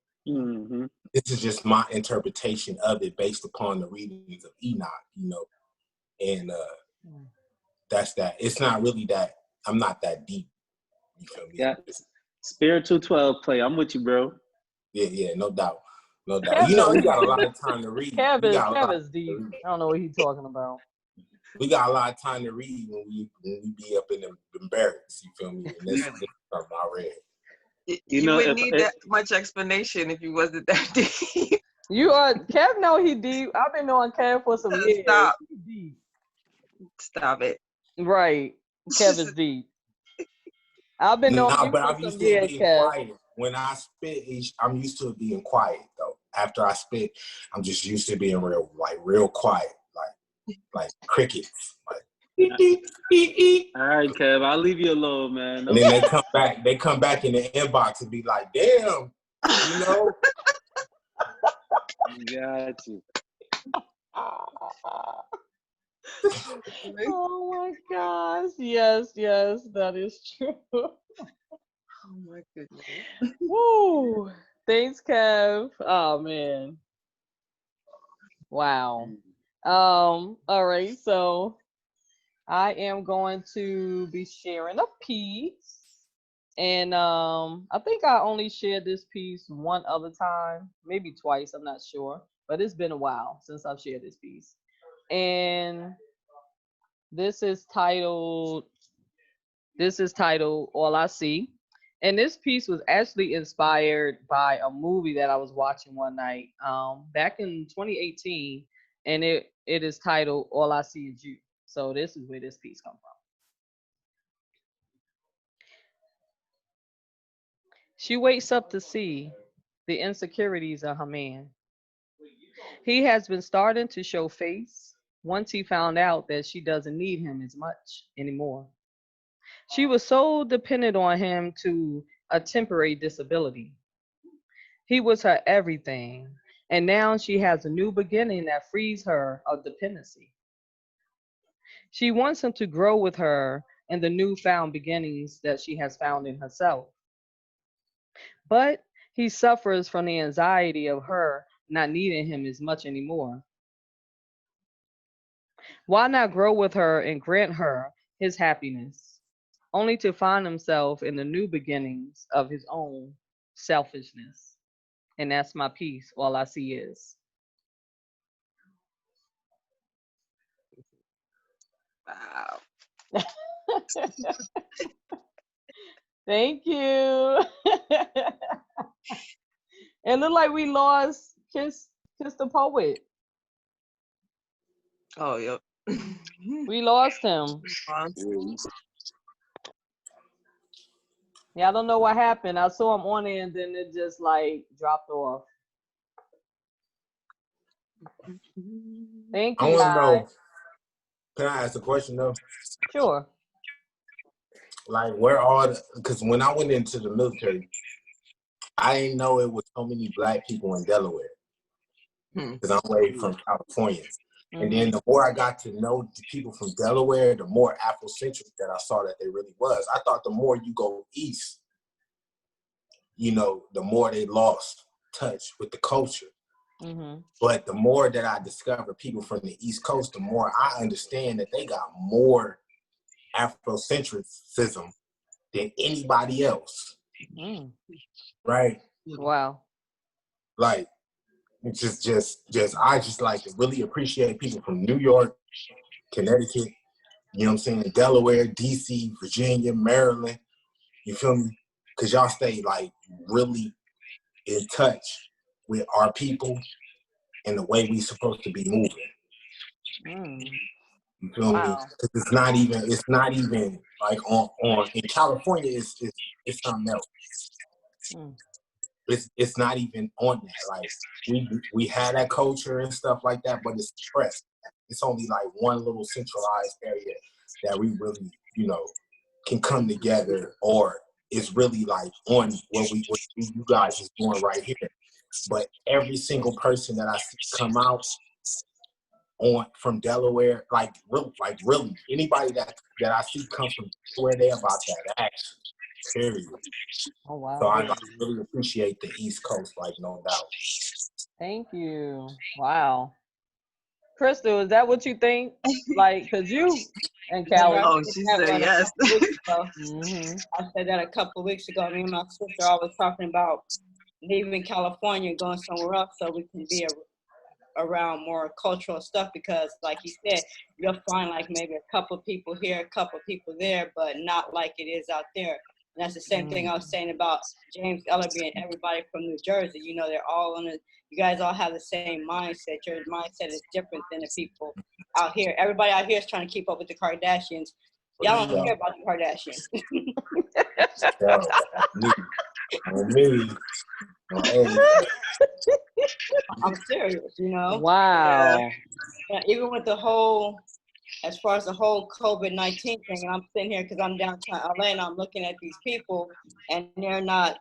This is just my interpretation of it based upon the readings of Enoch, you know, and that's that. It's not really that, I'm not that deep, you feel me? Yeah, spiritual 12 play. I'm with you, bro. Yeah, no doubt. No doubt. Kev You know, know we he got a deep. lot of time to read. Kev is deep. I don't know what he's talking about. We got a lot of time to read when we be up in the barracks, you feel me? And this is something I read. You wouldn't need that much explanation if you wasn't that deep. You are Kev know he deep. I've been knowing Kev for some years. Stop. He deep. Stop it. Right. Kev is deep. I've been knowing you But for I'm used some to it years, being Kev. quiet. When I spit, I'm used to it being quiet though. After I spit, I'm just used to being real quiet, like crickets. Like All right, Kev, I'll leave you alone, man. And then they come back in the inbox and be like, damn, you know. Got you. Oh my gosh. Yes, that is true. Oh my goodness. Woo. Thanks, Kev. Oh man. Wow. All right, so I am going to be sharing a piece. And I think I only shared this piece one other time, maybe twice, I'm not sure. But it's been a while since I've shared this piece. And this is titled All I See. And this piece was actually inspired by a movie that I was watching one night back in 2018. And it is titled All I See Is You. So this is where this piece comes from. She wakes up to see the insecurities of her man. He has been starting to show face once he found out that she doesn't need him as much anymore. She was so dependent on him to a temporary disability. He was her everything, and now she has a new beginning that frees her of dependency. She wants him to grow with her in the newfound beginnings that she has found in herself. But he suffers from the anxiety of her not needing him as much anymore. Why not grow with her and grant her his happiness, only to find himself in the new beginnings of his own selfishness? And that's my piece. All I see is. Wow. Thank you. It looked like we lost Kiss the Poet. Oh, yep. We lost him. Yeah, I don't know what happened. I saw him on it and then it just like dropped off. Thank I you, want to guys. know, can I ask a question though? Sure. Like, because when I went into the military, I didn't know it was so many Black people in Delaware, because I'm way from California. And then the more I got to know the people from Delaware, the more Afrocentric that I saw that they really was. I thought the more you go east, you know, the more they lost touch with the culture. Mm-hmm. But the more that I discover people from the East Coast, the more I understand that they got more Afrocentrism than anybody else, Mm. right? Wow. Like, it's I just like to really appreciate people from New York, Connecticut, you know what I'm saying, Delaware, DC, Virginia, Maryland, you feel me? Because y'all stay like really in touch with our people and the way we supposed to be moving. Mm. You feel me? Wow. Because it's not even like on in California. It's something else. Mm. It's not even on that. Like we had that culture and stuff like that, but it's suppressed. It's only like one little centralized area that we really, you know, can come together, or it's really like on what you guys is doing right here. But every single person that I see come out on from Delaware, like really anybody that I see come from where they about that action. Period. Oh So wow. I really appreciate the East Coast, like no doubt. Thank you. Wow. Crystal, is that what you think? Like, cause you and Callie. Oh, she said yes. Mm-hmm. I said that a couple of weeks ago. Me and my sister are always talking about leaving California and going somewhere else so we can be around more cultural stuff, because like you said, you'll find like maybe a couple of people here, a couple of people there, but not like it is out there. And that's the same thing I was saying about James Ellerby and everybody from New Jersey. You know, they're all on you guys all have the same mindset. Your mindset is different than the people out here. Everybody out here is trying to keep up with the Kardashians. Y'all don't care about the Kardashians. Me. I'm serious, you know? Wow. Yeah, even with the whole, as far as the whole COVID-19 thing, and I'm sitting here because I'm downtown LA and I'm looking at these people and I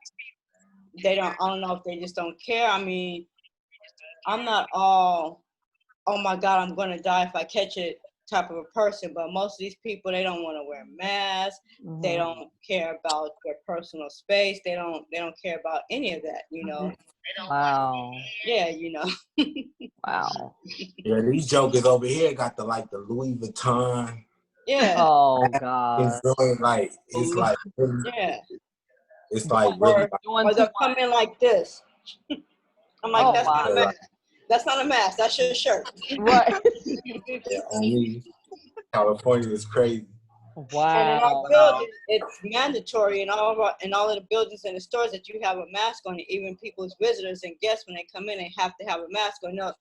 don't know if they just don't care. I mean, I'm not all, oh my God, I'm going to die if I catch it type of a person, but most of these people, they don't want to wear masks. Mm-hmm. They don't care about their personal space. They don't care about any of that, you know? Wow. Yeah, you know. Wow. Yeah, these jokers over here got the Louis Vuitton. Yeah. Oh God. Like it's like yeah. It's like really. Or they'll come in like this. I'm like, that's not a mask. That's not a mask. That's your shirt. Right. Yeah, only California is crazy. Wow. And in our building, it's mandatory in all of the buildings and the stores that you have a mask on. Even people's visitors and guests, when they come in, they have to have a mask on. No,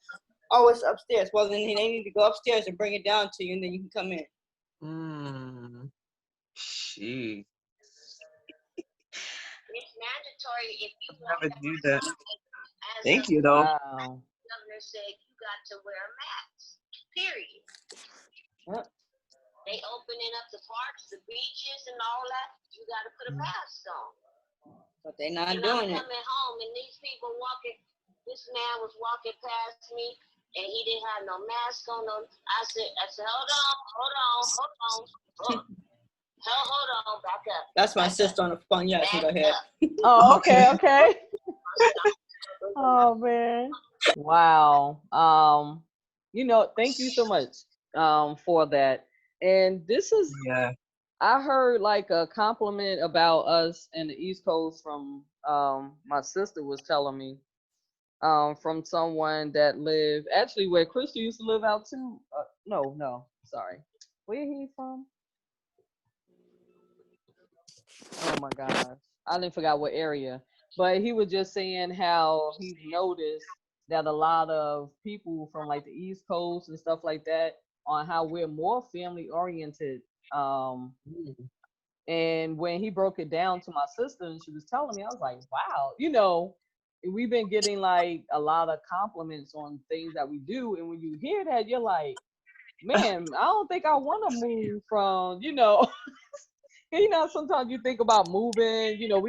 oh, it's upstairs. Well, then they need to go upstairs and bring it down to you, and then you can come in. She. It's mandatory if you never do that. Thank you, though. Wow. Governor said you got to wear a mask. Period. Yep. They opening up the parks, the beaches, and all that. You got to put a mask on. But they're not and doing I'm it. coming home, and these people walking. This man was walking past me, and he didn't have no mask on. I said, hold on, back up. That's my sister on the phone. Yeah, you go ahead. Oh, okay. Oh man. Wow. You know, thank you so much for that. And this is I heard like a compliment about us in the East Coast from my sister was telling me from someone that lived actually where Crystal used to live out too. No, sorry. Where he from? Oh my gosh. I didn't forget what area. But he was just saying how he's noticed that a lot of people from like the East Coast and stuff like that on how we're more family oriented. And when he broke it down to my sister and she was telling me, I was like, wow, you know, we've been getting like a lot of compliments on things that we do. And when you hear that, you're like, man, I don't think I want to move from, you know, sometimes you think about moving, you know,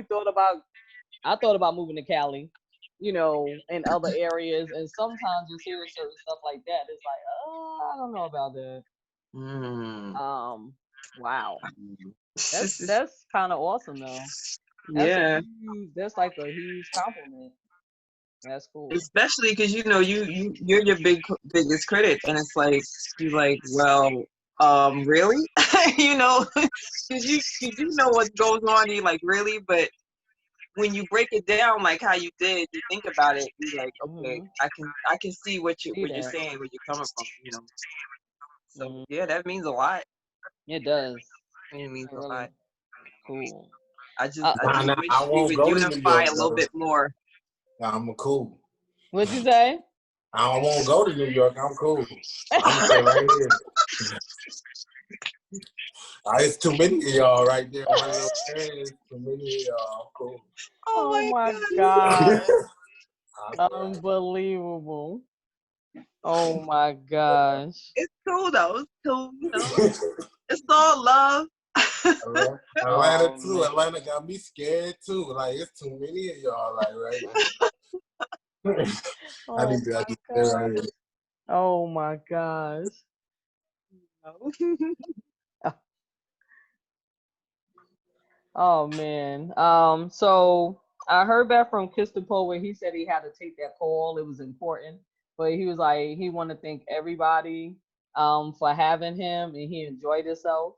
I thought about moving to Cali, you know, and other areas. And sometimes just hearing certain stuff like that, it's like, oh, I don't know about that. Wow. That's kind of awesome though. That's like a huge compliment. That's cool. Especially because you're your biggest critic, and it's like you're like, well, really, because you know what goes on. And you're like, really, but when you break it down like how you did, you think about it, you're like, okay, I can see what See you're that. saying, where you're coming from, So Mhm. yeah, that means a lot. It does. It means It a really lot. cool. I just Nah, wish I we won't would go to New unify York a little though. bit more. Nah, I'm cool. What'd you say? I won't go to New York. I'm cool. I'm gonna stay right here. It's too many of y'all right there. One of those areas, too many of y'all. I'm cool. Oh my God. God. Unbelievable. Oh my gosh. It's cool though. It's cool, It's all love. Atlanta Oh, too. man. Atlanta got me scared too. Like it's too many of y'all. Like right. I Oh need to my stay right gosh. here. Oh my gosh. Oh man. So I heard back from Crystal Poet. He said he had to take that call. It was important. But he was like, he wanted to thank everybody for having him and he enjoyed himself.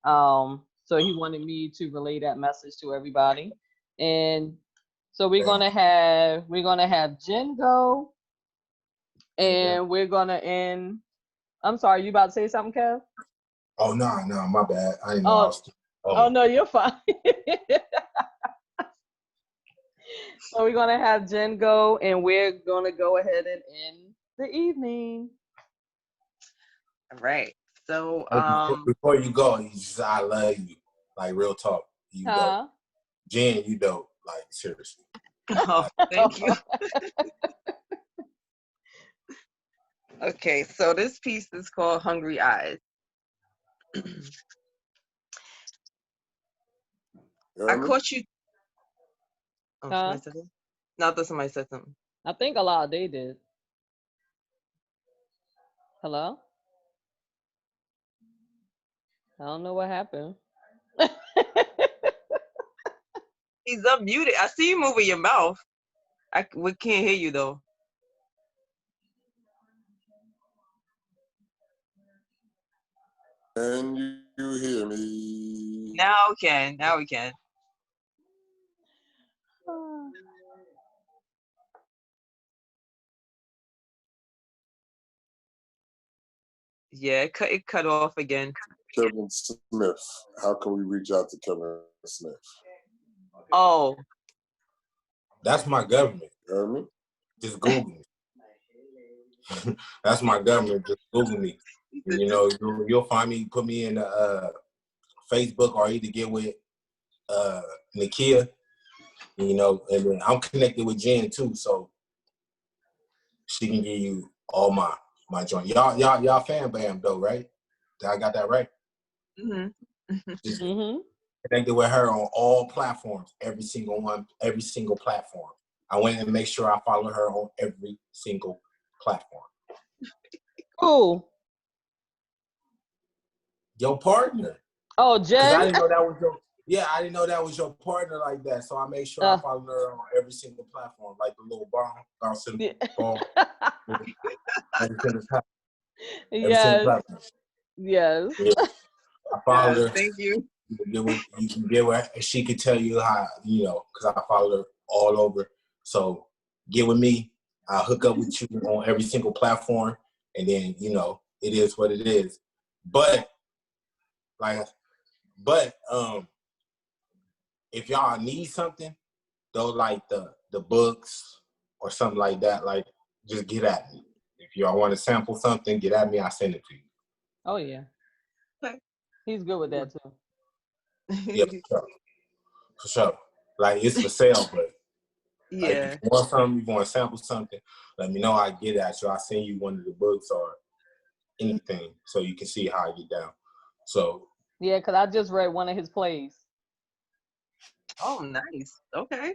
So he wanted me to relay that message to everybody. And so we're gonna have Jen go and we're gonna end. I'm sorry, you about to say something, Kev? Oh no, my bad. I didn't know I was. Oh no, you're fine. So we're gonna have Jen go, and we're gonna go ahead and end the evening. All right. So Before you go, you just, I love you. Like real talk. You dope. Jen, you dope. Like seriously. Oh, thank you. Okay, so this piece is called Hungry Eyes. I caught you. Oh, somebody said something? No, I thought somebody said something. I think a lot they did. Hello? I don't know what happened. He's unmuted. I see you moving your mouth. We can't hear you though. Can you hear me? Now we can. Now we can. Yeah, it cut off again. Kevin Smith. How can we reach out to Kevin Smith? Oh. That's my government. You heard me? Just Google me. That's my government. Just Google me. You'll find me. Put me in Facebook or either get with Nakia. And then I'm connected with Jen too, so she can give you all my joint. Y'all fan bam though, right? I got that right. Just connected with her on all platforms, every single one, every single platform. I went and make sure I follow her on every single platform. Cool. Your partner. Oh, Jen. I didn't know that was your. Yeah, I didn't know that was your partner like that. So I made sure I followed her on every single platform, like the little bounce in the ball. Every single platform. Yes. Yeah. I followed her. Thank you. You can get her. She can tell you how, because I followed her all over. So get with me. I'll hook up with you on every single platform. And then, it is what it is. But if y'all need something, though, like the books or something like that, like just get at me. If y'all want to sample something, get at me. I'll send it to you. Oh yeah. He's good with that too. Yeah, for sure. Like it's for sale, but like if you want something, you want to sample something, let me know. I get it at you. I'll send you one of the books or anything so you can see how I get down. So yeah, because I just read one of his plays. Oh, nice. Okay.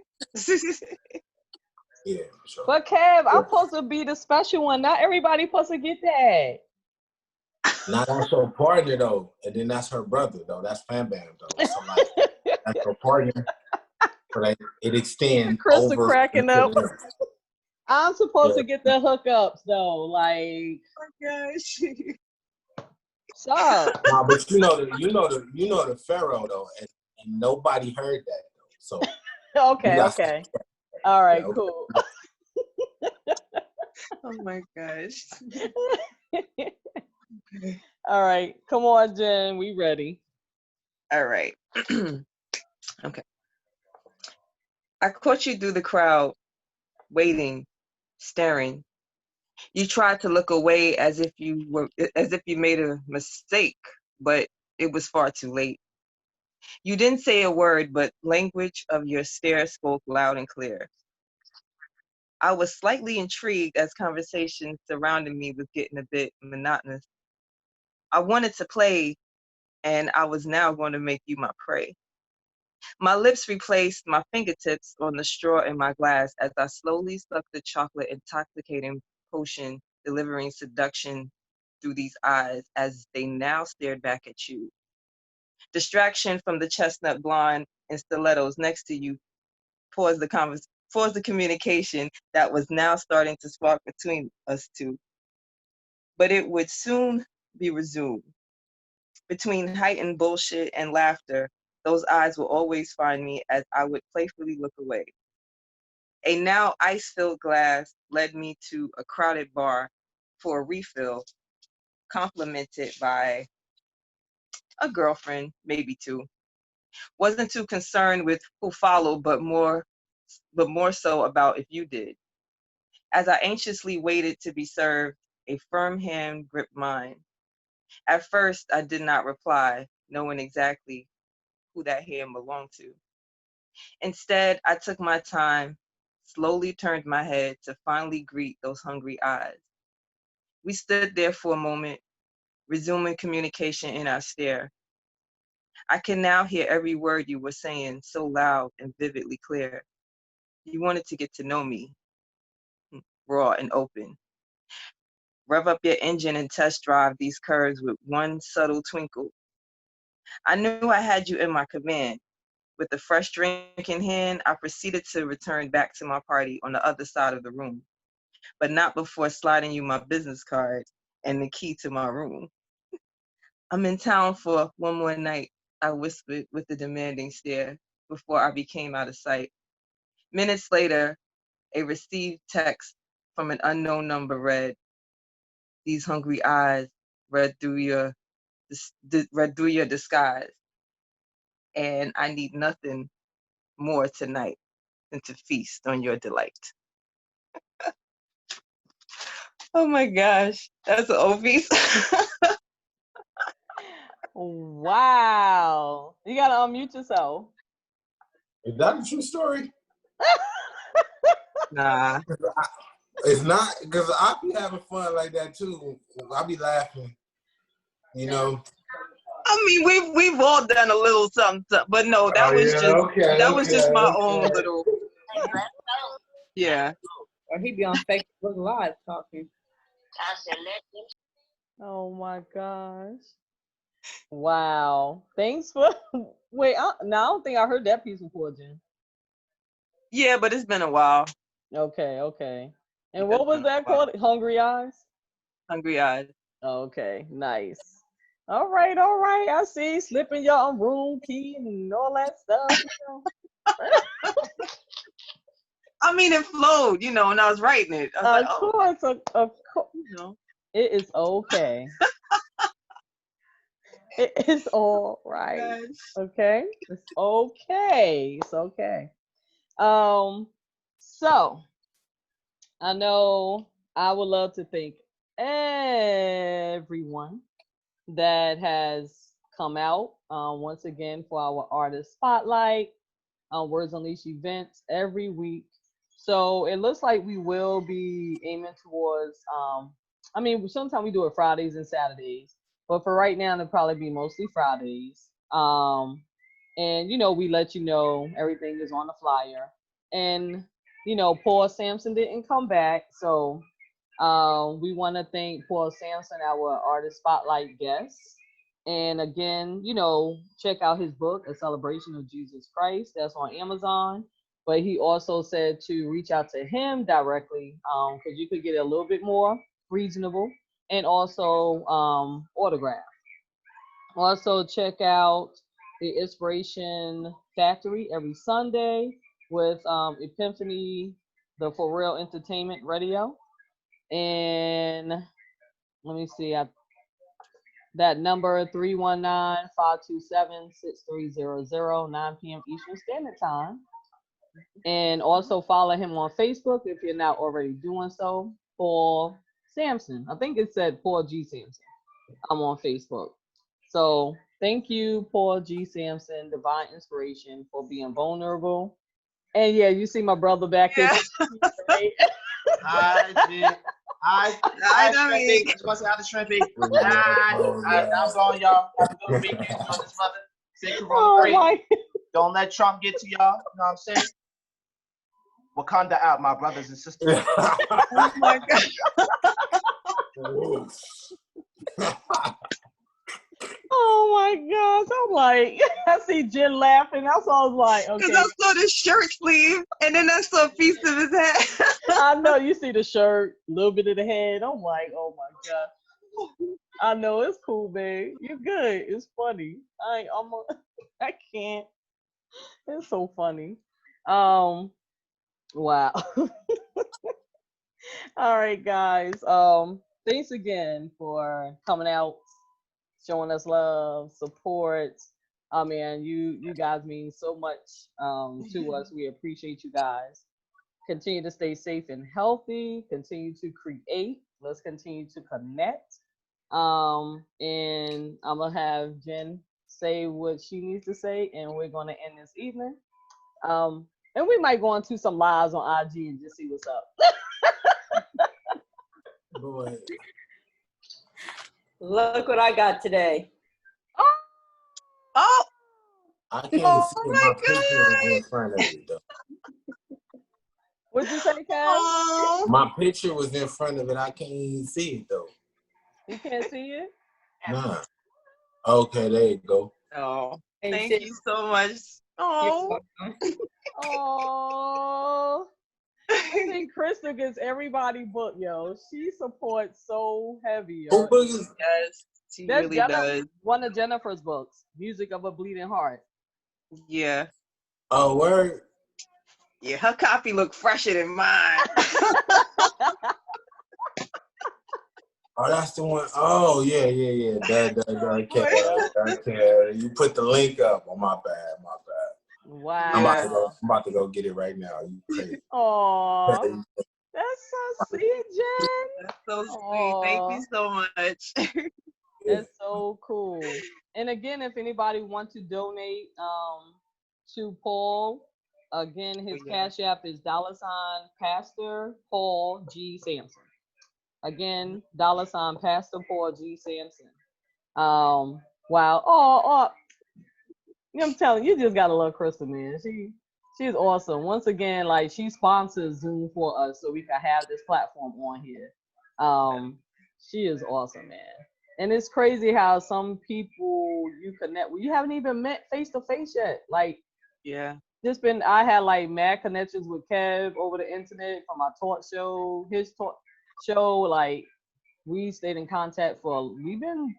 Yeah, for sure. But Kev, I'm supposed to be the special one. Not everybody supposed to get that. Now that's your partner though, and then that's her brother though. That's Fam Bam though. So like that's your partner. So like it extends Crystal over. cracking up. I'm supposed Yeah. to get the hookups though. Like, Oh my gosh. sup? Nah, but you know the Pharaoh though, and nobody heard that though. So you Okay, got okay. All yeah, right, okay. cool. Oh my gosh. All right, come on, Jen. We ready. All right. Okay. I caught you through the crowd, waiting, staring. You tried to look away as if you made a mistake, but it was far too late. You didn't say a word, but language of your stare spoke loud and clear. I was slightly intrigued as conversation surrounding me was getting a bit monotonous. I wanted to play, and I was now going to make you my prey. My lips replaced my fingertips on the straw in my glass as I slowly sucked the chocolate intoxicating potion, delivering seduction through these eyes as they now stared back at you. Distraction from the chestnut blonde and stilettos next to you paused the communication that was now starting to spark between us two. But it would soon be resumed. Between heightened bullshit and laughter, those eyes will always find me as I would playfully look away. A now ice-filled glass led me to a crowded bar for a refill, complimented by a girlfriend, maybe two. Wasn't too concerned with who followed, but more so about if you did. As I anxiously waited to be served, a firm hand gripped mine. At first, I did not reply, knowing exactly who that hand belonged to. Instead, I took my time, slowly turned my head to finally greet those hungry eyes. We stood there for a moment, resuming communication in our stare. I can now hear every word you were saying so loud and vividly clear. You wanted to get to know me, raw and open. Rev up your engine and test drive these curves with one subtle twinkle. I knew I had you in my command. With a fresh drink in hand, I proceeded to return back to my party on the other side of the room, but not before sliding you my business card and the key to my room. I'm in town for one more night, I whispered with a demanding stare before I became out of sight. Minutes later, a received text from an unknown number read, "These hungry eyes read through your read through your disguise, and I need nothing more tonight than to feast on your delight." Oh my gosh, that's an old piece. Wow. You gotta unmute yourself. Is that a true story? Nah. It's not, because I be having fun like that too. I be laughing, you know. I mean, we've all done a little something, but no, Oh yeah, okay, that was just my own okay. little, yeah. Or he be on Facebook Live talking. I said, let them. Oh my gosh. Wow. Thanks for wait. Now I don't think I heard that piece before, Jen. Yeah, but it's been a while. Okay, okay. And It's what was been a that while. called? Hungry Eyes? Hungry eyes. Okay, nice. All right, all right. I see. Slipping your room key and all that stuff. I mean, it flowed, and I was writing it. I was like, Of oh, course, of course. you know. It is okay. It is all right. Gosh. Okay? It's okay. It's okay. Um, so I know I would love to thank everyone that has come out once again for our artist spotlight, Words Unleashed events every week. So it looks like we will be aiming towards, I mean, sometimes we do it Fridays and Saturdays, but for right now, it'll probably be mostly Fridays. And, we let you know everything is on the flyer. And, Paul Sampson didn't come back. So we want to thank Paul Sampson, our artist spotlight guest. And again, check out his book, A Celebration of Jesus Christ. That's on Amazon. but he also said to reach out to him directly because you could get a little bit more reasonable and also autograph. Also, check out the Inspiration Factory every Sunday with Epiphany, the For Real Entertainment Radio. And let me see, that number 319-527-6300, 9 p.m. Eastern Standard Time. And also follow him on Facebook if you're not already doing so. Paul Sampson. I think it said Paul G. Sampson. I'm on Facebook. So thank you, Paul G. Sampson, Divine Inspiration, for being vulnerable. And yeah, you see my brother back here. Right? Hi, Jen. Hi, Shrimpy. Just want to say hi to Shrimpy. Hi. I'm going, y'all. Have a good weekend. Enjoy this mother. Stay corona-free. Don't let Trump get to y'all. You know what I'm saying? Wakanda out, my brothers and sisters. Oh my God. Oh my gosh. I'm like, I see Jen laughing. That's all I was like, okay. Because I saw the shirt sleeve and then I saw a piece of his head. I know, you see the shirt, a little bit of the head. I'm like, oh my God. I know, it's cool, babe. You're good. It's funny. I can't. It's so funny. Wow. All right, guys. Thanks again for coming out, showing us love, support. I mean, you guys mean so much to us. We appreciate you guys. Continue to stay safe and healthy. Continue to create. Let's continue to connect. And I'm gonna have Jen say what she needs to say, and we're gonna end this evening. And we might go into some lives on IG and just see what's up. Boy. Look what I got today. Oh, I can't see my picture was in front of it though. What'd you say, Kev? oh. My picture was in front of it. I can't even see it though. You can't see it? Nah. Okay, there you go. Oh, Hey, thank sis. you so much. Oh. Oh. I think Crystal gets everybody booked, yo. She supports so heavy, yo. Yes, she That's really does. one of Jennifer's books, Music of a Bleeding Heart. Yeah. Oh, word. Yeah, her copy looked fresher than mine. Oh, that's the one. Oh, yeah. Okay. You put the link up. Oh, my bad. Wow. I'm about to go get it right now. You crazy. Aw. That's so sweet, Jen. That's so sweet. Thank you so much. That's so cool. And again, if anybody wants to donate to Paul, again, his Cash App is $Pastor Paul G. Sampson. Again, $Pastor Paul G. Sampson. Wow. Oh, I'm telling you, you just gotta love Crystal, man. She's awesome. Once again, like she sponsors Zoom for us so we can have this platform on here. She is awesome, man. And it's crazy how some people you connect with, you haven't even met face to face yet. Like, yeah. I had like mad connections with Kev over the internet from my talk show, his talk show. Like, we stayed in contact we've been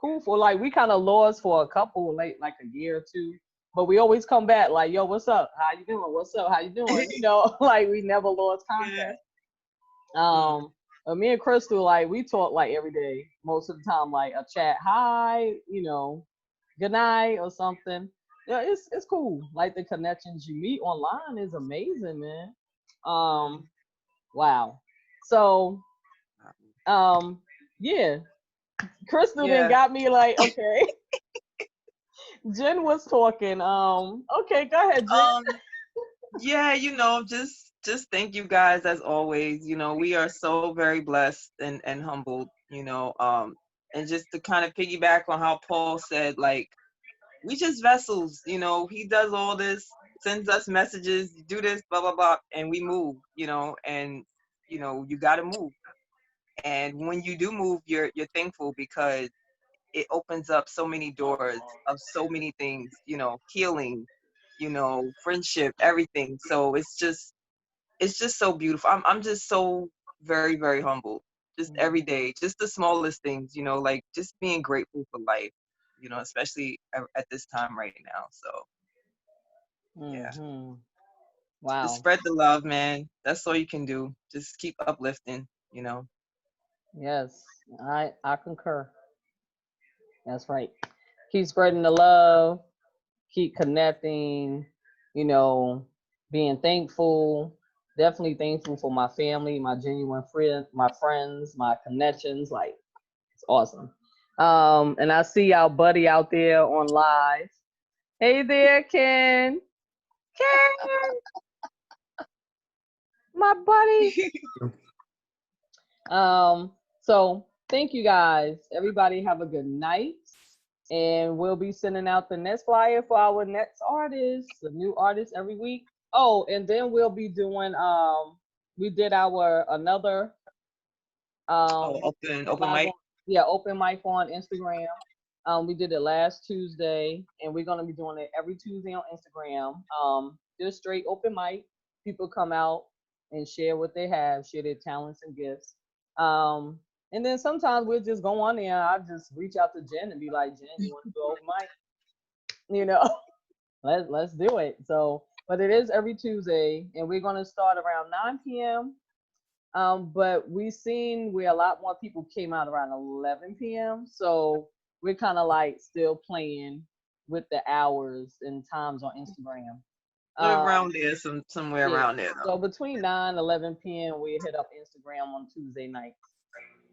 cool for like, we kind of lost for a couple, like a year or two. But we always come back like, yo, what's up? How you doing? What's up? How you doing? You know, like we never lost contact. Me and Crystal, like we talk like every day, most of the time, like a chat, hi, you know, good night or something. Yeah, it's cool. Like the connections you meet online is amazing, man. Wow. So, yeah, Crystal then got me like, okay. Jen was talking. Okay, go ahead, Jen. Yeah, you know, just thank you guys as always. You know, we are so very blessed and humbled, you know. And just to kind of piggyback on how Paul said, like, we just vessels, you know, he does all this, sends us messages, do this, blah, blah, blah, and we move, you know, and you know, you gotta move. And when you do move, you're thankful because it opens up so many doors of so many things, you know, healing, you know, friendship, everything. So it's just so beautiful. I'm just so very, very humble. Just every day, just the smallest things, you know, like just being grateful for life, you know, especially at this time right now. So yeah, just Wow. spread the love, man. That's all you can do. Just keep uplifting, you know. Yes, I concur. That's right. Keep spreading the love, keep connecting, you know, being thankful. Definitely thankful for my family, my genuine friend, my friends, my connections. Like it's awesome. And I see our buddy out there on live. Hey there, Ken. Ken, my buddy. So thank you guys. Everybody have a good night. And we'll be sending out the next flyer for our next artist, the new artist every week. Oh, and then we'll be doing we did our another open live mic. open mic on Instagram. We did it last Tuesday, and we're gonna be doing it every Tuesday on Instagram. Just straight open mic. People come out and share what they have, share their talents and gifts. And then sometimes we'll just go on there. I just reach out to Jen and be like, Jen, you want to do open mic? You know, let's do it. So, but it is every Tuesday, and we're gonna start around 9 p.m. But we've seen where a lot more people came out around 11 p.m. So we're kind of like still playing with the hours and times on Instagram. Around there, somewhere Yeah. around there. So between 9 and 11 p.m. we hit up Instagram on Tuesday nights.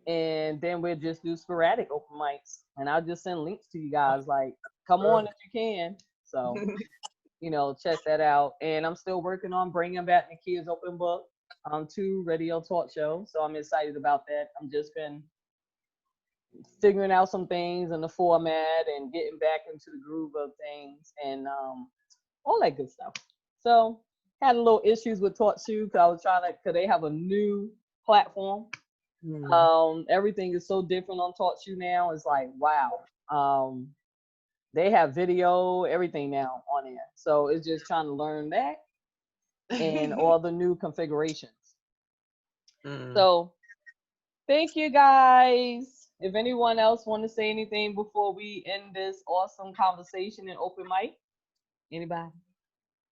And then we'll just do sporadic open mics. And I'll just send links to you guys like, come on if you can. So, you know, check that out. And I'm still working on bringing back the Kids Open Book to Radio Talk Show. So I'm excited about that. I'm just been figuring out some things in the format and getting back into the groove of things and all that good stuff. So had a little issues with Talk Show because I was trying to, because they have a new platform. Everything is so different on Talk Show now. It's like, wow. They have video, everything now on there. So it's just trying to learn that and all the new configurations. So thank you guys. If anyone else want to say anything before we end this awesome conversation in open mic, anybody?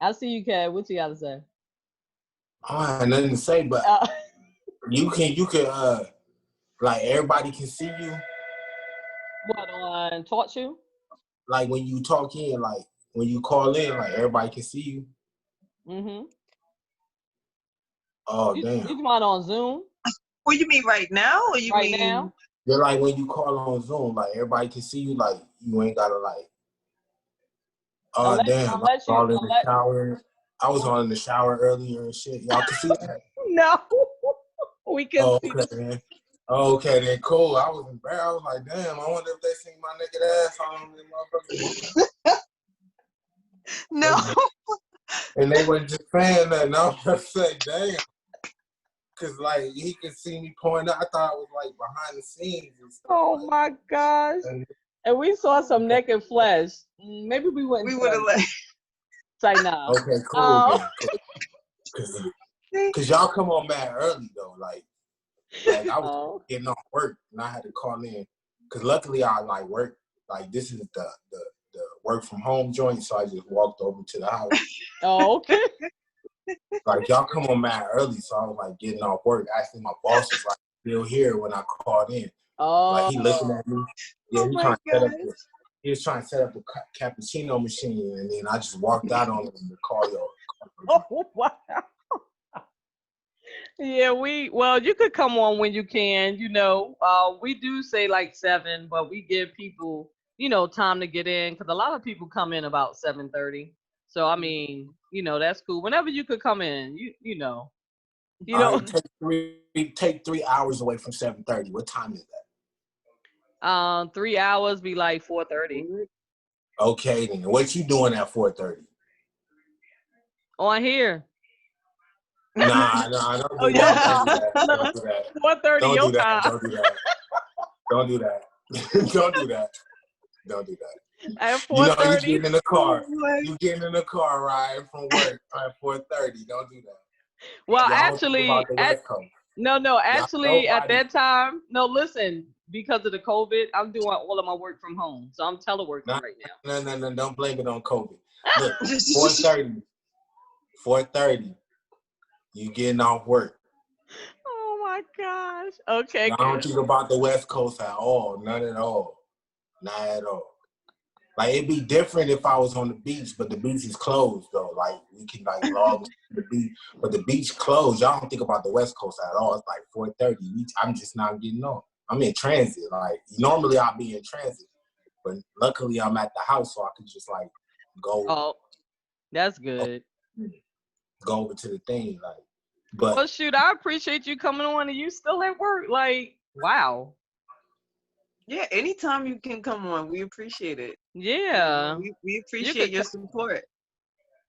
I see you, Kat. What you got to say? I have nothing to say, but you can like everybody can see you. What on Talk Show? Like when you talk in, like when you call in, like everybody can see you. Oh damn! You come out on Zoom? What you mean right now, or you right mean now? They're like when you call on Zoom, like everybody can see you. Like you ain't gotta like. Oh damn! I was all in the shower. I was all in the shower earlier and shit. Y'all can see that? No, we can see. Okay, man. Okay, then cool. I was embarrassed. I was like, damn, I wonder if they see my naked ass on them motherfuckers. No. And they weren't just saying that. No, I say, damn. Cause like he could see me pointing out. I thought it was like behind the scenes and stuff. Oh my gosh. And we saw some naked flesh. Maybe we wouldn't. We would have let. It's like, nah. Okay, cool. Cause y'all come on mad early though. Like I was getting off work and I had to call in. Cause luckily I like work. Like this is the work from home joint, so I just walked over to the house. Oh, okay. Like y'all come on mad early, so I was like getting off work. Actually, my boss was like still here when I called in. Oh, like he looking at me. Yeah, he was trying to set up the cappuccino machine, and then I just walked out on him to call y'all. Oh wow. Yeah, well, you could come on when you can. You know, we do say like 7, but we give people, you know, time to get in because a lot of people come in about 7:30. So I mean, you know, that's cool. Whenever you could come in, you know. Take 3 hours away from 7:30. What time is that? 3 hours be like 4:30. Okay, then what you doing at 4:30? On here. Nah, don't do that. Don't do that. 4:30 your time. Don't do that. Don't do that. Don't do that. Don't do that. At You know, you 4:30. getting in the car. You getting in the car riding from work at 4:30. Don't do that. Well, Y'all don't think actually, about the West Coast. no, Y'all, actually, at nobody. that time, no, listen, because of the COVID, I'm doing all of my work from home, so I'm teleworking No, right now. no. Don't blame it on COVID. Look, 4:30. 4:30. You getting off work. Oh my gosh. Okay, Y'all don't Kev. think about the West Coast at all. None at all. Not at all. Like, it'd be different if I was on the beach, but the beach is closed though. Like, we can like log to the beach, but the beach closed. Y'all don't think about the West Coast at all. It's like 4:30. I'm just not getting on. I'm in transit. Like, normally I'll be in transit, but luckily I'm at the house, so I can just like go Oh, that's good. over to the thing. Like, but Well, shoot, I appreciate you coming on and you still at work. Like, wow. Yeah, anytime you can come on, we appreciate it. Yeah. We You appreciate could your support.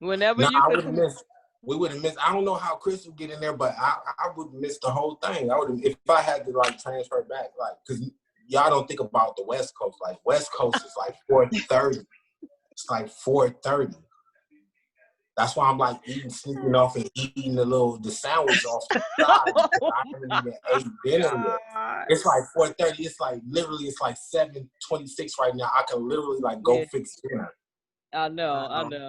whenever no, you I could. wouldn't miss. We would have missed. I don't know how Chris would get in there, but I would miss the whole thing. I would if I had to like transfer back, like, because y'all don't think about the West Coast. Like, West Coast is like 4:30. It's like 4:30. That's why I'm like sneaking off and eating the sandwich off the side because I haven't even ate dinner yet. It's like 4:30. It's like literally it's like 7:26 right now. I can literally like go Yeah. fix dinner. I know.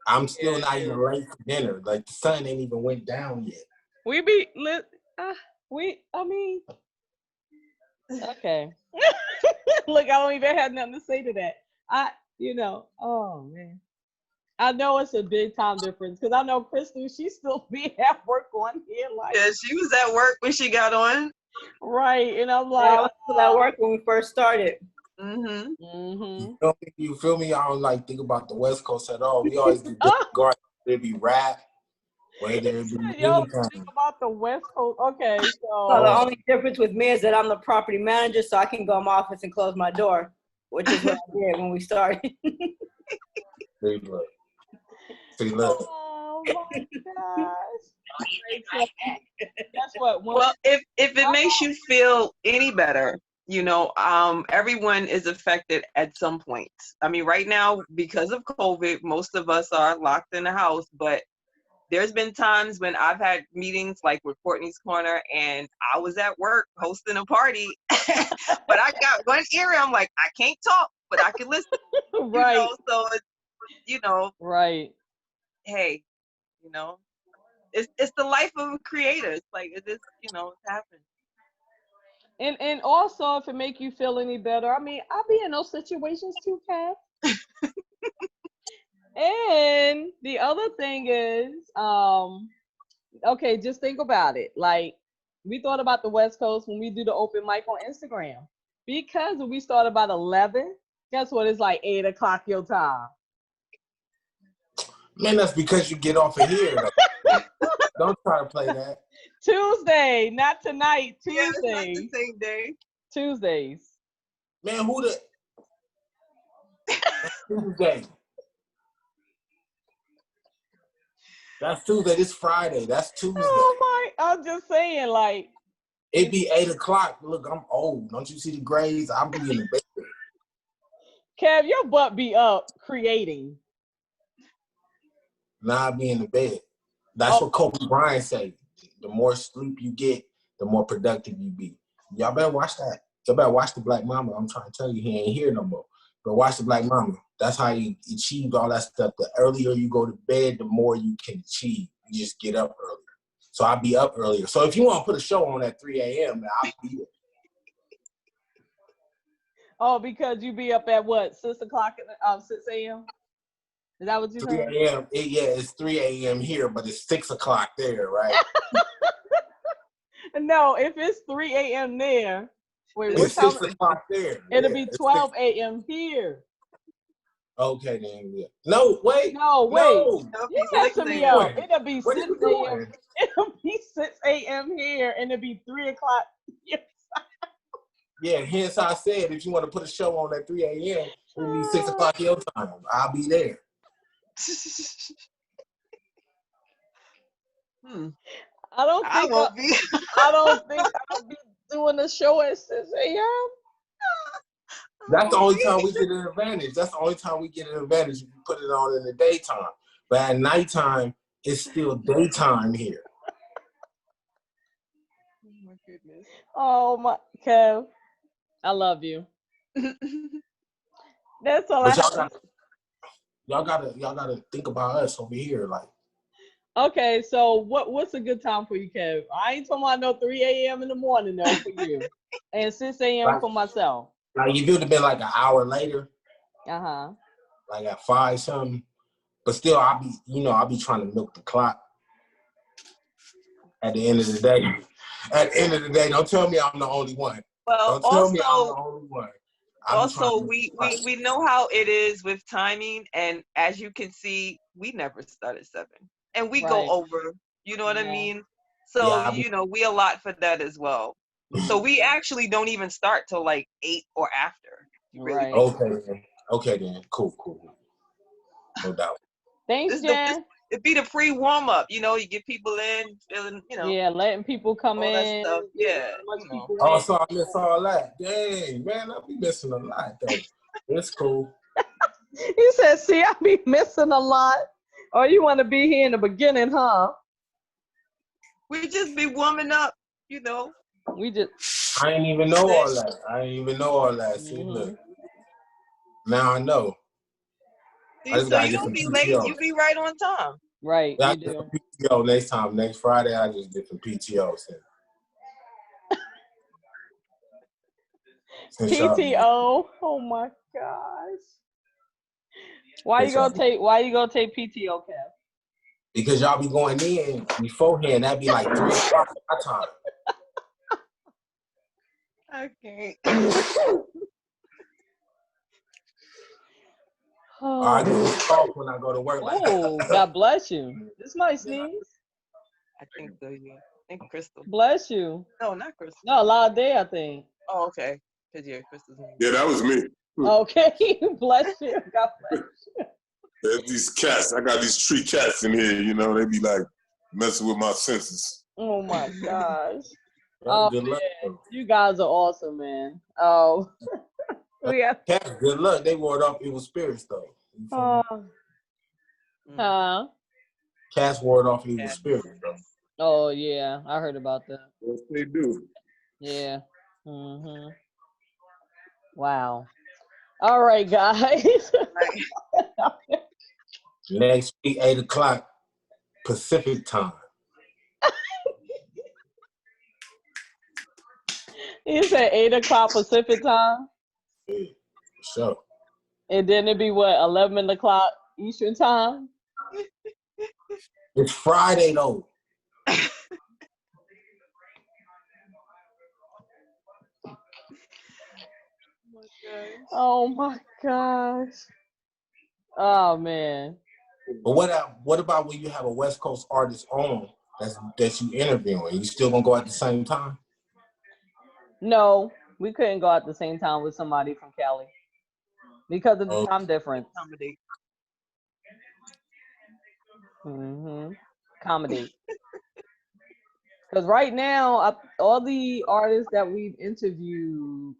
I'm still not Yeah. even late for dinner. Like, the sun ain't even went down yet. We be lit. I mean, okay. Look, I don't even have nothing to say to that. Oh man. I know it's a big time difference because I know Crystal, she still be at work on here like. Yeah, she was at work when she got on. Right, and I'm Yeah, like, I was still at work when we first started. You feel me? I don't like think about the West Coast at all. We always do guard. There be rap, whether it be Yo, anything. think about the West Coast. Okay, So the only difference with me is that I'm the property manager, so I can go in my office and close my door, which is what I did when we started. See, look. Oh my gosh. That's what. Well, if it makes you feel any better, everyone is affected at some point. I mean, right now, because of COVID, most of us are locked in the house, but there's been times when I've had meetings like with Courtney's Corner and I was at work hosting a party, but I got one ear, I'm like, I can't talk, but I can listen. Right. So it's, right. Hey, it's the life of a creator. It's like, it's happened. And also, if it make you feel any better, I mean, I'll be in those situations too, Kat. And the other thing is, okay, just think about it. Like, we thought about the West Coast when we do the open mic on Instagram. Because when we start about 11, guess what? It's like 8 o'clock your time. Man, that's because you get off of here. Don't try to play that. Tuesday, not tonight. Tuesday. Yeah, it's not the same day. Tuesdays. Man, who the Tuesday? That's Tuesday. This Friday. That's Tuesday. Oh my! I'm just saying, like, it be 8 o'clock. Look, I'm old. Don't you see the grades? I'm be in the bed. Kev, your butt be up creating. Nah, I be in the bed. That's what Kobe Bryant say. The more sleep you get, the more productive you be. Y'all better watch that. Y'all better watch the Black Mama. I'm trying to tell you, he ain't here no more. But watch the Black Mama. That's how you achieve all that stuff. The earlier you go to bed, the more you can achieve. You just get up earlier. So I'll be up earlier. So if you want to put a show on at 3 a.m., I'll be there. Oh, because you be up at what, 6 o'clock, 6 a.m.? Is that what you 3 saying? a.m. Yeah, it's 3 a.m. here, but it's 6 o'clock there, right? No, if it's 3 a.m. there, wait, it's 6 o'clock there. It'll be 12 a.m. here. Okay, then. Yeah. No, wait. No, wait. No. You messing me up. It'll be 6 a.m. It'll be 6 a.m. here, and it'll be 3 o'clock. Yeah, hence I said if you want to put a show on at 3 a.m., it'll be 6 o'clock your time. I'll be there. I don't think I'll be doing the show at 6 a.m. That's the only time we get an advantage. That's the only time we get an advantage if you put it on in the daytime. But at nighttime, it's still daytime here. Oh my goodness. Oh my, Kev, I love you. That's all I But have. y'all gotta think about us over here. Like, Okay, so what's a good time for you, Kev? I ain't talking about no 3 a.m. in the morning though for you, and 6 a.m. like, for myself. like if it would have been like an hour later, Uh-huh. like at 5 something. But still, I'll be trying to milk the clock. At the end of the day, don't tell me I'm the only one. Well, Don't tell me I'm the only one. also we know how it is with timing, and as you can see, we never start at 7, and we go Right. over. You know what I Yeah. mean? So we allot for that as well. So we actually don't even start till like 8 or after. You really Right. Okay then. Cool. No doubt. Thanks, Jen. It'd be the free warm up. You get people in, feeling, Yeah, letting people come all that in. stuff. Yeah. People Oh, in. so I miss all that. Dang, man, I be missing a lot though. It's cool. He said, see, I be missing a lot. Or you want to be here in the beginning, huh? We just be warming up, We just. I ain't even know all that. See, look. Now I know. I just So gotta you get don't some be late. PTO. You be right on time. Right, Yeah, I you get do. some PTO next time. Next Friday, I just get some PTO. PTO. Oh my gosh. Why you gonna take PTO, Kev? Because y'all be going in beforehand. That'd be like 3 o'clock my time. I can't. I get this cough when I go to work. Like, oh, God bless you. This might sneeze. I think so, yeah. I think Crystal. Bless you. No, not Crystal. No, Day, I think. Oh, okay. Because, yeah, Crystal's name. Yeah, that was me. Okay, bless you. God bless you. There's these cats. I got these 3 cats in here, they be like messing with my senses. Oh my gosh. good luck. Man. You guys are awesome, man. Oh. Cats, good luck. They ward off evil spirits, though. Cats ward off evil spirits, though. Oh, yeah. I heard about that. Yes, they do. Yeah. Mm-hmm. Wow. All right, guys. Next week, 8 o'clock Pacific time. You said 8 o'clock Pacific time? Yeah, for sure. And then it'd be what, 11 o'clock Eastern time? It's Friday, though. Oh my gosh. Oh man. But what about when you have a West Coast artist on that you interviewing? You still gonna go at the same time? No, we couldn't go at the same time with somebody from Cali because of the time difference. Comedy. Because right now, all the artists that we've interviewed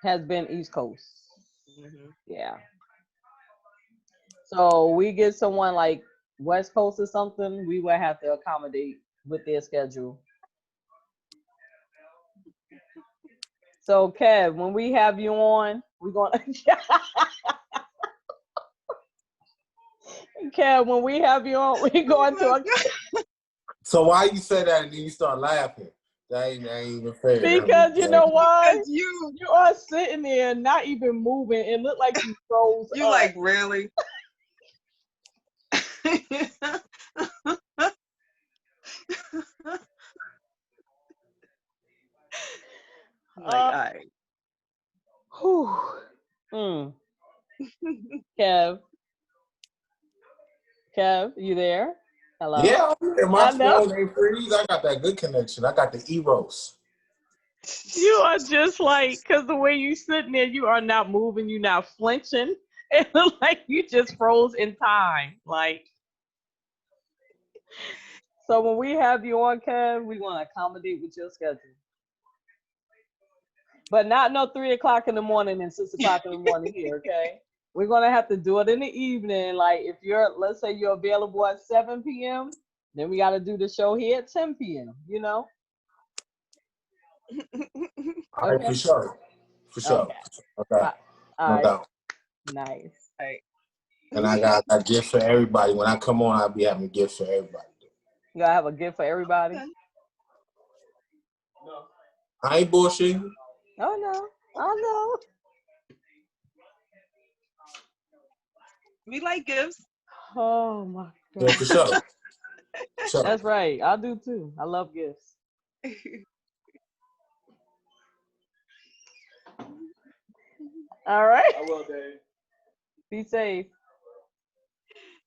has been East Coast. Yeah. So we get someone like West Coast or something, we would have to accommodate with their schedule. So Kev, when we have you on, we're gonna Kev, when we have you on, we're going to So why you say that and then you start laughing? That ain't even fair. Because you know why? Because you are sitting there not even moving. It looked like you froze. You like, really? Like, all right. Kev, you there? Hello? Yeah, my phone ain't freeze. I got that good connection. I got the Eros. You are just like, because the way you sitting there, you are not moving, you're not flinching. It looks like you just froze in time. Like, so when we have you on, Kev, we want to accommodate with your schedule. But not no 3 o'clock in the morning and 6 o'clock in the morning here, okay? We're gonna have to do it in the evening. Like if let's say you're available at 7 p.m., then we gotta do the show here at 10 p.m., you know? All right, for sure. For sure. Okay. Okay. No doubt. Nice. Right. And I got a gift for everybody. When I come on, I'll be having gifts for everybody. You gotta have a gift for everybody? I ain't bullshitting. Oh no. I know. We like gifts. Oh my Yeah, God. for sure. Sure. That's right. I do too. I love gifts. All right. I will, Dave. Be safe.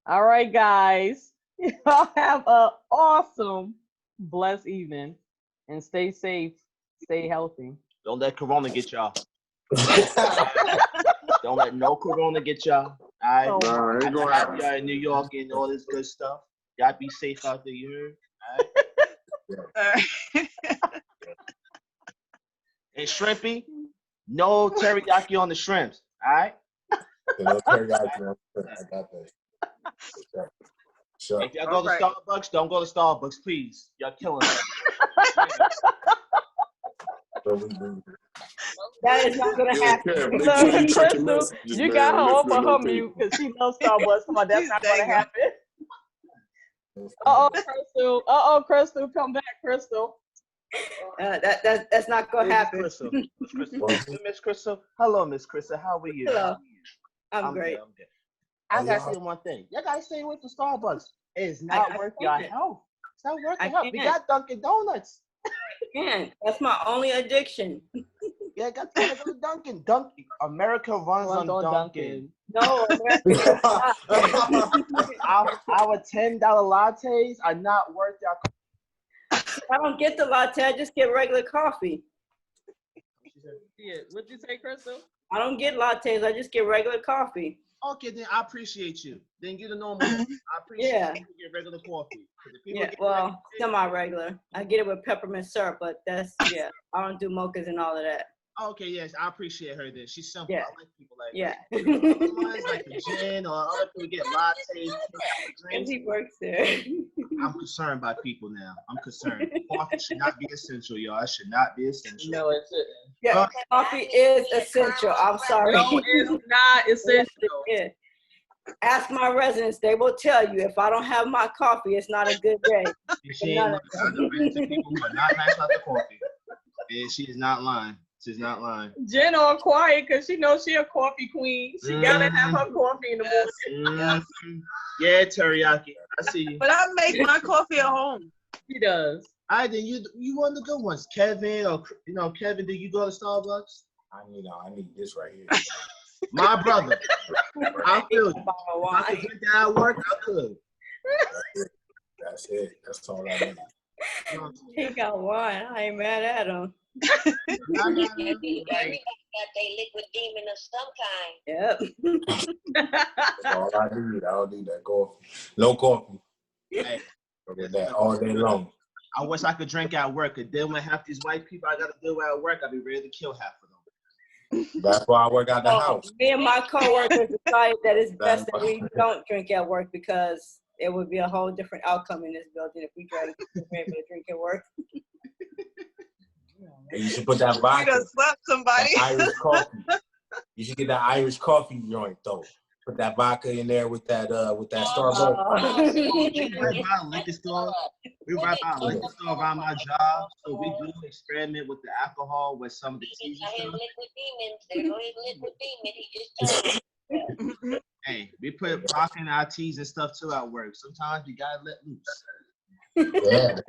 All right, guys. Y'all have an awesome, blessed evening. And stay safe. Stay healthy. Don't let Corona get y'all. Don't let no Corona get y'all. All right. Oh, Nah, ain't gonna happen. Y'all in New York and all this good stuff. Y'all be safe out there, you heard? All right. And shrimpy, no teriyaki on the shrimps. All right. No teriyaki. I got that. Sure. If y'all go to Starbucks, don't go to Starbucks, please. Y'all killing us. That is not gonna happen. Yeah, make sure you check your Crystal, messages, you man. got her Listening over her don't think. mute because she loves Starbucks. Come on, that's not gonna happen. Crystal, come back, Crystal. That's not gonna happen. Crystal. Miss Crystal. Hello, Miss Crystal. How are you? Hello. I'm great. Good, I'm good. I gotta say one thing. Y'all gotta stay away from Starbucks. It's not worth your health. It's not worth your health. We got Dunkin' Donuts. Again, that's my only addiction. Yeah, gotta go to Dunkin'. Dunkin'. America runs on Dunkin'. No, America Our $10 lattes are not worth your. I don't get the latte. I just get regular coffee. Yeah, what'd you say, Crystal? I don't get lattes. I just get regular coffee. Okay, then I appreciate you. Then get a normal. I appreciate you get regular coffee. Yeah, well, semi-regular. I get it with peppermint syrup, but that's, I don't do mochas and all of that. Okay, yes, I appreciate her then. She's simple. Yeah. I like people like Yeah. that. Ones like the gin or other people get lattes. And he works there. I'm concerned by people now. I'm concerned. Coffee should not be essential, y'all. It should not be essential. No, it shouldn't. Yeah, coffee is essential. I'm sorry. No, it's not essential. Yeah. Ask my residents. They will tell you if I don't have my coffee, it's not a good day. She ain't lying. I've been to people who are not nice about the coffee. And she is not lying. She's not lying. Jen all quiet because she knows she a coffee queen. She gotta have her coffee in the morning. Yeah, teriyaki. I see you. But I make my coffee at home. She does. I then you one of the good ones, Kevin or Kevin. Do you go to Starbucks? I need this right here. My brother. I feel you. If I could drink that at work, I could. That's it. That's all I need. He got one. I ain't mad at him. Everybody got their liquid demon of some kind. Yep. That's all I need. I don't need that coffee. No coffee. Hey, Get that all day long. I wish I could drink at work. Cause then when half these white people I got to deal with at work, I'd be ready to kill half of them. That's why I work out the house. Me and my coworkers decided that it's best that we don't drink at work because it would be a whole different outcome in this building if we were able to drink at work. And you should put that vodka. You done slapped somebody. Irish coffee. You should get that Irish coffee joint though. Put that vodka in there with that Starbucks. We right by a liquor store. We right by a liquor store around my job, so we do experiment with the alcohol with some of the teas and stuff. Liquid demons. There go his liquid demon. He just told Hey, we put vodka in our teas and stuff too at work. Sometimes you gotta let loose. Yeah.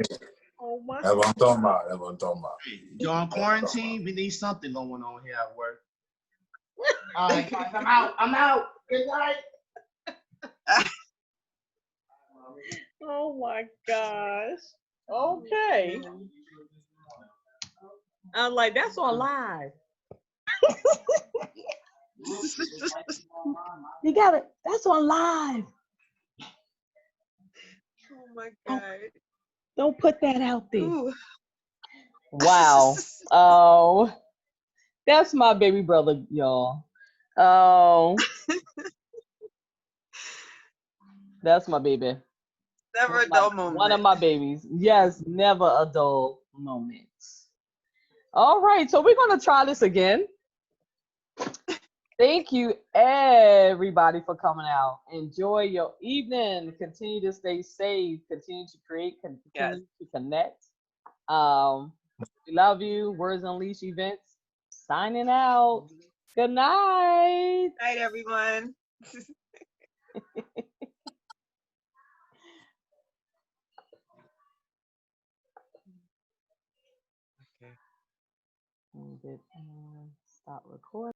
Oh my. That's what I'm talking about. That's what I'm talking about. During quarantine, we need something going on here at work. All right, guys, I'm out. I'm out. Good night. Oh my gosh. Okay. I'm like, that's on live. You got it. That's on live. Oh my God. Don't put that out there. Ooh. Wow. Oh. That's my baby brother, y'all. Oh, that's my baby. Never a dull moment. One of my babies. Yes, never a dull moment. All right, so we're gonna try this again. Thank you, everybody, for coming out. Enjoy your evening. Continue to stay safe. Continue to create. Continue to connect. We love you. Words Unleashed events. Signing out. Good night. Night, everyone. Okay. Stop recording.